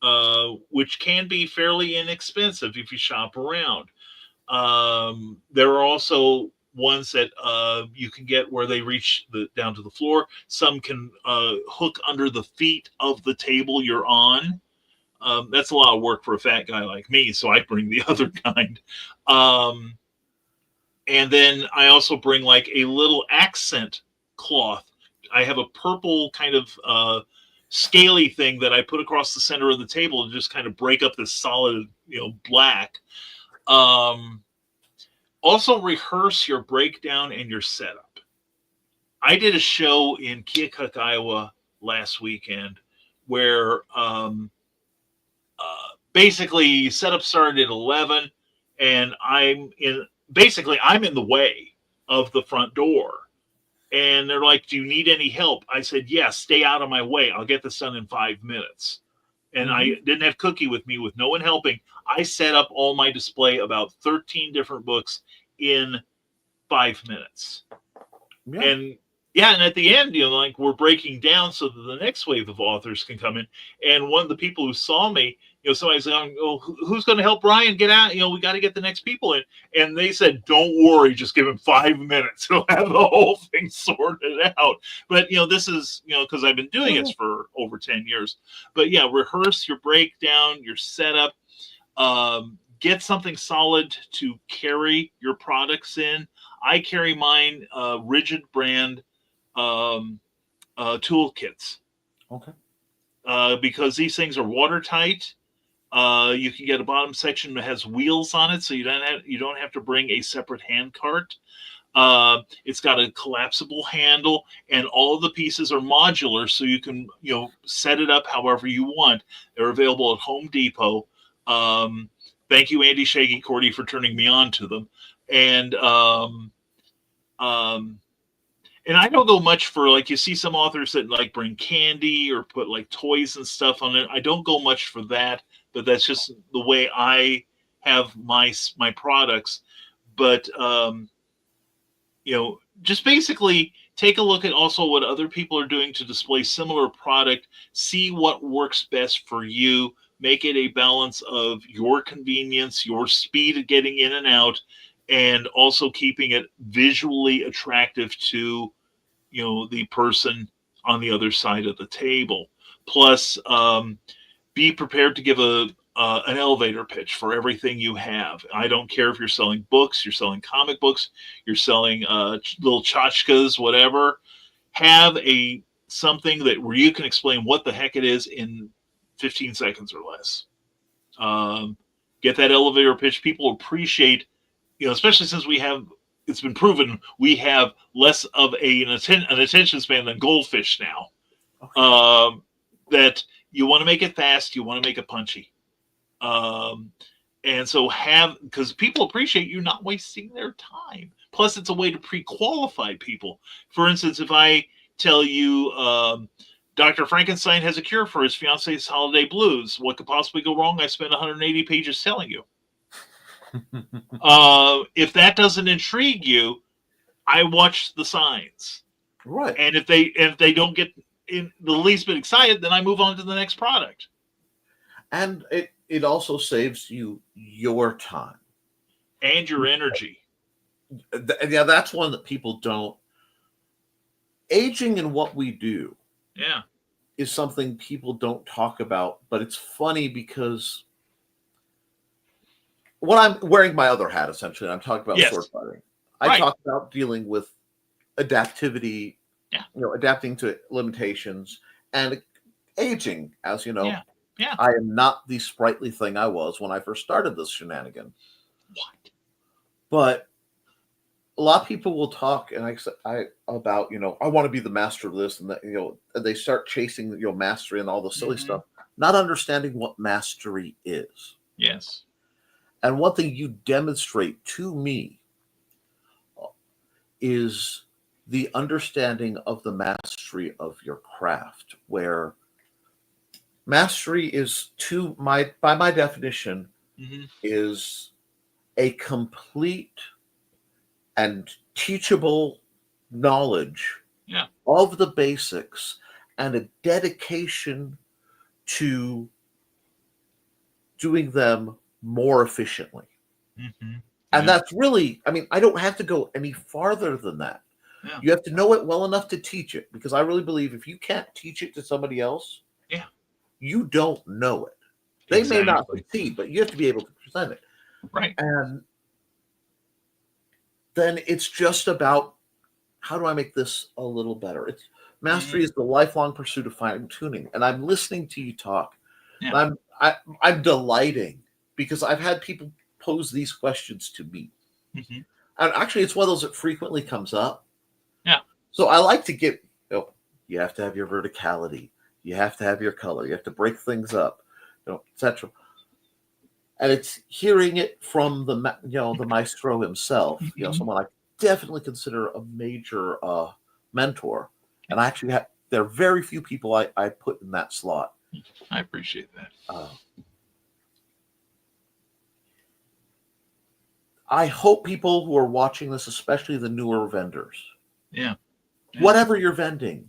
it, which can be fairly inexpensive if you shop around. There are also ones that you can get where they reach down to the floor. Some can hook under the feet of the table you're on. That's a lot of work for a fat guy like me, so I bring the other kind. And then I also bring like a little accent cloth. I have a purple kind of scaly thing that I put across the center of the table to just kind of break up this solid, black. Also rehearse your breakdown and your setup. I did a show in Keokuk, Iowa last weekend where basically setup started at 11 and I'm in the way of the front door. And they're like, do you need any help? I said, yes, stay out of my way. I'll get this done in 5 minutes. And I didn't have Cookie with me, with no one helping. I set up all my display, about 13 different books, in 5 minutes. Yeah. And at the end, we're breaking down so that the next wave of authors can come in. And one of the people who saw me, somebody's like, oh, who's going to help Brian get out? We got to get the next people in. And they said, don't worry, just give him 5 minutes. He'll have the whole thing sorted out. But, this is, because I've been doing this for over 10 years. But yeah, rehearse your breakdown, your setup. Get something solid to carry your products in. I carry mine Rigid brand toolkits. Okay. Because these things are watertight. You can get a bottom section that has wheels on it, so you don't have to bring a separate hand cart. It's got a collapsible handle, and all of the pieces are modular, so you can set it up however you want. They're available at Home Depot. Thank you, Andy Shaggy Cordy, for turning me on to them. And I don't go much for, like, you see some authors that like bring candy or put like toys and stuff on it. I don't go much for that, but that's just the way I have my products. But just basically take a look at also what other people are doing to display similar product. See what works best for you. Make it a balance of your convenience, your speed of getting in and out, and also keeping it visually attractive to the person on the other side of the table. Plus, be prepared to give an elevator pitch for everything you have. I don't care if you're selling books, you're selling comic books, you're selling little tchotchkes, whatever. Have something where you can explain what the heck it is in 15 seconds or less. Get that elevator pitch. People appreciate, especially since it's been proven we have less of an attention span than goldfish now. Okay. That you want to make it fast, you want to make it punchy. And so because people appreciate you not wasting their time. Plus, it's a way to pre-qualify people. For instance, if I tell you Dr. Frankenstein has a cure for his fiance's holiday blues, what could possibly go wrong? I spent 180 pages telling you. If that doesn't intrigue you, I watch the signs. Right. And if they don't get in the least bit excited, then I move on to the next product. And it also saves you your time. And your energy. Yeah, that's one that people don't. Aging in what we do. Yeah. Is something people don't talk about, but it's funny because when I'm wearing my other hat, essentially, I'm talking about sword fighting. I talk about dealing with adaptivity, adapting to limitations, and aging. As you know, I am not the sprightly thing I was when I first started this shenanigan. What? But a lot of people will talk, and I about, I want to be the master of this and that, and they start chasing, mastery and all the silly stuff, not understanding what mastery is. Yes. And one thing you demonstrate to me is the understanding of the mastery of your craft, where mastery is, by my definition, is a complete and teachable knowledge of the basics and a dedication to doing them more efficiently. And that's really, I don't have to go any farther than that. Yeah. You have to know it well enough to teach it, because I really believe if you can't teach it to somebody else, you don't know it. They may not succeed, but you have to be able to present it. Right. And then it's just about, how do I make this a little better? Mastery is the lifelong pursuit of fine tuning. And I'm listening to you talk. Yeah. And I'm delighting, because I've had people pose these questions to me. And actually, it's one of those that frequently comes up. Yeah. So I like to get, you have to have your verticality. You have to have your color. You have to break things up, etc. And it's hearing it from the maestro himself, someone I definitely consider a major mentor. And I actually there are very few people I put in that slot. I appreciate that. I hope people who are watching this, especially the newer vendors, Yeah. whatever you're vending,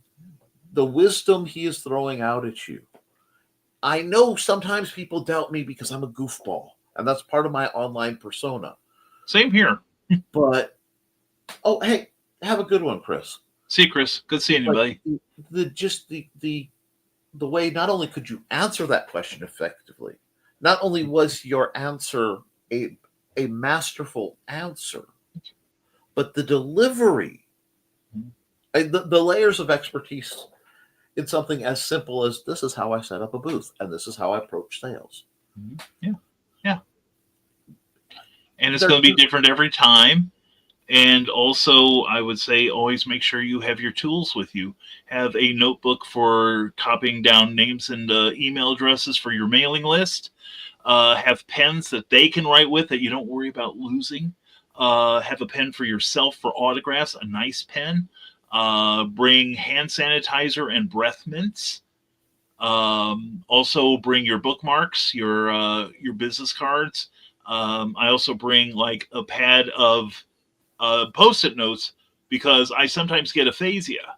the wisdom he is throwing out at you. I know sometimes people doubt me because I'm a goofball, and that's part of my online persona. Same here. But, hey, have a good one, Chris. See you, Chris. Good seeing you, buddy. The way not only could you answer that question effectively, not only was your answer a masterful answer, but the delivery, the layers of expertise in something as simple as, this is how I set up a booth and this is how I approach sales. Yeah. And it's going to be different every time. And also, I would say, always make sure you have your tools with you. Have a notebook for copying down names and email addresses for your mailing list. Have pens that they can write with that you don't worry about losing. Have a pen for yourself for autographs, a nice pen. Bring hand sanitizer and breath mints. Also bring your bookmarks, your business cards. I also bring like a pad of Post-it notes, because I sometimes get aphasia.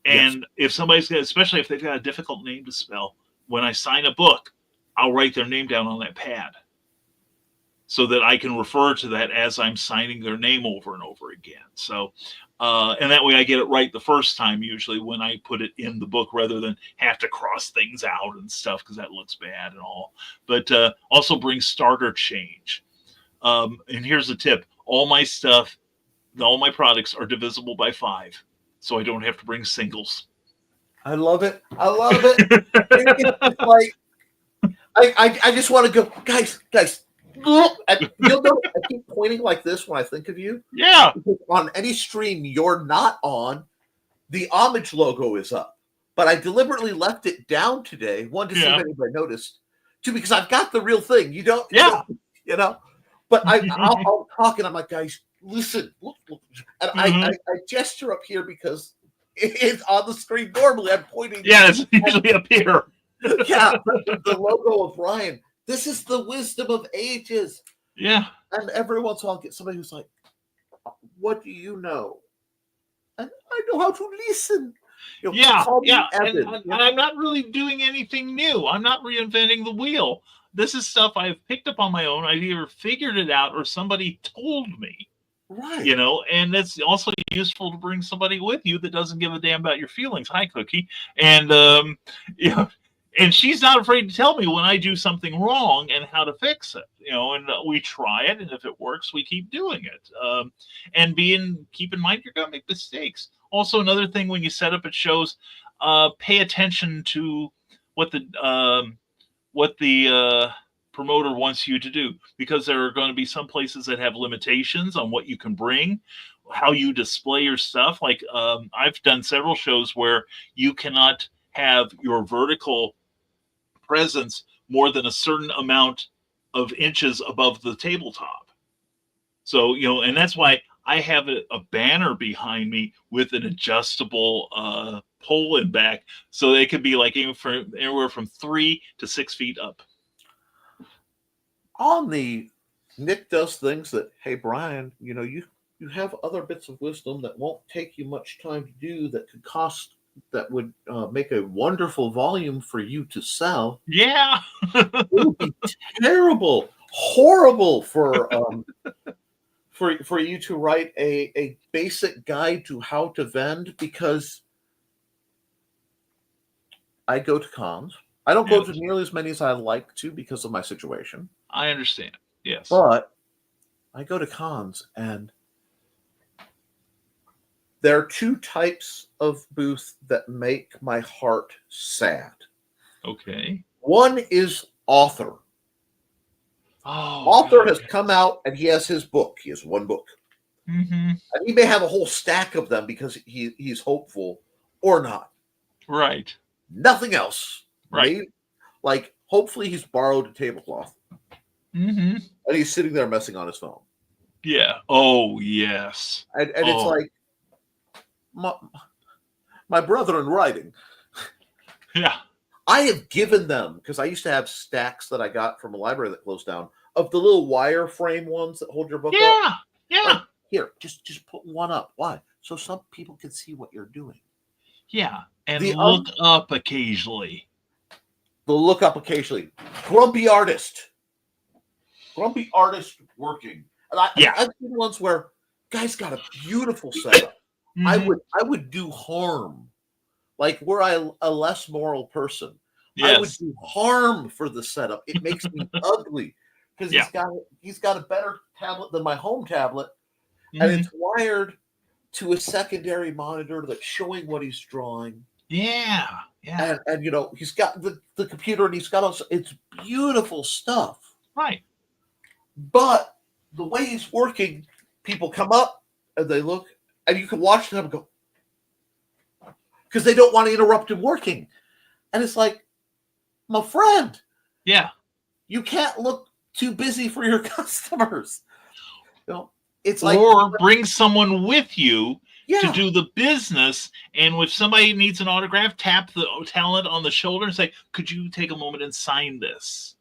And if somebody's got, especially if they've got a difficult name to spell, when I sign a book, I'll write their name down on that pad so that I can refer to that as I'm signing their name over and over again. So, and that way I get it right the first time, usually when I put it in the book, rather than have to cross things out and stuff, because that looks bad and all. But also bring starter change. And here's the tip. All my stuff, all my products are divisible by 5, so I don't have to bring singles. I love it. It's like, I just want to go, guys. And you'll know I keep pointing like this when I think of you. Yeah. On any stream you're not on, the homage logo is up. But I deliberately left it down today. One, to see if anybody noticed. 2, because I've got the real thing. You don't. But I'll talk, and I'm like, guys, listen. Look. And I gesture up here because it's on the screen. Normally, I'm pointing. Yeah, it's usually up here. Yeah, the logo of Ryan. This is the wisdom of ages. Yeah. And every once in a while, I'll get somebody who's like, what do you know? And I know how to listen. And I'm not really doing anything new. I'm not reinventing the wheel. This is stuff I've picked up on my own. I've either figured it out or somebody told me. Right. And it's also useful to bring somebody with you that doesn't give a damn about your feelings. Hi, Cookie. And, and she's not afraid to tell me when I do something wrong and how to fix it, and we try it. And if it works, we keep doing it. And keep in mind, you're going to make mistakes. Also, another thing, when you set up at shows, pay attention to what the promoter wants you to do, because there are going to be some places that have limitations on what you can bring, how you display your stuff. Like I've done several shows where you cannot have your vertical presence more than a certain amount of inches above the tabletop. So, and that's why I have a banner behind me with an adjustable pole in back, so they could be like anywhere from 3 to 6 feet up. On the Nick does things that, hey, Brian, you have other bits of wisdom that won't take you much time to do, that would make a wonderful volume for you to sell. Yeah. It would be terrible, horrible for you to write a basic guide to how to vend, because I go to cons. I don't go to nearly as many as I'd like to because of my situation. I understand. Yes. But I go to cons, and there are two types of booth that make my heart sad. Okay. One is author. Oh, Author has come out and he has his book. He has one book. Mm-hmm. And he may have a whole stack of them because he's hopeful or not. Right. Nothing else. Right. Maybe, like, hopefully he's borrowed a tablecloth. Mm-hmm. And he's sitting there messing on his phone. Yeah. Oh, yes. And it's like, my brother in writing. Yeah. I have given them, because I used to have stacks that I got from a library that closed down, of the little wireframe ones that hold your book up. Yeah. Like, here, just put one up. Why? So some people can see what you're doing. Yeah. And The look up occasionally. They'll look up occasionally. Grumpy artist working. And I've seen ones where guy's got a beautiful setup. Mm-hmm. I would do harm. Like, were I a less moral person, Yes. I would do harm for the setup. It makes me ugly because he's got a better tablet than my home tablet, and it's wired to a secondary monitor that's showing what he's drawing. Yeah. Yeah. And he's got the computer, and he's got it's beautiful stuff. Right. But the way he's working, people come up and they look, and you can watch them go, because they don't want to interrupt him working. And it's like, my friend, you can't look too busy for your customers. It's like, or bring someone with you yeah. to do the business. And if somebody needs an autograph, tap the talent on the shoulder and say, could you take a moment and sign this?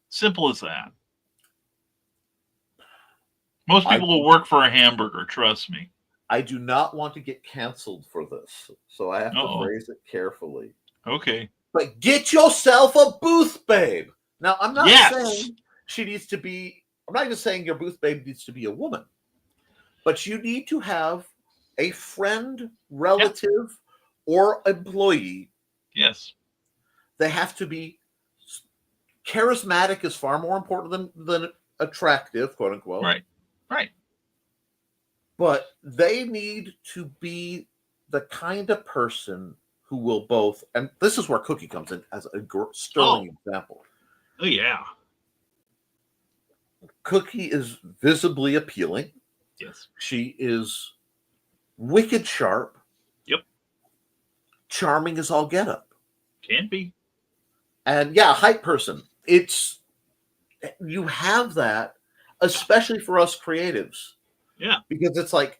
Simple as that. Most people will work for a hamburger, trust me. I do not want to get canceled for this, so I have to phrase it carefully. Okay. But get yourself a booth babe. Now, I'm not saying she needs to be, I'm not even saying your booth babe needs to be a woman, but you need to have a friend, relative, or employee. Yes. They have to be charismatic is far more important than attractive, quote unquote. Right. Right. But they need to be the kind of person who will both, and this is where Cookie comes in as a sterling example. Oh, yeah. Cookie is visibly appealing. Yes. She is wicked sharp. Yep. Charming as all get up. Can be. And hype person. You have that, especially for us creatives. Yeah. Because it's like,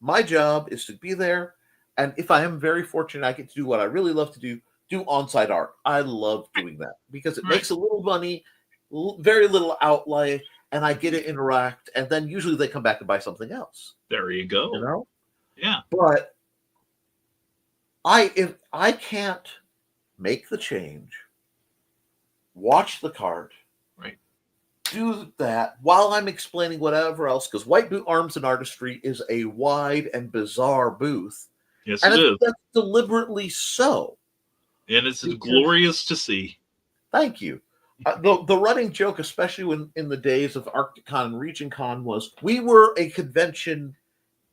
my job is to be there. And if I am very fortunate, I get to do what I really love to do on-site art. I love doing that because it makes a little money, very little outlay, and I get to interact. And then usually they come back and buy something else. There you go. Yeah. But if I can't make the change, watch the card, do that while I'm explaining whatever else, because White Boot Arms and Artistry is a wide and bizarre booth. Yes, and it is. That's deliberately so. And it's glorious to see. Thank you. The running joke, especially in the days of ArcticCon and RegionCon, was we were a convention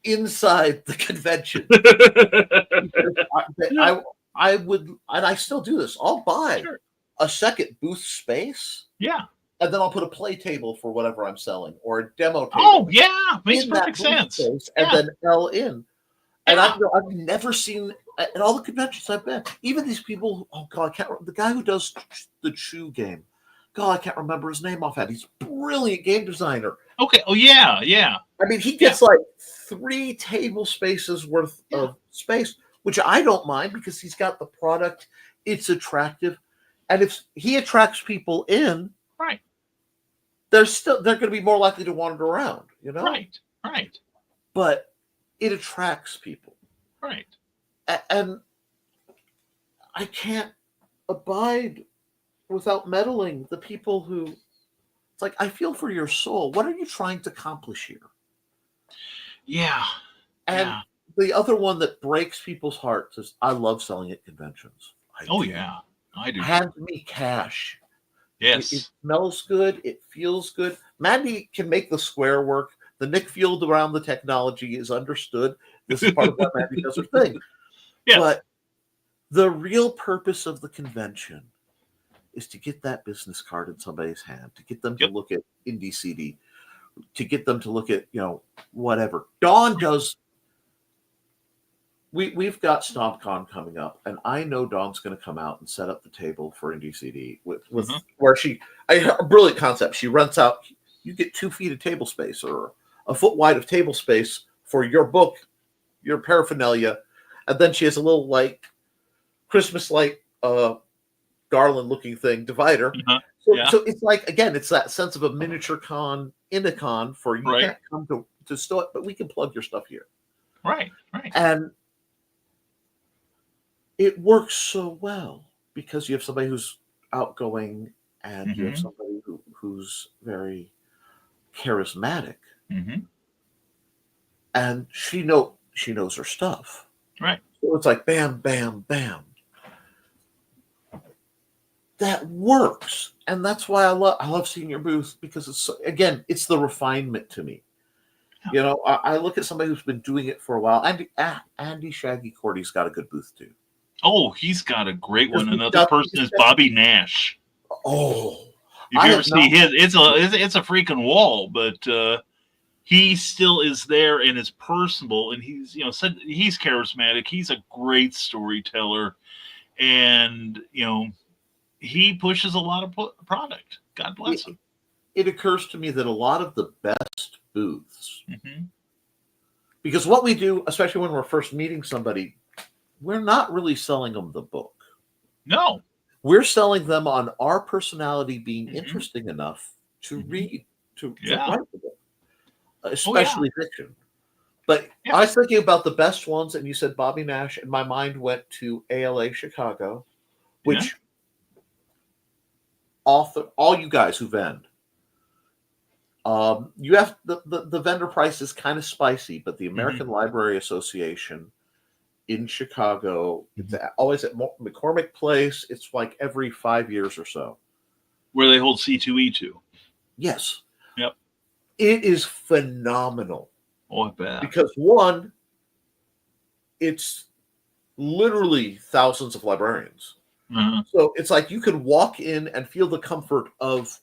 inside the convention. I would, and I still do this. I'll buy a second booth space, Yeah. and then I'll put a play table for whatever I'm selling or a demo table. Oh, yeah. Makes in that perfect booth sense. space, Yeah. and then L in. And Yeah. I've never seen at all the conventions I've been. Even these people. Oh God, I can't. The guy who does the Chew game. God, I can't remember his name offhand. He's a brilliant game designer. Okay. Oh, yeah. Yeah. I mean, he gets like 3 table spaces worth of space, which I don't mind because he's got the product. It's attractive, and if he attracts people in, Right. they're going to be more likely to wander around. You know. Right. Right. But it attracts people. Right. And I can't abide without meddling the people who, it's like, I feel for your soul. What are you trying to accomplish here? Yeah. And the other one that breaks people's hearts is, I love selling at conventions. Yeah. I do. Hand me cash. Yes. It smells good. It feels good. Mandy can make the square work. The Nick Field around the technology is understood. This is part of what Mandy does her thing. Yes. But the real purpose of the convention is to get that business card in somebody's hand, to get them to look at Indie CD, to get them to look at, whatever. Dawn does. We've got StompCon coming up, and I know Dawn's going to come out and set up the table for Indie CD with where a brilliant concept. She rents out. You get 2 feet of table space or a foot wide of table space for your book, your paraphernalia, and then she has a little like Christmas light garland looking thing divider. So it's like, again, it's that sense of a miniature con in a con for you can't come to store it, but we can plug your stuff here. Right. And it works so well because you have somebody who's outgoing and you have somebody who's very charismatic. And she knows her stuff. Right. So it's like bam, bam, bam. That works. And that's why I love seeing your booth, because it's the refinement to me. I look at somebody who's been doing it for a while. Andy Shaggy Cordy's got a good booth too. Oh, he's got a great one. Another person is Bobby Nash. Oh, if you ever see his, it's a freaking wall, but he still is there and is personable, and he's he's charismatic. He's a great storyteller, and he pushes a lot of product. God bless him. It occurs to me that a lot of the best booths, because what we do, especially when we're first meeting somebody, we're not really selling them the book. No. We're selling them on our personality being interesting enough to read, to write the book, especially fiction. But I was thinking about the best ones, and you said Bobby Nash, and my mind went to ALA Chicago, which all you guys who vend, you have the vendor price is kind of spicy, but the American Library Association in Chicago, it's always at McCormick Place. It's like every 5 years or so. Where they hold C2E2. Yes. Yep. It is phenomenal. Oh, I bet. Because one, it's literally thousands of librarians. So it's like you can walk in and feel the comfort of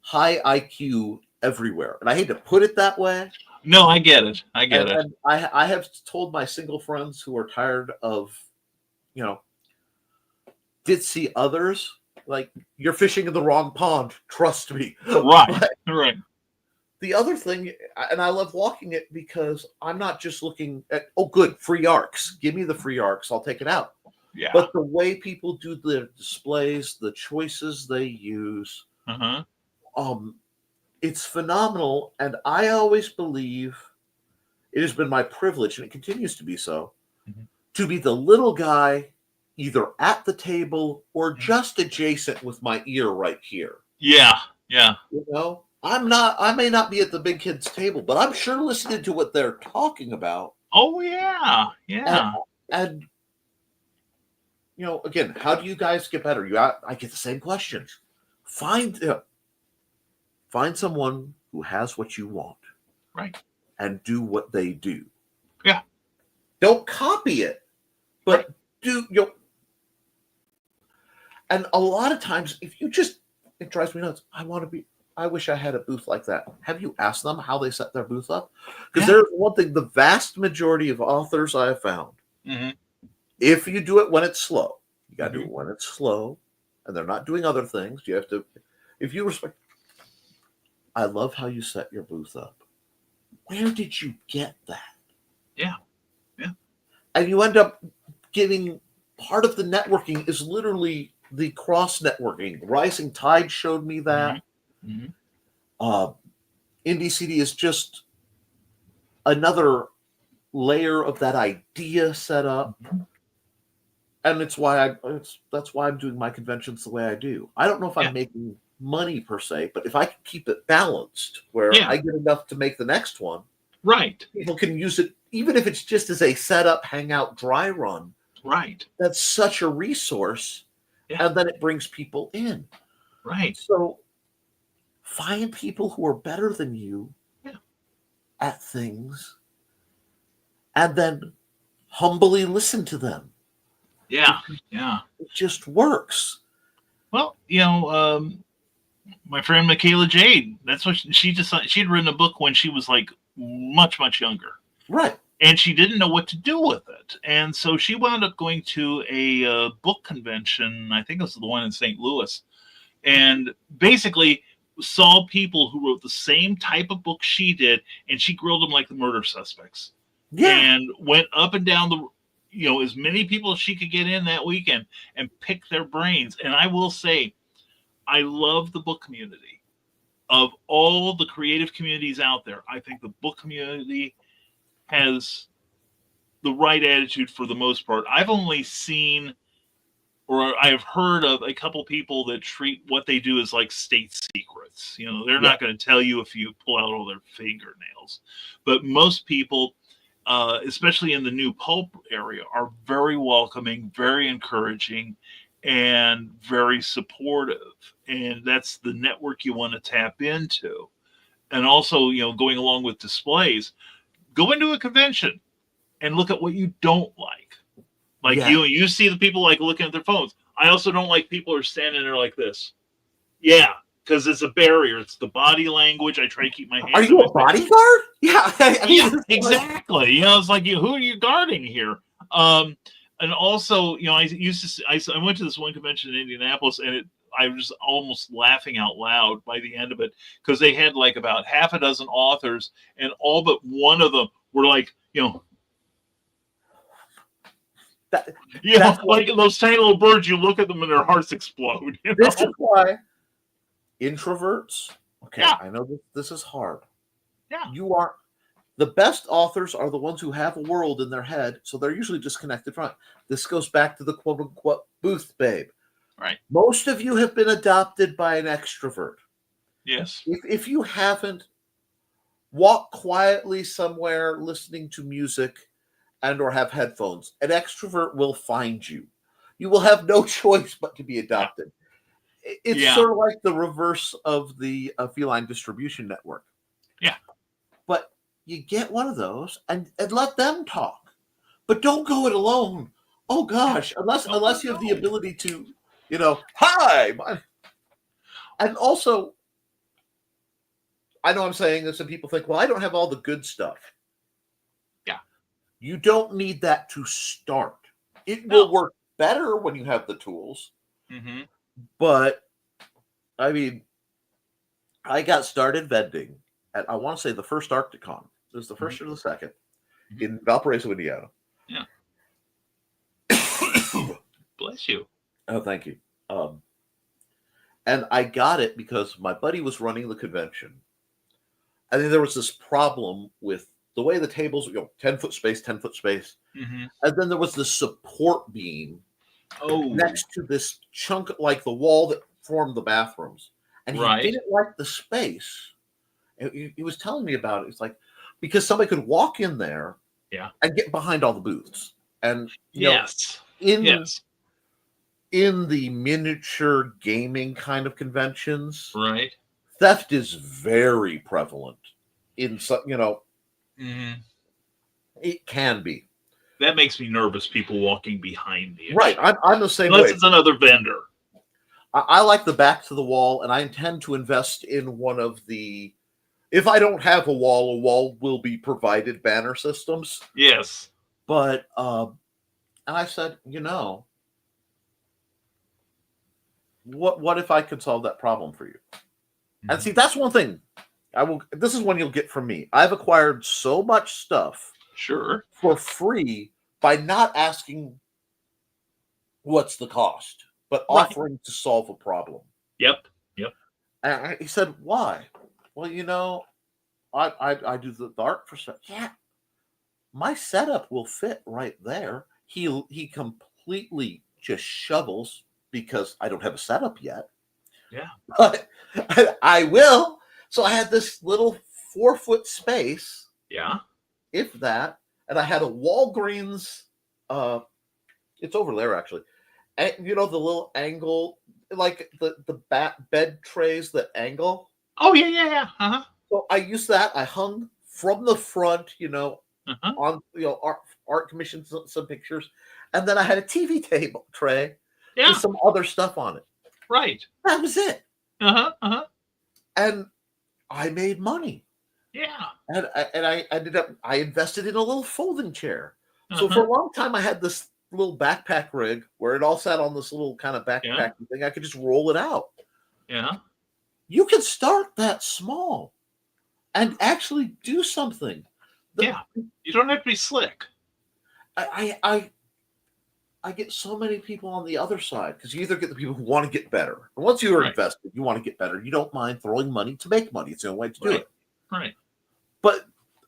high IQ everywhere. And I hate to put it that way. No, I get it. And I have told my single friends who are tired of, ditzy others, like, you're fishing in the wrong pond. Trust me. Right. Right. The other thing, and I love walking it because I'm not just looking at, good, free arcs. Give me the free arcs. I'll take it out. Yeah. But the way people do their displays, the choices they use, it's phenomenal. And I always believe it has been my privilege, and it continues to be so, to be the little guy either at the table or just adjacent with my ear right here. Yeah. Yeah. I may not be at the big kids table, but I'm sure listening to what they're talking about. Oh, yeah. Yeah. And again, how do you guys get better? I get the same questions. Find someone who has what you want. Right. And do what they do. Yeah. Don't copy it, but do And a lot of times, if you just, it drives me nuts. I wish I had a booth like that. Have you asked them how they set their booth up? Because there's one thing, the vast majority of authors I have found, if you do it when it's slow, you got to do it when it's slow, and they're not doing other things. You have to, if you respect, I love how you set your booth up. Where did you get that? Yeah. And you end up getting, part of the networking is literally the cross networking. Rising Tide showed me that. Indie CD is just another layer of that idea set up. And that's why I'm doing my conventions the way I do. I don't know if I'm making money per se, but if I can keep it balanced where I get enough to make the next one, right? People can use it, even if it's just as a setup, hangout, dry run. Right. That's such a resource, and then it brings people in. Right. So find people who are better than you at things, and then humbly listen to them. Yeah. It just works. Well, my friend Michaela Jade, that's what she decided. She'd written a book when she was like much, much younger. Right. And she didn't know what to do with it. And so she wound up going to a book convention. I think it was the one in St. Louis. And basically saw people who wrote the same type of book she did. And she grilled them like the murder suspects. Yeah. And went up and down as many people as she could get in that weekend and pick their brains. And I will say, I love the book community. Of all the creative communities out there, I think the book community has the right attitude for the most part. I've only seen, or I've heard of a couple people that treat what they do as like state secrets. They're not going to tell you if you pull out all their fingernails. But most people, especially in the new pulp area, are very welcoming, very encouraging, and very supportive. And that's the network you want to tap into. And also, going along with displays, go into a convention and look at what you don't like. Like you see the people like looking at their phones. I also don't like people who are standing there like this. Yeah, because it's a barrier. It's the body language. I try to keep my hands. Are you a bodyguard? Yeah. Exactly. It's like, who are you guarding here? And also, I went to this one convention in Indianapolis, and I was almost laughing out loud by the end of it, because they had like about half a dozen authors, and all but one of them were like, like those tiny little birds. You look at them and their hearts explode. This is why introverts. Okay, I know this is hard. Yeah, the best authors are the ones who have a world in their head, so they're usually disconnected from it. This goes back to the quote unquote booth babe. Right. Most of you have been adopted by an extrovert. Yes. If you haven't, walk quietly somewhere listening to music and or have headphones. An extrovert will find you. You will have no choice but to be adopted. It's sort of like the reverse of the feline distribution network. Yeah. But you get one of those and let them talk. But don't go it alone. Oh gosh, unless you have the ability to, hi. And also, I know I'm saying this and people think, well, I don't have all the good stuff. Yeah. You don't need that to start. It will work better when you have the tools. Mm-hmm. But, I mean, I got started vending at, I want to say, the first Arcticon. It was the first or the second in Valparaiso, Indiana. Yeah. Bless you. Oh, thank you. And I got it because my buddy was running the convention. I think there was this problem with the way the tables, 10-foot space, 10-foot space. Mm-hmm. And then there was the support beam next to this chunk, like the wall that formed the bathrooms. And he didn't like the space. He was telling me about it. It's like, because somebody could walk in there and get behind all the booths. And in the miniature gaming kind of conventions, theft is very prevalent. In some, it can be. That makes me nervous. People walking behind me. Right, I'm the same Unless way. it's another vendor. I like the back to the wall, and I intend to invest in one of the. If I don't have a wall will be provided banner systems. Yes. But and I said, what if I could solve that problem for you? And see, that's one thing. This is one you'll get from me. I've acquired so much stuff Sure. for free by not asking what's the cost, but Right. offering to solve a problem. Yep. And he said, "Why?" Well, I do the art for stuff. Yeah, my setup will fit right there. He completely just shovels because I don't have a setup yet. Yeah. But I will. So I had this little 4-foot space, Yeah. if that, and I had a Walgreens. It's over there actually. And the little angle, like the bed trays that angle. Oh yeah. Uh-huh. So I used that. I hung from the front, Uh-huh. on art commissioned some pictures, and then I had a TV table tray Yeah. with some other stuff on it. Right. That was it, Uh-huh. and I made money. Yeah. And I ended up. I invested in a little folding chair. So Uh-huh. for a long time, I had this little backpack rig where it all sat on this little kind of backpack Yeah. thing. I could just roll it out. Yeah. You can start that small and actually do something. Yeah. You don't have to be slick. I get so many people on the other side because you either get the people who want to get better. And once you are Right. invested, you want to get better. You don't mind throwing money to make money. It's the only way to do it. Right. But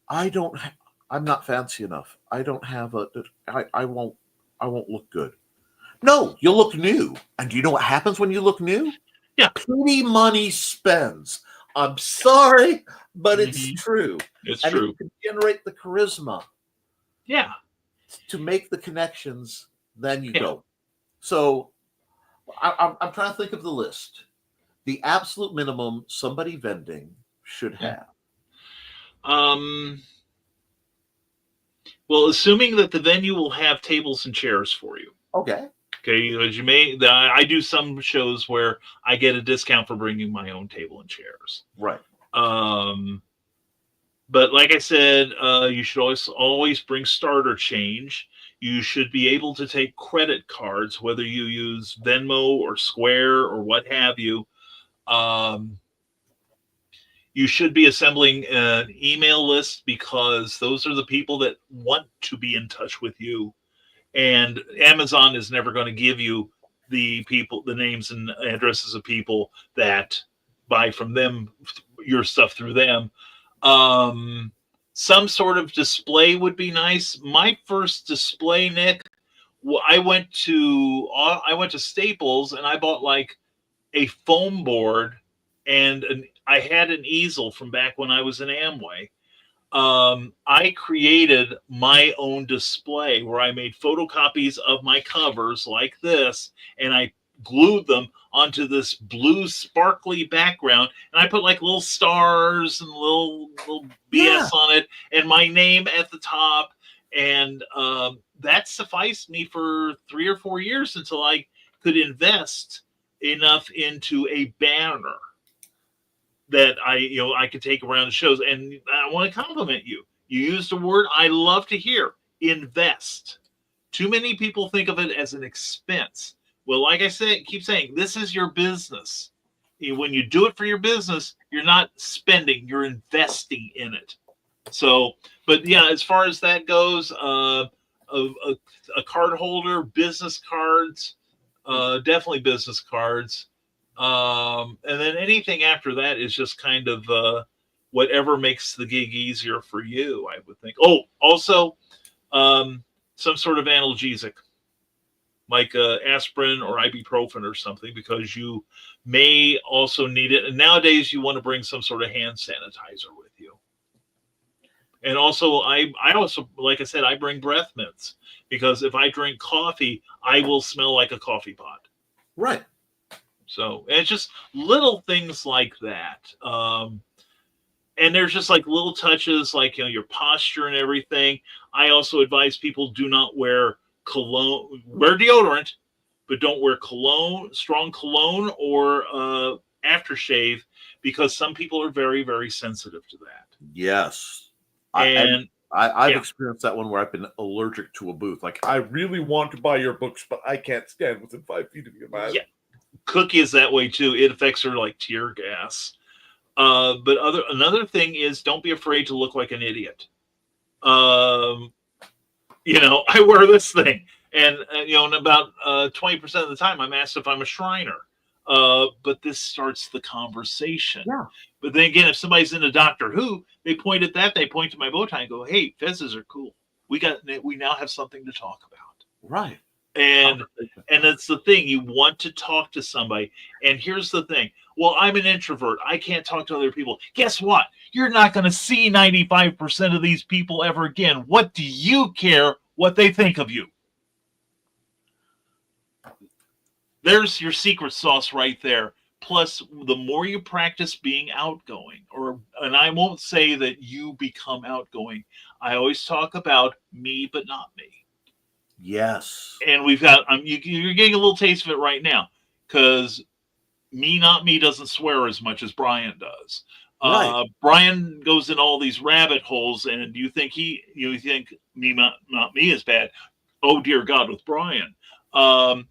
I'm not fancy enough. I don't have I won't look good. No, you'll look new. And do you know what happens when you look new? Yeah. Pretty money spends. I'm sorry, but it's true. It's And true. you can generate the charisma Yeah. to make the connections, then you Yeah. go. So I'm trying to think of the list. The absolute minimum somebody vending should have. Well, assuming that the venue will have tables and chairs for you. Okay. Okay, as I do some shows where I get a discount for bringing my own table and chairs. Right. But like I said, you should always bring starter change. You should be able to take credit cards, whether you use Venmo or Square or what have you. You should be assembling an email list because those are the people that want to be in touch with you. And Amazon is never going to give you the names and addresses of people that buy from them, your stuff through them. Some sort of display would be nice. My first display, Nick, I went to Staples and I bought like a foam board and I had an easel from back when I was in Amway. I created my own display where I made photocopies of my covers like this, and I glued them onto this blue sparkly background, and I put like little stars and little BS on it, and my name at the top, and that sufficed me for 3 or 4 years until I could invest enough into a banner that I could take around the shows. And I want to compliment you. You used a word I love to hear: invest. Too many people think of it as an expense. Well, like I keep saying, this is your business. When you do it for your business, you're not spending, you're investing in it. So, but yeah, as far as that goes, a card holder, business cards, definitely business cards. And then anything after that is just kind of whatever makes the gig easier for you, I would think. Oh, also, some sort of analgesic, like aspirin or ibuprofen or something, because you may also need it. And nowadays, you want to bring some sort of hand sanitizer with you. And also, I also, like I said, I bring breath mints, because if I drink coffee, I will smell like a coffee pot. Right. So it's just little things like that. And there's just like little touches, like, your posture and everything. I also advise people do not wear cologne, wear deodorant, but don't wear strong cologne or aftershave, because some people are very, very sensitive to that. Yes. And I've yeah. experienced that one where I've been allergic to a booth. Like, I really want to buy your books, but I can't stand within 5 feet of you, man. Yeah. Cookie is that way too. It affects her like tear gas. But another thing is, don't be afraid to look like an idiot. I wear this thing, and about 20% of the time, I'm asked if I'm a Shriner. But this starts the conversation. Yeah. But then again, if somebody's into Doctor Who, they point at that, they point to my bow tie and go, "Hey, fezzes are cool. We now have something to talk about." Right. And that's the thing. You want to talk to somebody. And here's the thing. Well, I'm an introvert. I can't talk to other people. Guess what? You're not going to see 95% of these people ever again. What do you care what they think of you? There's your secret sauce right there. Plus, the more you practice being outgoing, and I won't say that you become outgoing. I always talk about me, but not me. Yes. And we've got, you're getting a little taste of it right now, because me, not me doesn't swear as much as Brian does. Right. Brian goes in all these rabbit holes, and you think me, not me is bad. Oh, dear God, with Brian. And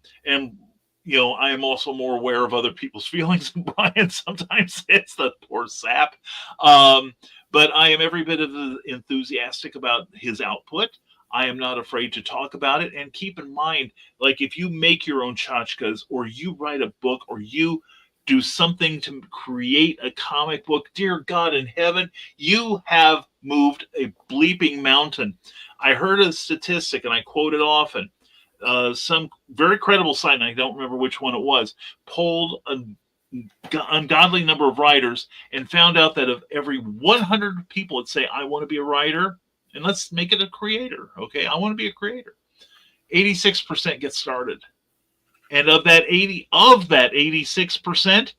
I am also more aware of other people's feelings than Brian sometimes is, the poor sap. But I am every bit of enthusiastic about his output. I am not afraid to talk about it. And keep in mind, like, if you make your own tchotchkes, or you write a book, or you do something to create a comic book, dear God in heaven, you have moved a bleeping mountain. I heard a statistic, and I quote it often. Some very credible site, and I don't remember which one it was, polled an ungodly number of writers and found out that of every 100 people that say, I want to be a writer, and let's make it a creator, okay? I want to be a creator. 86% get started. And of that 86%,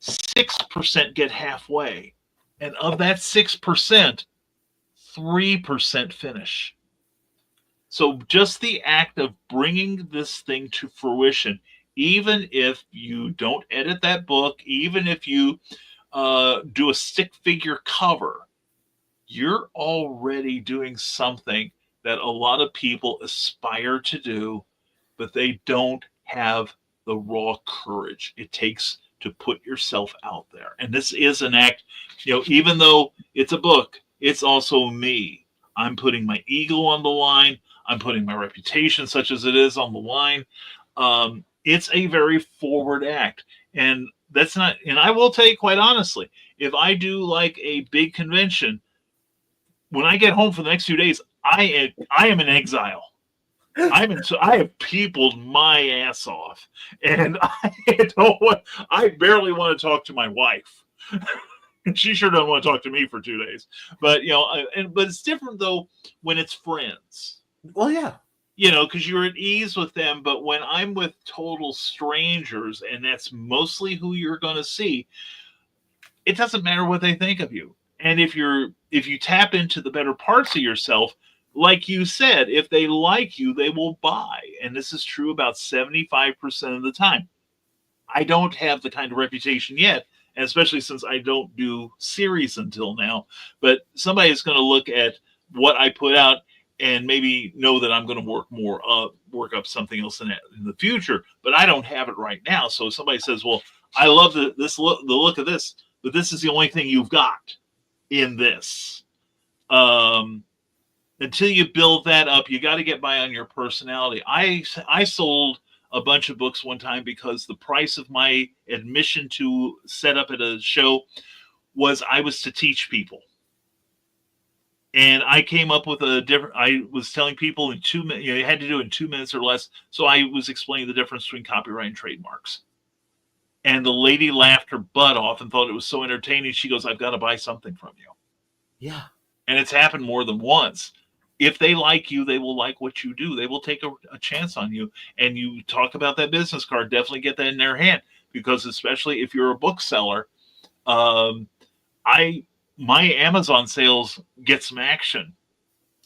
6% get halfway. And of that 6%, 3% finish. So just the act of bringing this thing to fruition, even if you don't edit that book, even if you do a stick figure cover, you're already doing something that a lot of people aspire to do, but they don't have the raw courage it takes to put yourself out there. And this is an act, even though it's a book, it's also me. I'm putting my ego on the line. I'm putting my reputation, such as it is, on the line. It's a very forward act. And that's not, and I will tell you quite honestly, if I do like a big convention, when I get home for the next 2 days, I am in exile. I have peopled my ass off, and I barely want to talk to my wife. She sure doesn't want to talk to me for 2 days. But but it's different though when it's friends. Well, yeah. Because you're at ease with them. But when I'm with total strangers, and that's mostly who you're going to see, it doesn't matter what they think of you. And if you tap into the better parts of yourself, like you said, if they like you, they will buy. And this is true about 75% of the time. I don't have the kind of reputation yet, and especially since I don't do series until now. But somebody is going to look at what I put out and maybe know that I'm going to work up something else in the future. But I don't have it right now. So if somebody says, well, I love the look of this, but this is the only thing you've got in this. Until you build that up, you got to get by on your personality. I sold a bunch of books one time because the price of my admission to set up at a show was I was to teach people. And I came up with I was telling people in 2 minutes, you had to do it in 2 minutes or less. So I was explaining the difference between copyright and trademarks. And the lady laughed her butt off and thought it was so entertaining. She goes, I've got to buy something from you. Yeah. And it's happened more than once. If they like you, they will like what you do. They will take a chance on you. And you talk about that business card, definitely get that in their hand. Because especially if you're a bookseller, my Amazon sales get some action.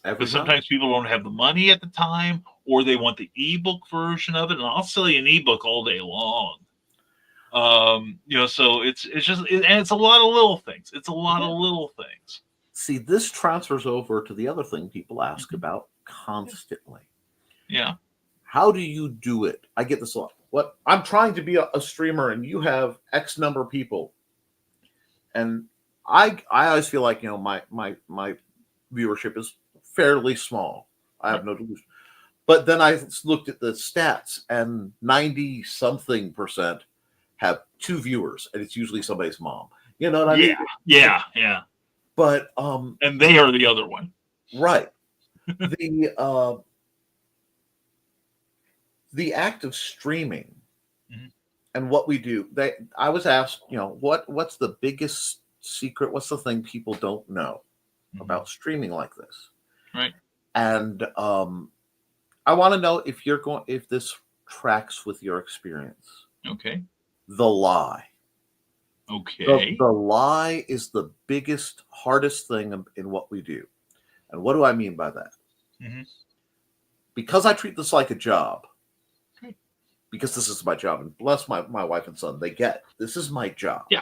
Because sometimes people don't have the money at the time, or they want the ebook version of it, and I'll sell you an ebook all day long. So it's just, and it's a lot of little things. It's a lot of little things. See, this transfers over to the other thing people ask about constantly. Yeah. How do you do it? I get this a lot. What I'm trying to be a streamer, and you have X number of people, and I always feel like my viewership is fairly small. I have no delusion, but then I looked at the stats, and 90-something% have 2 viewers, and it's usually somebody's mom. You know what I mean? Yeah. But and they are the other one, right? The act of streaming and what we do. I was asked, what's the biggest secret? What's the thing people don't know about streaming like this? Right. And I want to know if this tracks with your experience. Okay. The lie. Okay. The lie is the biggest, hardest thing in what we do. And what do I mean by that? Because I treat this like a job. Because this is my job, and bless my wife and son, they get this is my job. Yeah.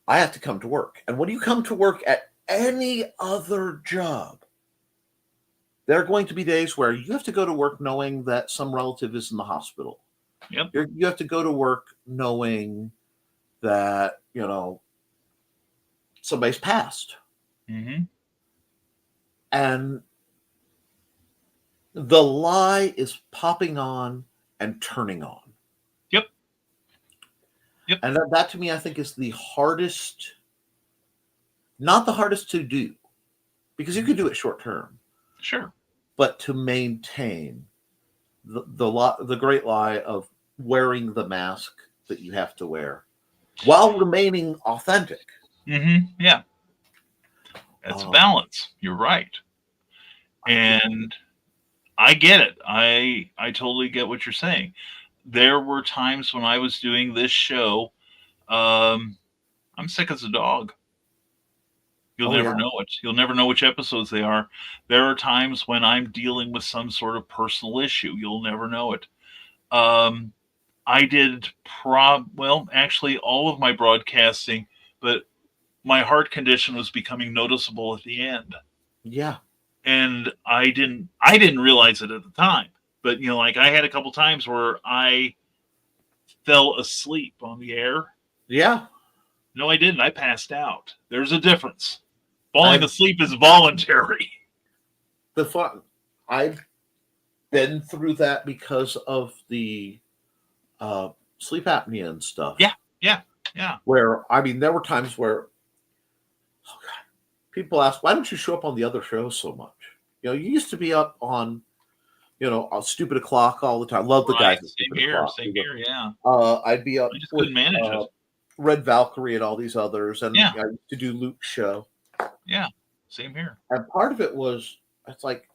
I have to come to work. And when you come to work at any other job, there are going to be days where you have to go to work knowing that some relative is in the hospital. Yep. You have to go to work knowing that, somebody's passed. And the lie is popping on and turning on. Yep. And that to me, I think, is the hardest, not the hardest to do, because you can do it short term. Sure. But to maintain the great lie of wearing the mask that you have to wear while remaining authentic. Yeah. That's a balance. You're right. And I get it. I totally get what you're saying. There were times when I was doing this show, I'm sick as a dog. You'll never know it. You'll never know which episodes they are. There are times when I'm dealing with some sort of personal issue. You'll never know it. I did actually all of my broadcasting, but my heart condition was becoming noticeable at the end. Yeah. And I didn't realize it at the time. But, I had a couple times where I fell asleep on the air. Yeah. No, I didn't. I passed out. There's a difference. Falling asleep is voluntary. I've been through that because of the sleep apnea and stuff. Yeah. Where, there were times where, people ask, why don't you show up on the other shows so much? You used to be up on, a Stupid O'Clock all the time. Love the guys. Same here, yeah. I'd be up I just couldn't manage it. Red Valkyrie and all these others, and I used to do Luke's show. Yeah, same here. And part of it was, it's like,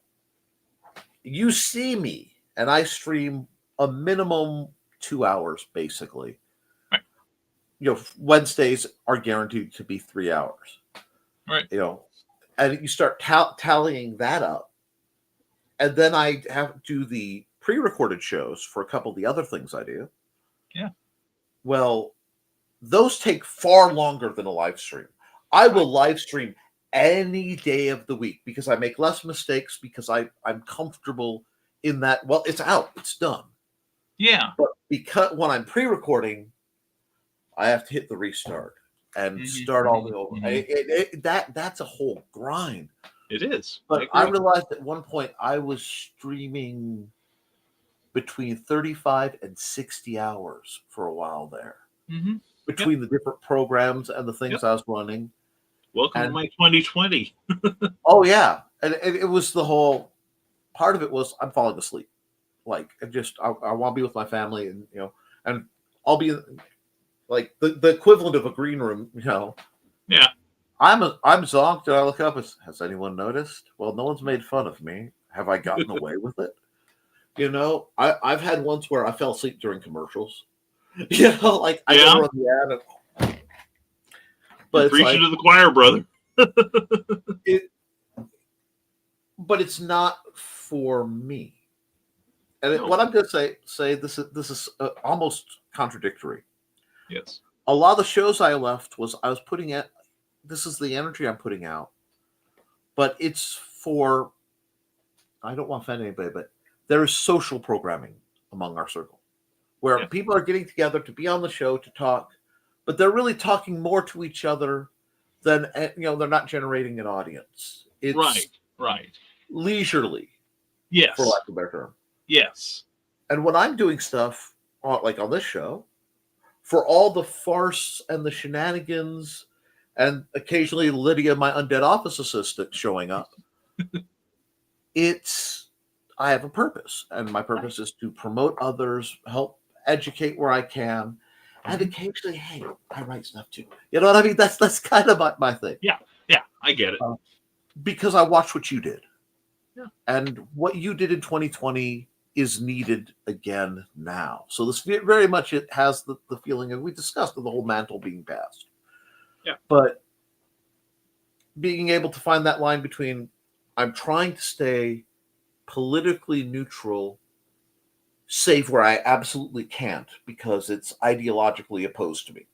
you see me, and I stream a minimum 2 hours, basically. Right. Wednesdays are guaranteed to be 3 hours. Right. And you start tallying that up. And then I have to do the pre-recorded shows for a couple of the other things I do. Yeah. Well, those take far longer than a live stream. I will live stream any day of the week because I make less mistakes, because I'm comfortable in that. Well, it's out. It's done. Yeah. But because when I'm pre-recording, I have to hit the restart and start all the over. That's a whole grind. It is. But I realized at one point I was streaming between 35 and 60 hours for a while there. Between the different programs and the things I was running. Welcome to my 2020. Oh, yeah. And it was the whole part of it was I'm falling asleep. Like, I want to be with my family, and, and I'll be like the equivalent of a green room, Yeah. I'm zonked, and I look up. Has anyone noticed? Well, no one's made fun of me. Have I gotten away with it? I've had ones where I fell asleep during commercials. I go on the ad. But preaching to the choir, brother. but it's not for me. And No. what I'm going to say this is almost contradictory. Yes. A lot of the shows I left I was putting it. This is the energy I'm putting out, but it's for. I don't want to offend anybody, but there is social programming among our circle, where people are getting together to be on the show to talk, but they're really talking more to each other than they're not generating an audience. It's right. leisurely, Yes. for lack of a better term. Yes. And when I'm doing stuff like on this show, for all the farce and the shenanigans, and occasionally Lydia, my undead office assistant, showing up, I have a purpose, and my purpose is to promote others, help educate where I can, and occasionally, hey, I write stuff too. You know what I mean? That's kind of my thing. Yeah, I get it. Because I watched what you did. Yeah. And what you did in 2020 is needed again now. So this very much, it has the feeling, and we discussed, of the whole mantle being passed. Yeah. But being able to find that line between, I'm trying to stay politically neutral, save where I absolutely can't because it's ideologically opposed to me,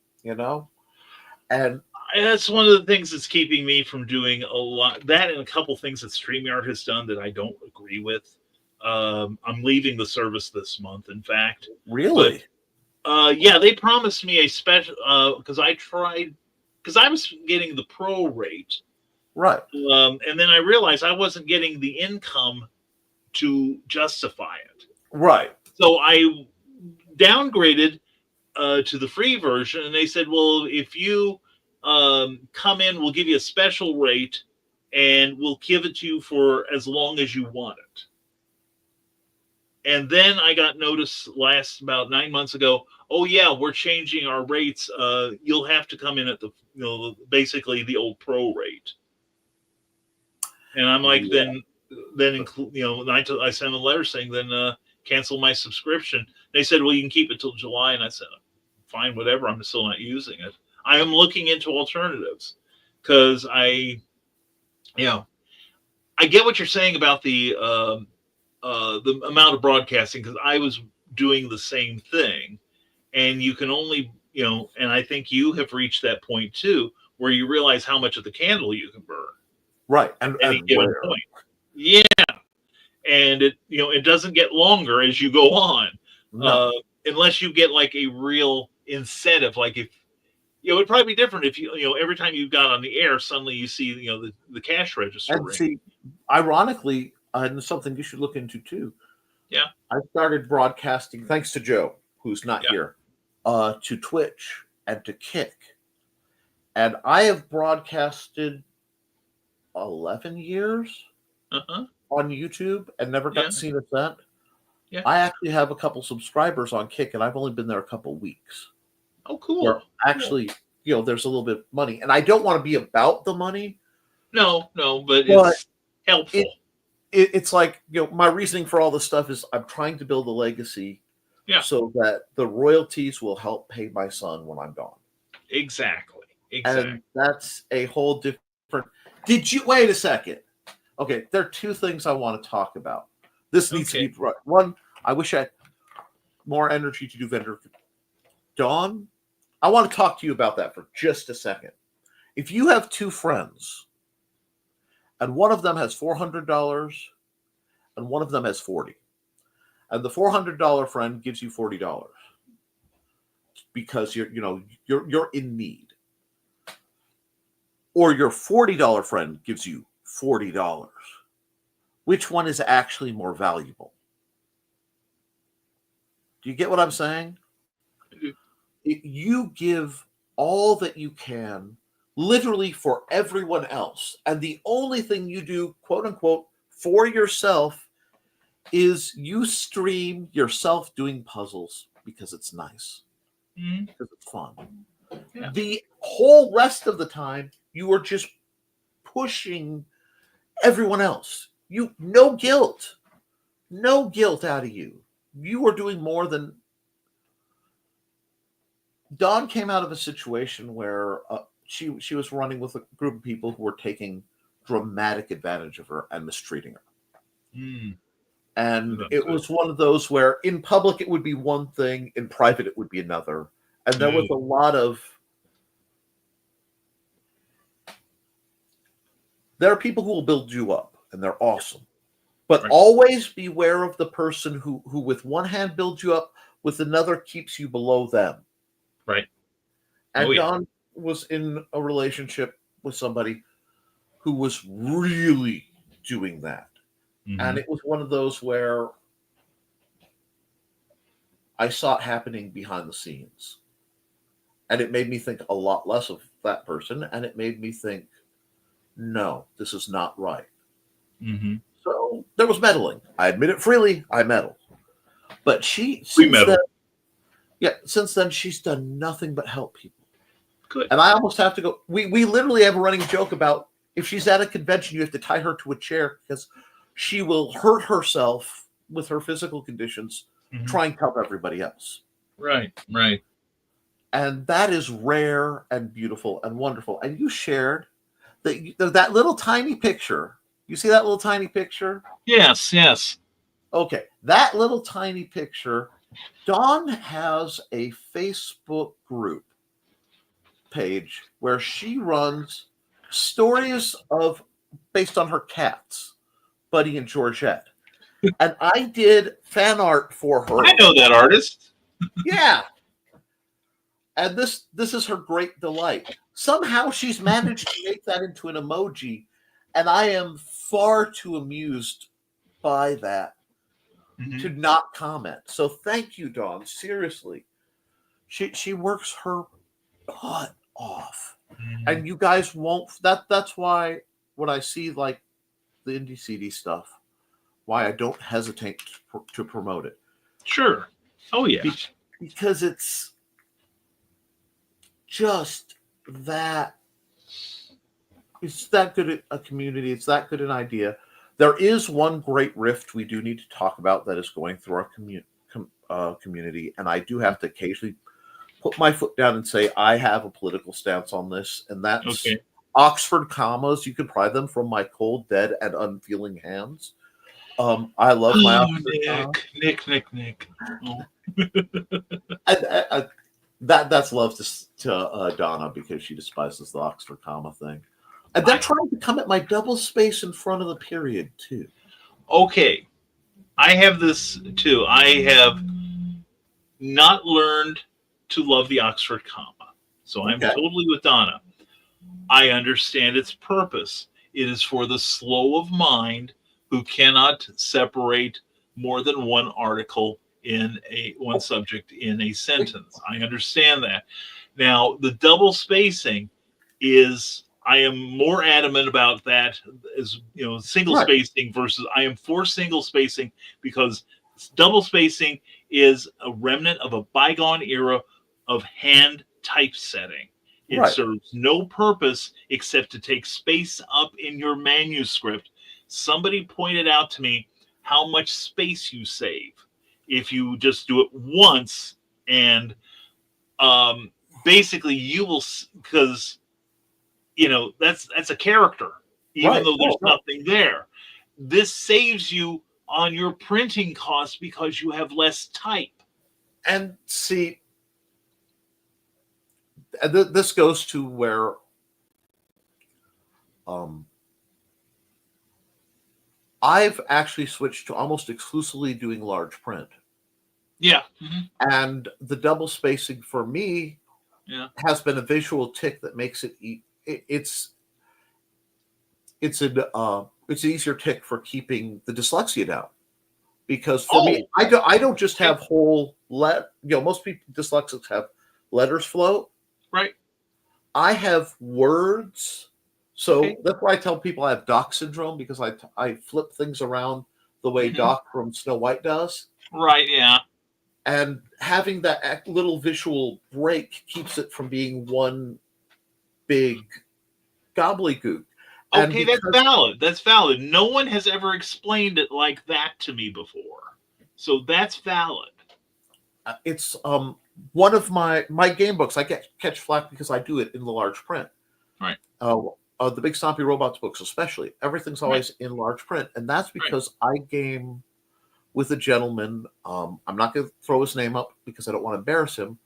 And that's one of the things that's keeping me from doing a lot. That and a couple things that StreamYard has done that I don't agree with. I'm leaving the service this month, in fact. Really? But, they promised me a special, because I was getting the pro rate. Right. And then I realized I wasn't getting the income to justify it. Right. So I downgraded to the free version, and they said, well, if you come in, we'll give you a special rate, and we'll give it to you for as long as you want it. And then I got notice about 9 months ago, oh yeah, we're changing our rates. You'll have to come in at basically the old pro rate. And I'm like, then include, I sent a letter saying, then cancel my subscription. They said, well, you can keep it till July. And I said, fine, whatever. I'm still not using it. I am looking into alternatives because I get what you're saying about the amount of broadcasting, because I was doing the same thing, and you can only, and I think you have reached that point too, where you realize how much of the candle you can burn. Right. At any given point. Yeah. And it doesn't get longer as you go on. No. Unless you get like a real incentive. Like if it'd probably be different if every time you got on the air, suddenly you see the cash register And ring. see, ironically, and something you should look into too. Yeah. I started broadcasting, thanks to Joe, who's not here, to Twitch and to Kick. And I have broadcasted 11 years on YouTube and never got seen a cent. Yeah. I actually have a couple subscribers on Kick, and I've only been there a couple weeks. Oh, cool. Where actually, there's a little bit of money, and I don't want to be about the money. No, but it's helpful. It's like, my reasoning for all this stuff is I'm trying to build a legacy so that the royalties will help pay my son when I'm gone. Exactly. And that's a whole different. Wait a second. Okay, there are two things I want to talk about. This needs to be right. One, I wish I had more energy to do vendor. Dawn, I want to talk to you about that for just a second. If you have two friends, and one of them has $400, and one of them has $40, and the $400 friend gives you $40 because you're in need, or your $40 friend gives you $40, which one is actually more valuable? Do you get what I'm saying? You give all that you can, literally, for everyone else, and the only thing you do, quote unquote, for yourself is you stream yourself doing puzzles because it's nice, because it's fun. Yeah. The whole rest of the time, you are just pushing everyone else. No guilt out of you. You are doing more than. Dawn came out of a situation where she was running with a group of people who were taking dramatic advantage of her and mistreating her. Mm. And That's it good. was one of those where in public it would be one thing, in private it would be another. And there was a lot of, there are people who will build you up, and they're awesome. But Right. always beware of the person who with one hand builds you up, with another keeps you below them. Right. And Oh, yeah. Don was in a relationship with somebody who was really doing that. Mhm. And it was one of those where I saw it happening behind the scenes. And it made me think a lot less of that person. And it made me think, no, this is not right. Mhm. So there was meddling. I admit it freely. I meddled. But meddle. since then, she's done nothing but help people. Good. And I almost have to go. We literally have a running joke about if she's at a convention, you have to tie her to a chair because she will hurt herself with her physical conditions Mhm. trying to help everybody else. Right. Right. And that is rare and beautiful and wonderful. And you shared that little tiny picture. You see that little tiny picture? Yes. Yes. Okay, that little tiny picture. Dawn has a Facebook group page where she runs stories of based on her cats, Buddy and Georgette. And I did fan art for her. I know that artist. Yeah. And this is her great delight. Somehow she's managed to make that into an emoji, and I am far too amused by that Mhm. to not comment. So thank you, Dawn. Seriously. She works her butt off. Mhm. And you guys won't that's why when I see like the indie CD stuff, why I don't hesitate to promote it. Sure. Oh yeah. Because it's just that it's that good a community, it's that good an idea. There is one great rift we do need to talk about that is going through our community, and I do have to occasionally put my foot down and say I have a political stance on this, and that's Okay. Oxford commas. You can pry them from my cold, dead, and unfeeling hands. I love my Oh, Oxford comma. Nick. Oh. That's love to Donna because she despises the Oxford comma thing. And they're trying to come at my double space in front of the period, too. Okay. I have this too. I have not learned to love the Oxford comma. So I'm Okay. totally with Donna. I understand its purpose. It is for the slow of mind who cannot separate more than one article in one subject in a sentence. I understand that. Now, the double spacing is I am more adamant about that as single Right. spacing versus I am for single spacing because double spacing is a remnant of a bygone era of hand typesetting. It Right. serves no purpose except to take space up in your manuscript. Somebody pointed out to me how much space you save if you just do it once, and basically you will, because that's a character, even Right. though there's Oh, right. nothing there. This saves you on your printing costs because you have less type. And see, this goes to where I've actually switched to almost exclusively doing large print. Yeah. And the double spacing for me Yeah. has been a visual tick that makes it's an easier tick for keeping the dyslexia down. Because for me, I don't just have whole most people dyslexics have letters float. Right. I have words. So Okay. that's why I tell people I have Doc syndrome, because I flip things around the way Doc from Snow White does. Right. Yeah. And having that little visual break keeps it from being one big gobbledygook. Okay, that's valid. That's valid. No one has ever explained it like that to me before. So that's valid. It's one of my game books. I catch flack because I do it in the large print. Right. the Big Stompy Robots books, especially, everything's always in large print, and that's because I game with a gentleman. I'm not going to throw his name up because I don't want to embarrass him,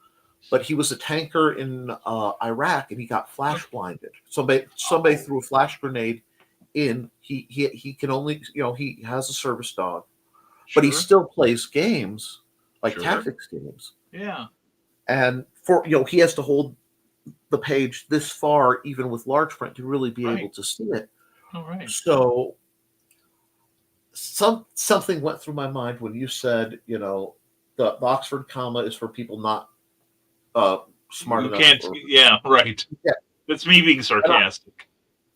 but he was a tanker in Iraq, and he got flash blinded. Somebody threw a flash grenade in. He can only, he has a service dog, but he still plays games like tactics games. Yeah. And for he has to hold the page this far, even with large print, to really be able to see it. All right. So something went through my mind when you said, the Oxford comma is for people not smart enough. Yeah, right. Yeah. That's me being sarcastic.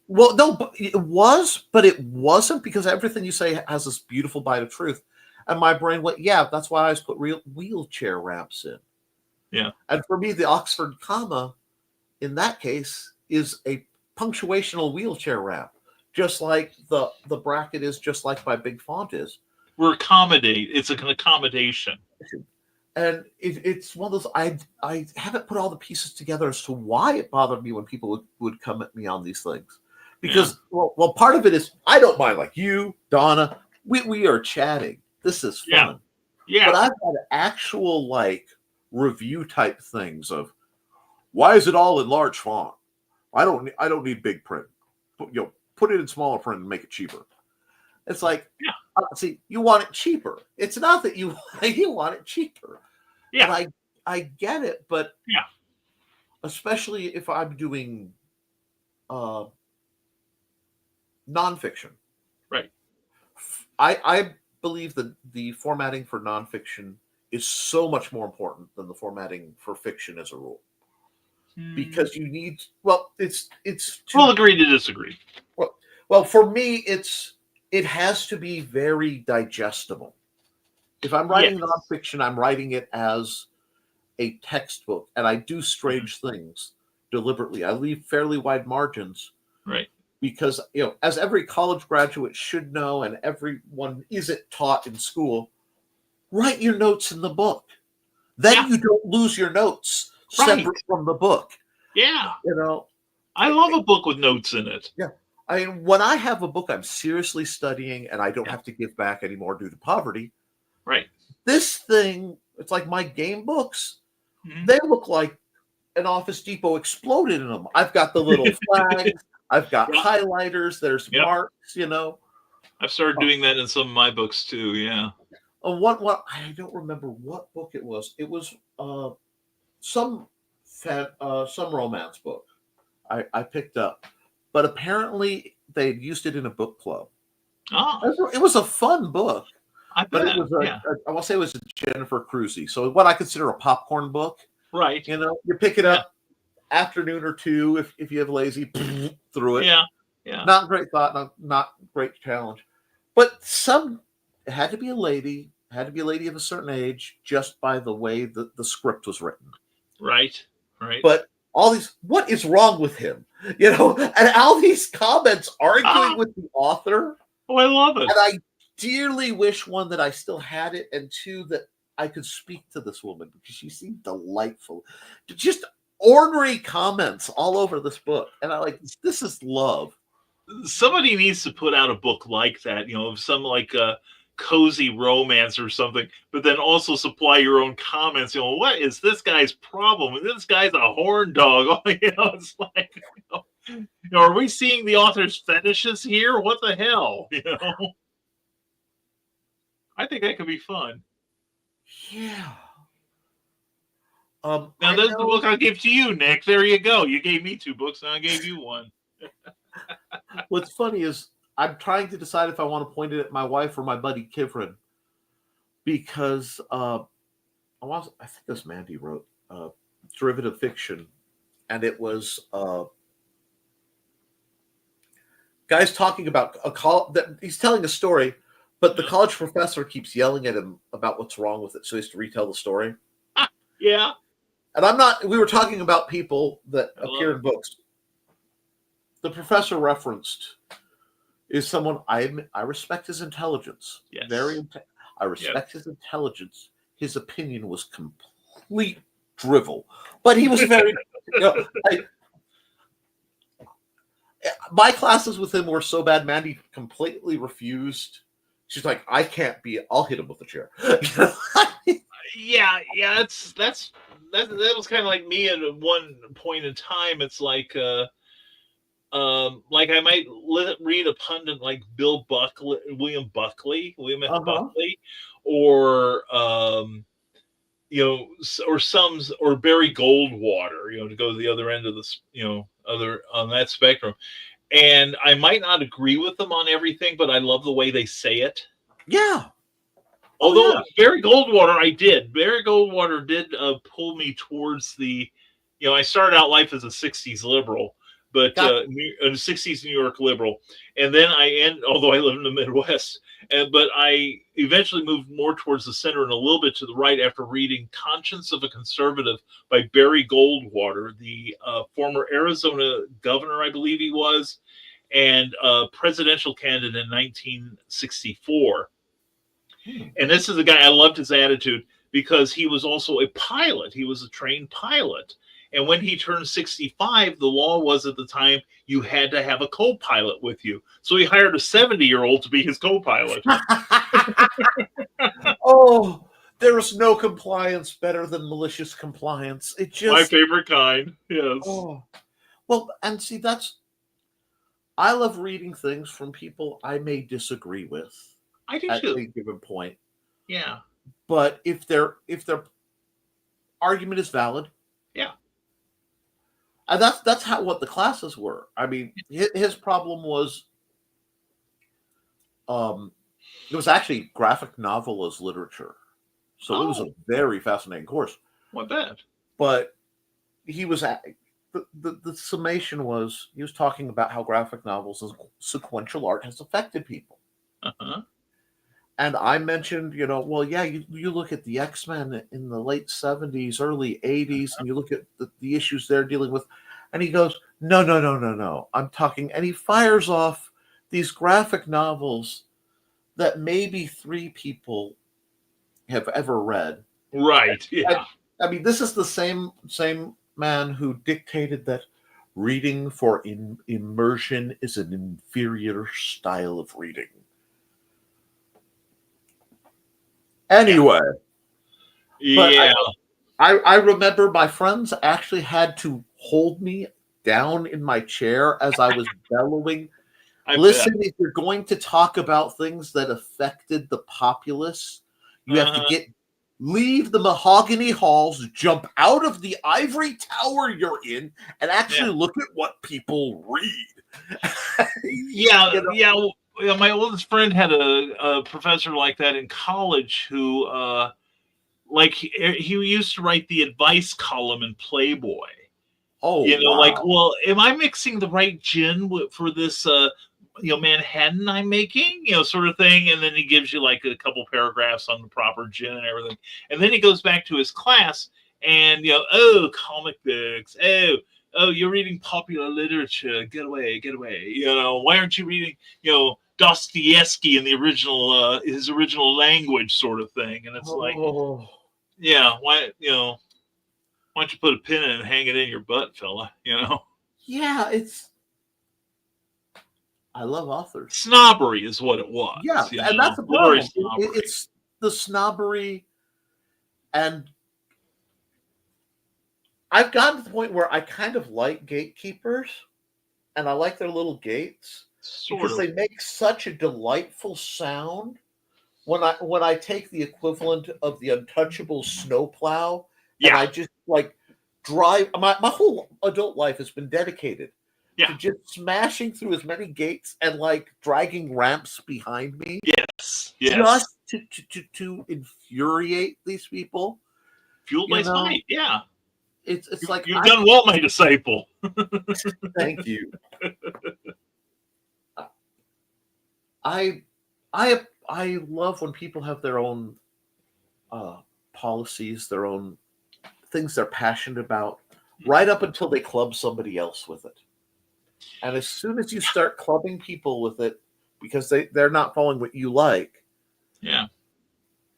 Well, no, but it wasn't, because everything you say has this beautiful bite of truth. And my brain went, yeah, that's why I always put real wheelchair ramps in. Yeah. And for me, the Oxford comma, in that case, is a punctuational wheelchair ramp, just like the bracket is, just like my big font is. It's an accommodation. And it's one of those, I haven't put all the pieces together as to why it bothered me when people would come at me on these things. Because, well, part of it is, I don't mind, like you, Donna, we are chatting. This is fun. Yeah. But I've had actual, review type things of, why is it all in large font? I don't need big print. Put it in smaller print and make it cheaper. It's like, see, you want it cheaper. It's not that you want it cheaper. Yeah. And I get it, but especially if I'm doing nonfiction. Right. I believe that the formatting for nonfiction is so much more important than the formatting for fiction as a rule. Because you need, it's we'll agree to disagree. Well, for me, it has to be very digestible. If I'm writing nonfiction, I'm writing it as a textbook, and I do strange things deliberately. I leave fairly wide margins, right? Because as every college graduate should know, and everyone isn't taught in school, write your notes in the book. Then you don't lose your notes separate from the book. Yeah. I love a book with notes in it. Yeah. I mean, when I have a book I'm seriously studying and I don't have to give back anymore due to poverty, right? This thing, it's like my game books. They look like an Office Depot exploded in them. I've got the little flags. I've got highlighters. There's marks, I've started doing that in some of my books too. Yeah. What I don't remember what book it was. It was some romance book I picked up, but apparently they'd used it in a book club. Oh, it was a fun book. I bet. But it was I want to say it was a Jennifer Cruzy. So what I consider a popcorn book. Right. You pick it up afternoon or two if you have lazy through it. Yeah. Yeah. Not great thought, not great challenge. But it had to be a lady of a certain age just by the way the script was written. Right. Right. But all these, what is wrong with him? And all these comments arguing with the author. Oh, I love it. And I dearly wish, one, that I still had it, and two, that I could speak to this woman because she seemed delightful. Just ornery comments all over this book. And this is love. Somebody needs to put out a book like that, of some cozy romance or something, but then also supply your own comments. What is this guy's problem? This guy's a horn dog. It's like, are we seeing the author's fetishes here? What the hell? I think that could be fun. Yeah. Now there's the book I'll give to you, Nick. There you go. You gave me 2 books, and I gave you 1. What's funny is I'm trying to decide if I want to point it at my wife or my buddy Kivrin, because I think it was Mandy wrote derivative fiction, and it was guys talking about he's telling a story, but the college professor keeps yelling at him about what's wrong with it, so he has to retell the story. Yeah. And we were talking about people that appear in books. The professor referenced is someone I respect his intelligence. Yes. I respect his intelligence. His opinion was complete drivel, but he was very. my classes with him were so bad, Mandy completely refused. She's like, I can't be. I'll hit him with a chair. Yeah, that was kind of like me at one point in time. It's like I might read a pundit like William F. Uh-huh. Buckley, or or Barry Goldwater, to go to the other end of this, other on that spectrum. And I might not agree with them on everything, but I love the way they say it. Yeah. Although yeah. Barry Goldwater did pull me towards the, I started out life as a 60s liberal, but a 60s New York liberal. And then although I live in the Midwest, but I eventually moved more towards the center and a little bit to the right after reading Conscience of a Conservative by Barry Goldwater, the former Arizona governor, I believe he was, and presidential candidate in 1964. And this is a guy, I loved his attitude because he was also a pilot. He was a trained pilot. And when he turned 65, the law was at the time you had to have a co-pilot with you. So he hired a 70-year-old to be his co-pilot. Oh, there is no compliance better than malicious compliance. It just my favorite kind. Yes. Oh. Well, and see, I love reading things from people I may disagree with. I do at too. a given point. Yeah. But if their argument is valid, yeah. And that's what the classes were. I mean, his problem was it was actually graphic novel as literature. So it was a very fascinating course. What bad? But he was the summation was he was talking about how graphic novels and sequential art has affected people. Uh-huh. And I mentioned, you look at the X-Men in the late 70s, early 80s, and you look at the issues they're dealing with. And he goes, no. I'm talking, and he fires off these graphic novels that maybe 3 people have ever read. Right, yeah. I mean, this is the same man who dictated that reading for immersion is an inferior style of reading. Anyway, yeah. I remember my friends actually had to hold me down in my chair as I was bellowing. Listen, if you're going to talk about things that affected the populace, you have to leave the mahogany halls, jump out of the ivory tower you're in, and actually look at what people read. Yeah. My oldest friend had a professor like that in college who, he used to write the advice column in Playboy. Oh, wow. Am I mixing the right gin for this, Manhattan I'm making, sort of thing. And then he gives you like a couple paragraphs on the proper gin and everything. And then he goes back to his class and, comic books. Oh, you're reading popular literature. Get away. Why aren't you reading, Dostoevsky in the original, his original language sort of thing? And it's why don't you put a pin in it and hang it in your butt, fella? Yeah, I love authors. Snobbery is what it was. Yeah, and that's the problem. It's the snobbery, and I've gotten to the point where I kind of like gatekeepers, and I like their little gates because they make such a delightful sound. When I take the equivalent of the untouchable snowplow, and I just drive. My whole adult life has been dedicated to just smashing through as many gates and dragging ramps behind me. Yes. Just to infuriate these people. Fueled by spite. Yeah. It's like you've done well, my disciple. Thank you. I love when people have their own policies, their own things they're passionate about, right up until they club somebody else with it. And as soon as you start clubbing people with it because they're not following what you like,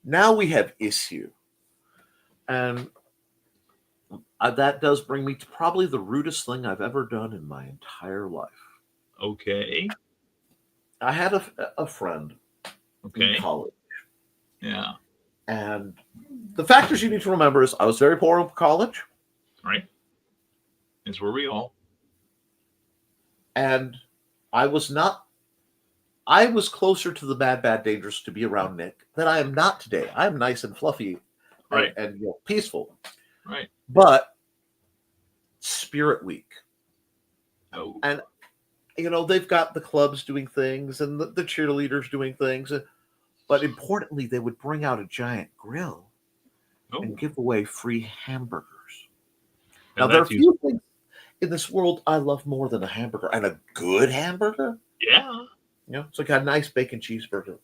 now we have issue. And that does bring me to probably the rudest thing I've ever done in my entire life. Okay. I had a friend Okay. in college, Yeah. and the factors you need to remember is I was very poor in college, Right. Is where we all. and I was not. I was closer to the bad, dangerous to be around Nick than I am not today. I'm nice and fluffy, Right. and peaceful, Right. but Spirit Week, Oh. and they've got the clubs doing things and the cheerleaders doing things, but importantly, they would bring out a giant grill Oh. and give away free hamburgers. Now Now, there are that's few things in this world I love more than a hamburger, and a good hamburger. yeah. It's like a nice bacon cheeseburger.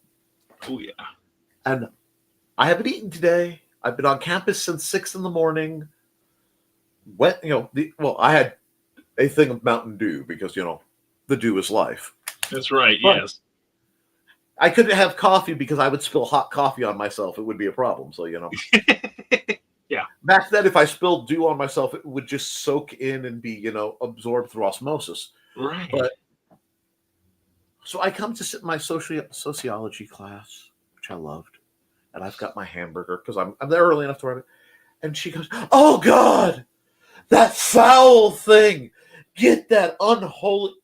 Oh yeah. And I haven't eaten today. I've been on campus since 6 in the morning. I had a thing of Mountain Dew because the dew is life. That's right. But Yes. I couldn't have coffee because I would spill hot coffee on myself. It would be a problem. So Yeah. back then, if I spilled dew on myself, it would just soak in and be absorbed through osmosis. Right. But so I come to sit in my sociology class, which I loved, and I've got my hamburger because I'm there early enough to write it. And she goes, "Oh God, that foul thing! Get that unholy!"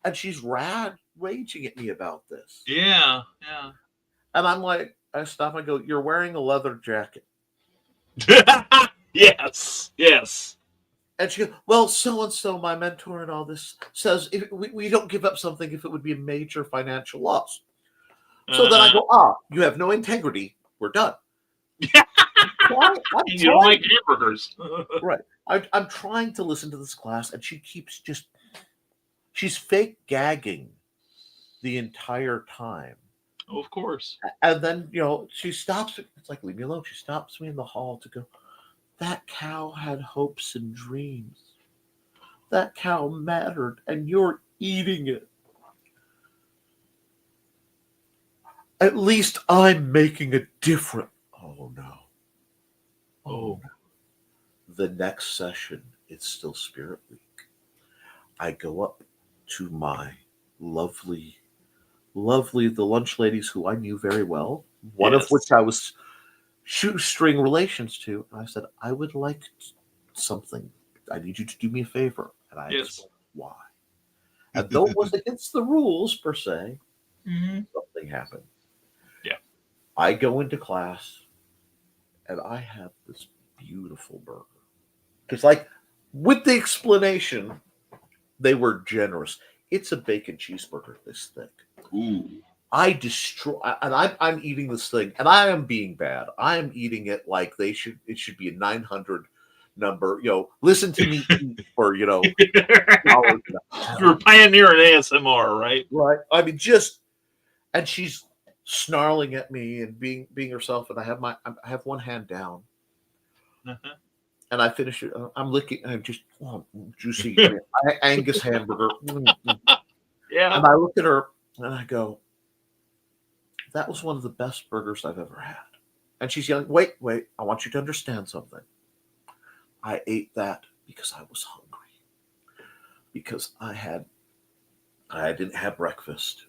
And she's raging at me about this. Yeah. Yeah. And I'm like, I stop and I go, "You're wearing a leather jacket." Yes. Yes. And she goes, "Well, so and so, my mentor and all this says we don't give up something if it would be a major financial loss." So then I go, "You have no integrity. We're done." You don't like hamburgers. Right. I'm trying to listen to this class, and she keeps she's fake gagging the entire time. Oh, of course. And then, she stops. It's like, leave me alone. She stops me in the hall to go, "That cow had hopes and dreams. That cow mattered, and you're eating it. At least I'm making a difference." Oh, no. Oh, no. The next session, it's still Spirit Week. I go up to my lovely, the lunch ladies who I knew very well, one of which I was shoestring relations to. And I said, "I would like something. I need you to do me a favor." And I explained why. And though it was against the rules per se, something happened. Yeah. I go into class and I have this beautiful burger. Because, with the explanation, they were generous. It's a bacon cheeseburger this thick. Ooh. I destroy, and I'm eating this thing, and I am being bad. I am eating it like it should be a 900 number. Listen to me eat for hours. You're pioneering ASMR, right? Right. I mean, and she's snarling at me and being herself, and I have one hand down, and I finish it. I'm licking, and I'm just juicy Angus hamburger. Yeah. And I look at her and I go, "That was one of the best burgers I've ever had." And she's yelling, wait, I want you to understand something. I ate that because I was hungry. Because I didn't have breakfast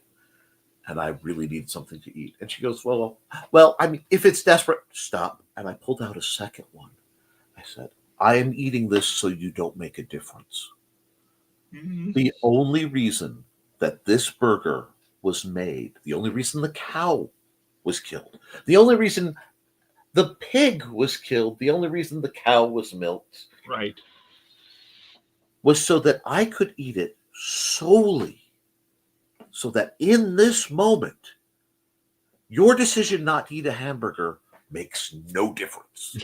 and I really needed something to eat." And she goes, well, I mean, if it's desperate, stop. And I pulled out a second one. I said, "I am eating this so you don't make a difference. The only reason that this burger was made, the only reason the cow was killed, the only reason the pig was killed, the only reason the cow was milked, Right. was so that I could eat it solely so that in this moment, your decision not to eat a hamburger makes no difference."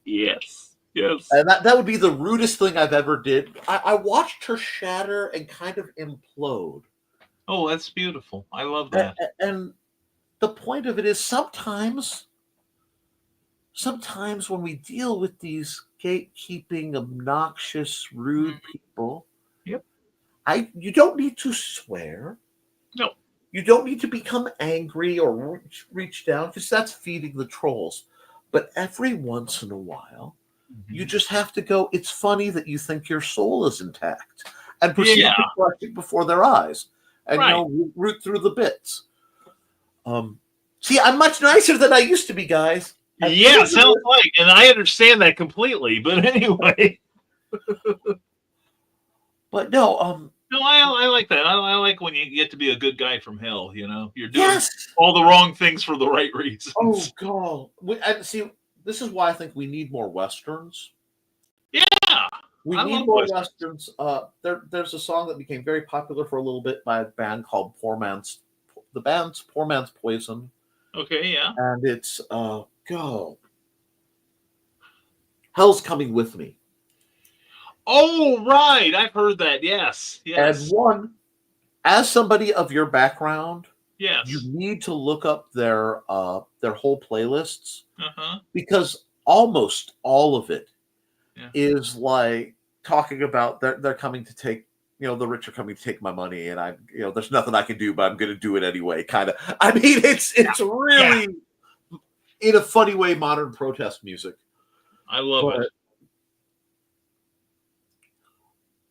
Yes. Yes. And that would be the rudest thing I've ever did. I watched her shatter and kind of implode. Oh, that's beautiful. I love that. And the point of it is sometimes when we deal with these gatekeeping, obnoxious, rude people, Yep. You don't need to swear. No. You don't need to become angry or reach down, because that's feeding the trolls. But every once in a while, you just have to go, "It's funny that you think your soul is intact. and proceed Yeah. to crush it before their eyes, and Right. root through the bits. See, I'm much nicer than I used to be, guys. And Yeah, sounds like, and I understand that completely. But anyway, but no, no, I like that. I like when you get to be a good guy from hell. You know, you're doing yes. all the wrong things for the right reasons. Oh God! And see, this is why I think we need more westerns. Yeah, We I need love more westerns. westerns. There's a song that became very popular for a little bit by a band called the band's Poor Man's Poison, Okay, yeah. and it's go. Hell's Coming With Me. Oh, right. I've heard that. Yes. And Yes. one, as somebody of your background, Yes. you need to look up their whole playlists, Uh-huh. because almost all of it Yeah. is like talking about they're coming to take, the rich are coming to take my money, and there's nothing I can do, but I'm going to do it anyway. Kind of. I mean, it's really, in a funny way, modern protest music. I love it.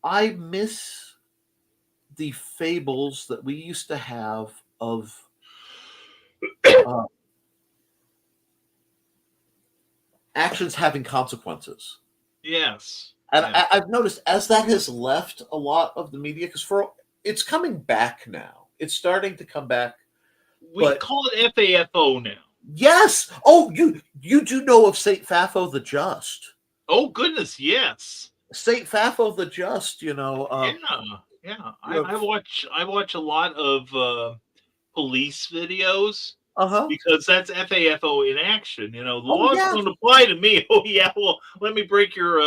I miss the fables that we used to have of actions having consequences. Yes. And Yeah. I've noticed as that has left a lot of the media, because it's coming back now. It's starting to come back. We but- call it FAFO now. Yes. Oh, you do know of Saint Fafo the Just. Oh, goodness, yes. Saint Fafo the Just, Yeah. I watch a lot of police videos Uh-huh. because that's FAFO in action. The Oh, laws yeah. don't apply to me. Oh yeah, well, let me break your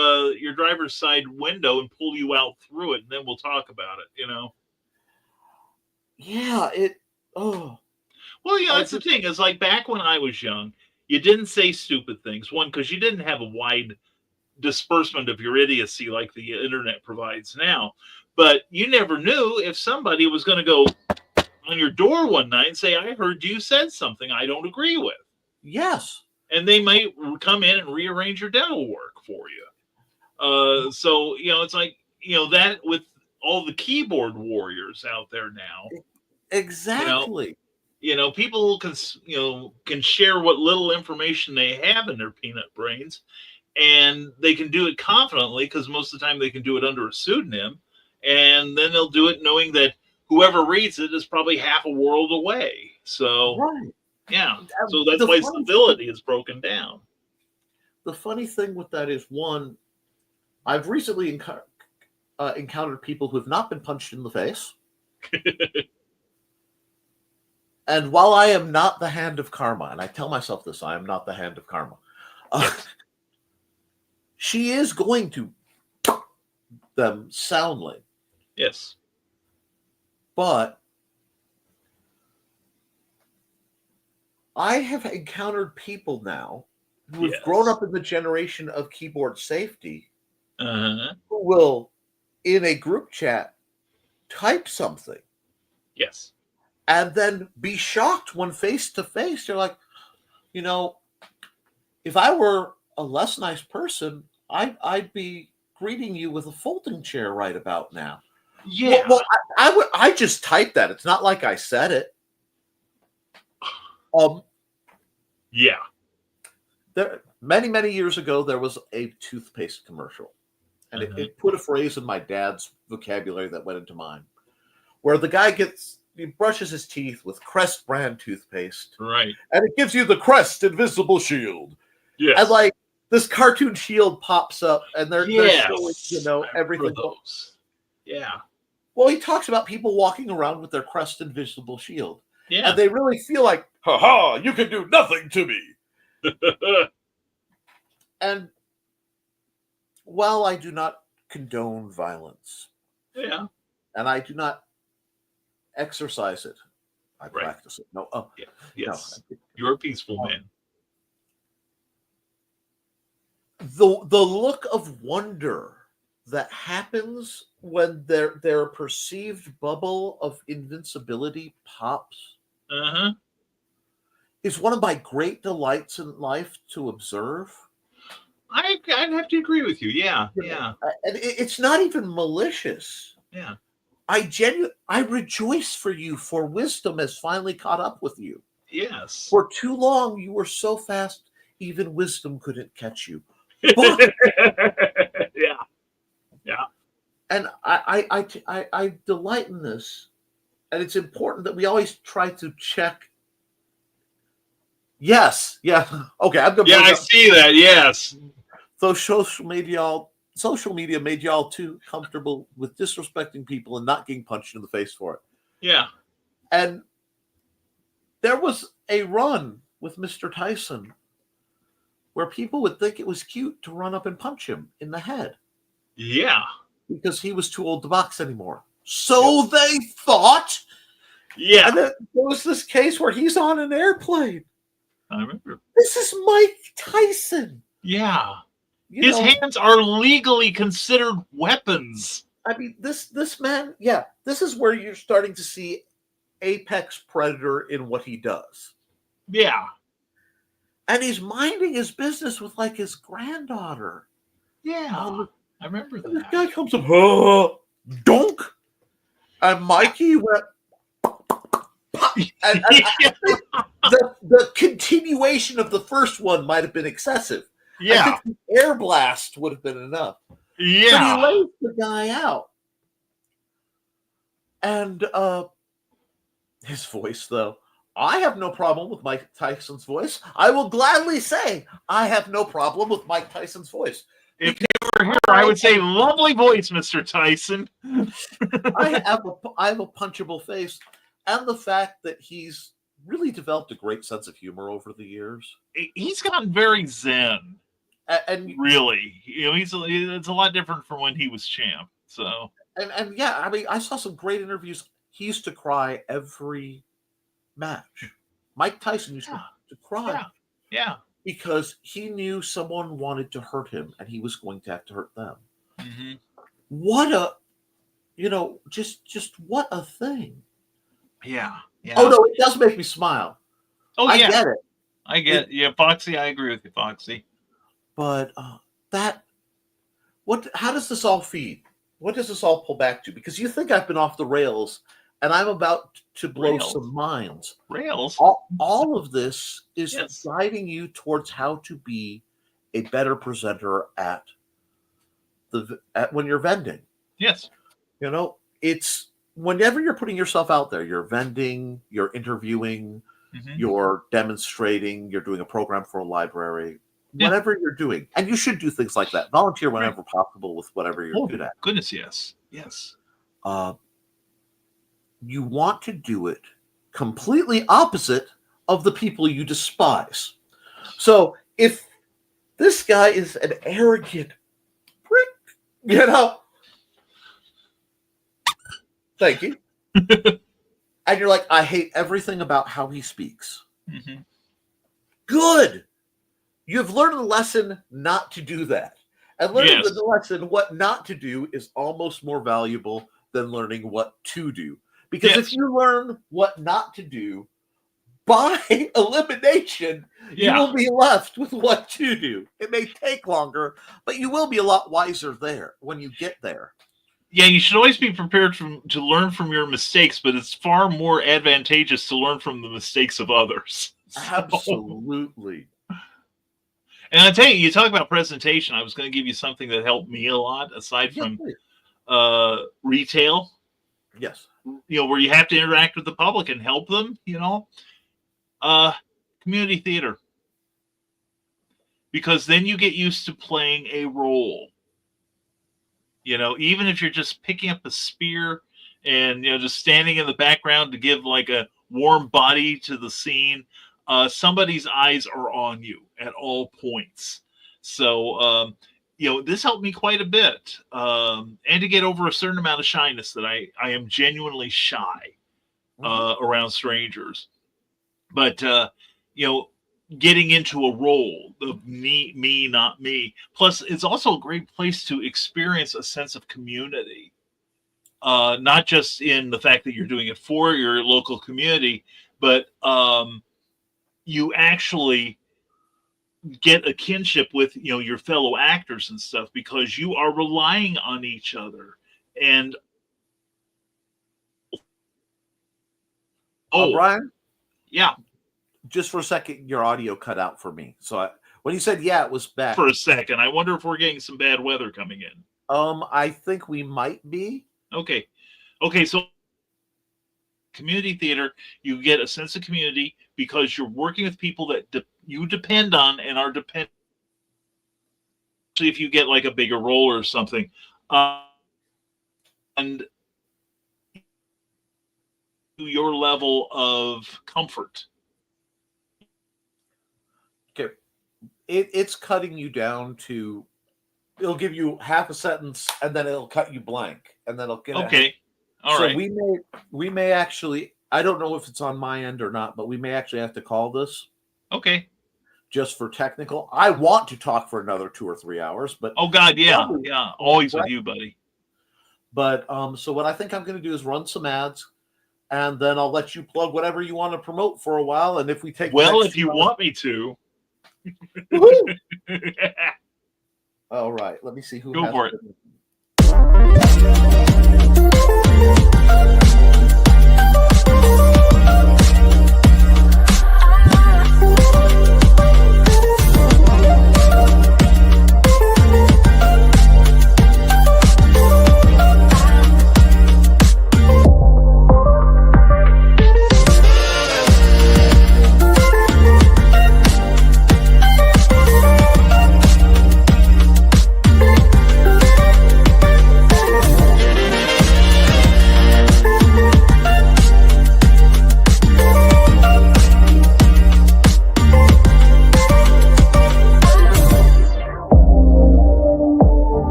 driver's side window and pull you out through it, and then we'll talk about it. Yeah, Well, that's the thing. It's like back when I was young, you didn't say stupid things. One, because you didn't have a wide disbursement of your idiocy like the internet provides now. But you never knew if somebody was going to go on your door one night and say, I heard you said something I don't agree with. yes. And they might come in and rearrange your dental work for you. So, it's like, that with all the keyboard warriors out there now. Exactly. People can share what little information they have in their peanut brains, and they can do it confidently because most of the time they can do it under a pseudonym, and then they'll do it knowing that whoever reads it is probably half a world away. So, Right. yeah. So that's The why funny civility is broken down. The funny thing with that is, one, I've recently encountered people who have not been punched in the face. And while I am not the hand of karma, and I tell myself this, I am not the hand of karma, she is going to them soundly. Yes. But I have encountered people now who have grown up in the generation of keyboard safety Uh-huh. who will, in a group chat, type something Yes. and then be shocked when face to face. You're like, if I were a less nice person, I'd be greeting you with a folding chair right about now. Yeah. Well, I just typed that. It's not like I said it. Yeah. There, many years ago, there was a toothpaste commercial, and it put a phrase in my dad's vocabulary that went into mine, where the guy brushes his teeth with Crest brand toothpaste, Right. and it gives you the Crest Invisible Shield. Yes. And like this cartoon shield pops up, and they're showing, I everything. remember those. Yeah. Well, he talks about people walking around with their Crest Invisible Shield, Yeah. and they really feel like, "Ha ha! You can do nothing to me." And while I do not condone violence, Yeah. and I do not exercise it, I Right. practice it. No, Yeah. Yes. no. You're a peaceful man. The look of wonder that happens when their perceived bubble of invincibility pops Uh-huh. is one of my great delights in life to observe. I'd have to agree with you. Yeah. Yeah. And it's not even malicious. Yeah. I rejoice for you, for wisdom has finally caught up with you. Yes. For too long you were so fast, even wisdom couldn't catch you. But Yeah. Yeah. and I delight in this, and it's important that we always try to check. Yes, yeah, okay. I'm gonna Yeah, bring I up. see that. Yes. So social media made y'all too comfortable with disrespecting people and not getting punched in the face for it. Yeah. And there was a run with Mr. Tyson where people would think it was cute to run up and punch him in the head Yeah. because he was too old to box anymore. So they thought. Yeah. And then there was this case where he's on an airplane. I remember. This is Mike Tyson. Yeah. You His know, hands are legally considered weapons. I mean, this man, yeah, this is where you're starting to see apex predator in what he does. Yeah. And he's minding his business with like his granddaughter. Yeah. I remember And this that. guy comes up, donk. And Mikey went, pop. And the continuation of the first one might have been excessive. Yeah. I think the air blast would have been enough. Yeah. But he lays the guy out. And his voice, though, I have no problem with Mike Tyson's voice. I will gladly say I have no problem with Mike Tyson's voice. If you were here, I would say, lovely voice, Mr. Tyson. I have a punchable face. And the fact that he's really developed a great sense of humor over the years. He's gotten very zen. And really, it's a lot different from when he was champ. So and yeah, I mean, I saw some great interviews. He used to cry every match. Mike Tyson used to cry. Yeah. Because he knew someone wanted to hurt him and he was going to have to hurt them. Mm-hmm. What a, just what a thing. Yeah. Oh, no, it does make me smile. Oh, I yeah. get it. I get it. Yeah, Foxy, I agree with you, Foxy. But how does this all feed? What does this all pull back to? Because you think I've been off the rails and I'm about to blow some minds. Rails? All of this is guiding you towards how to be a better presenter at when you're vending. Yes. It's whenever you're putting yourself out there, you're vending, you're interviewing, you're demonstrating, you're doing a program for a library, whatever you're doing. And you should do things like that. Volunteer whenever possible with whatever you're good at. Goodness, yes. Yes. You want to do it completely opposite of the people you despise. So if this guy is an arrogant prick, thank you. And you're like, I hate everything about how he speaks. Mm-hmm. Good. You've learned a lesson not to do that. And learning the lesson what not to do is almost more valuable than learning what to do. Because if you learn what not to do, by elimination, you will be left with what to do. It may take longer, but you will be a lot wiser there when you get there. Yeah, you should always be prepared to learn from your mistakes, but it's far more advantageous to learn from the mistakes of others. Absolutely. And I tell you, you talk about presentation. I was going to give you something that helped me a lot, aside from retail. Yes. Where you have to interact with the public and help them, community theater. Because then you get used to playing a role. Even if you're just picking up a spear and, just standing in the background to give like a warm body to the scene, somebody's eyes are on you at all points. So, this helped me quite a bit. And to get over a certain amount of shyness that I am genuinely shy around strangers. But, getting into a role of me, not me. Plus, it's also a great place to experience a sense of community. Not just in the fact that you're doing it for your local community, but you actually get a kinship with your fellow actors and stuff, because you are relying on each other. And Oh, Brian, yeah. just for a second, your audio cut out for me. So when you said yeah, it was back. For a second, I wonder if we're getting some bad weather coming in. I think we might be. Okay. So community theater, you get a sense of community because you're working with people that you depend on and are dependent. If you get like a bigger role or something, and your level of comfort. Okay, it's cutting you down to. It'll give you half a sentence and then it'll cut you blank, and then it'll get okay. All so right. we may actually. I don't know if it's on my end or not, but we may actually have to call this. Okay. Just for technical. I want to talk for another 2 or 3 hours, but oh God, yeah, always with you, buddy. But so what I think I'm going to do is run some ads, and then I'll let you plug whatever you want to promote for a while. And if we take if you want me to, all right. Let me see who. Go for it.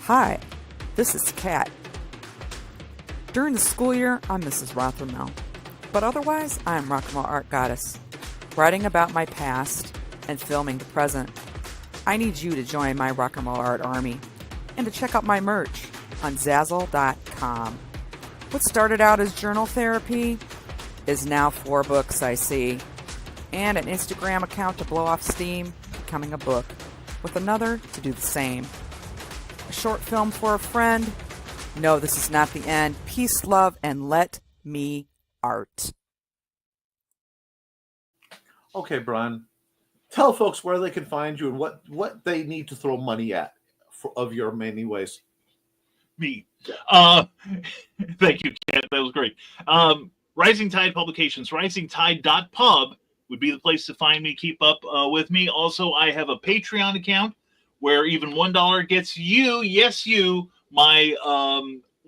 Hi, this is Kat. During the school year, I'm Mrs. Rothermel, but otherwise, I am Rock and Roll Art Goddess, writing about my past and filming the present. I need you to join my Rock and Roll Art army and to check out my merch on Zazzle.com. What started out as journal therapy is now 4 books, I see, and an Instagram account to blow off steam, becoming a book, with another to do the same. A short film for a friend. No, this is not the end. Peace, love, and let me art. Okay, Brian. Tell folks where they can find you and what they need to throw money at of your many ways. Me. Thank you, Kat. That was great. Rising Tide Publications, risingtide.pub would be the place to find me, keep up with me. Also, I have a Patreon account where even $1 gets you, yes, you, my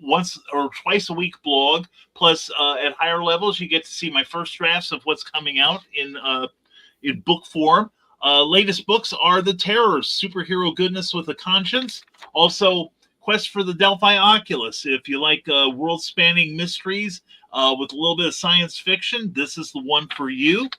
once or twice a week blog. Plus, at higher levels, you get to see my first drafts of what's coming out in book form. Latest books are The Terrors, Superhero Goodness with a Conscience. Also, Quest for the Delphi Oculus. If you like world-spanning mysteries with a little bit of science fiction, this is the one for you.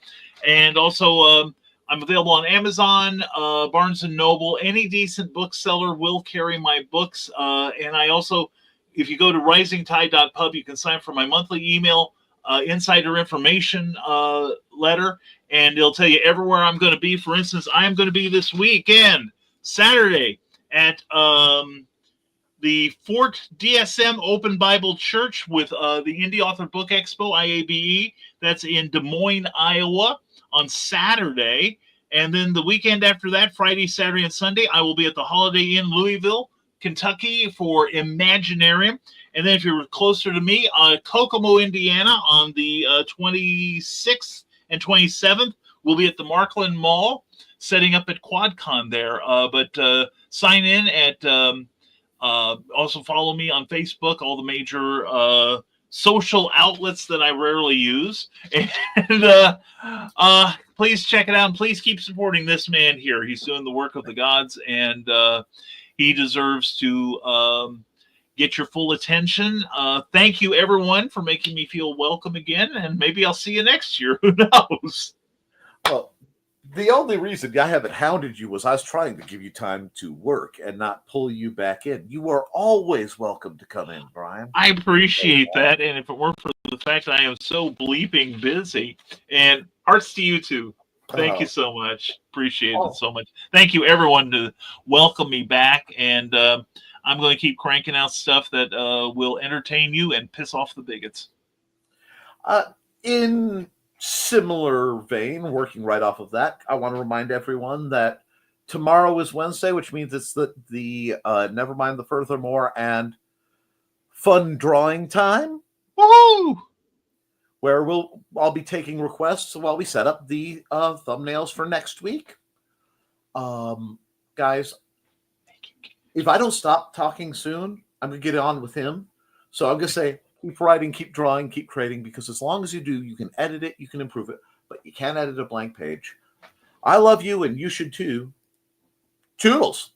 And also, I'm available on Amazon, Barnes & Noble. Any decent bookseller will carry my books. And I also, if you go to risingtide.pub, you can sign up for my monthly email insider information letter. And it'll tell you everywhere I'm going to be. For instance, I'm going to be this weekend, Saturday, at the Fort DSM Open Bible Church with the Indie Author Book Expo, IABE. That's in Des Moines, Iowa, on Saturday. And then the weekend after that, Friday, Saturday, and Sunday, I will be at the Holiday Inn, Louisville, Kentucky for Imaginarium. And then if you're closer to me, Kokomo, Indiana on the 26th and 27th, we'll be at the Markland Mall, setting up at QuadCon there. But sign in at, also follow me on Facebook, all the major social outlets that I rarely use. And please check it out. And please keep supporting this man here. He's doing the work of the gods, and he deserves to get your full attention. Thank you, everyone, for making me feel welcome again. And maybe I'll see you next year. Who knows? Well, the only reason I haven't hounded you was I was trying to give you time to work and not pull you back in. You are always welcome to come in, Brian. I appreciate that. And if it weren't for the fact that I am so bleeping busy, and hearts to you too. Thank you so much. Appreciate Oh. it so much. Thank you, everyone, to welcome me back. And I'm going to keep cranking out stuff that will entertain you and piss off the bigots. In similar vein, working right off of that, I want to remind everyone that tomorrow is Wednesday, which means it's the Nevermind the Furthermore and fun drawing time. Woohoo! Where I'll be taking requests while we set up the thumbnails for next week. Guys, if I don't stop talking soon, I'm going to get on with him. So I'm going to say, keep writing, keep drawing, keep creating, because as long as you do, you can edit it, you can improve it, but you can't edit a blank page. I love you, and you should too. Toodles!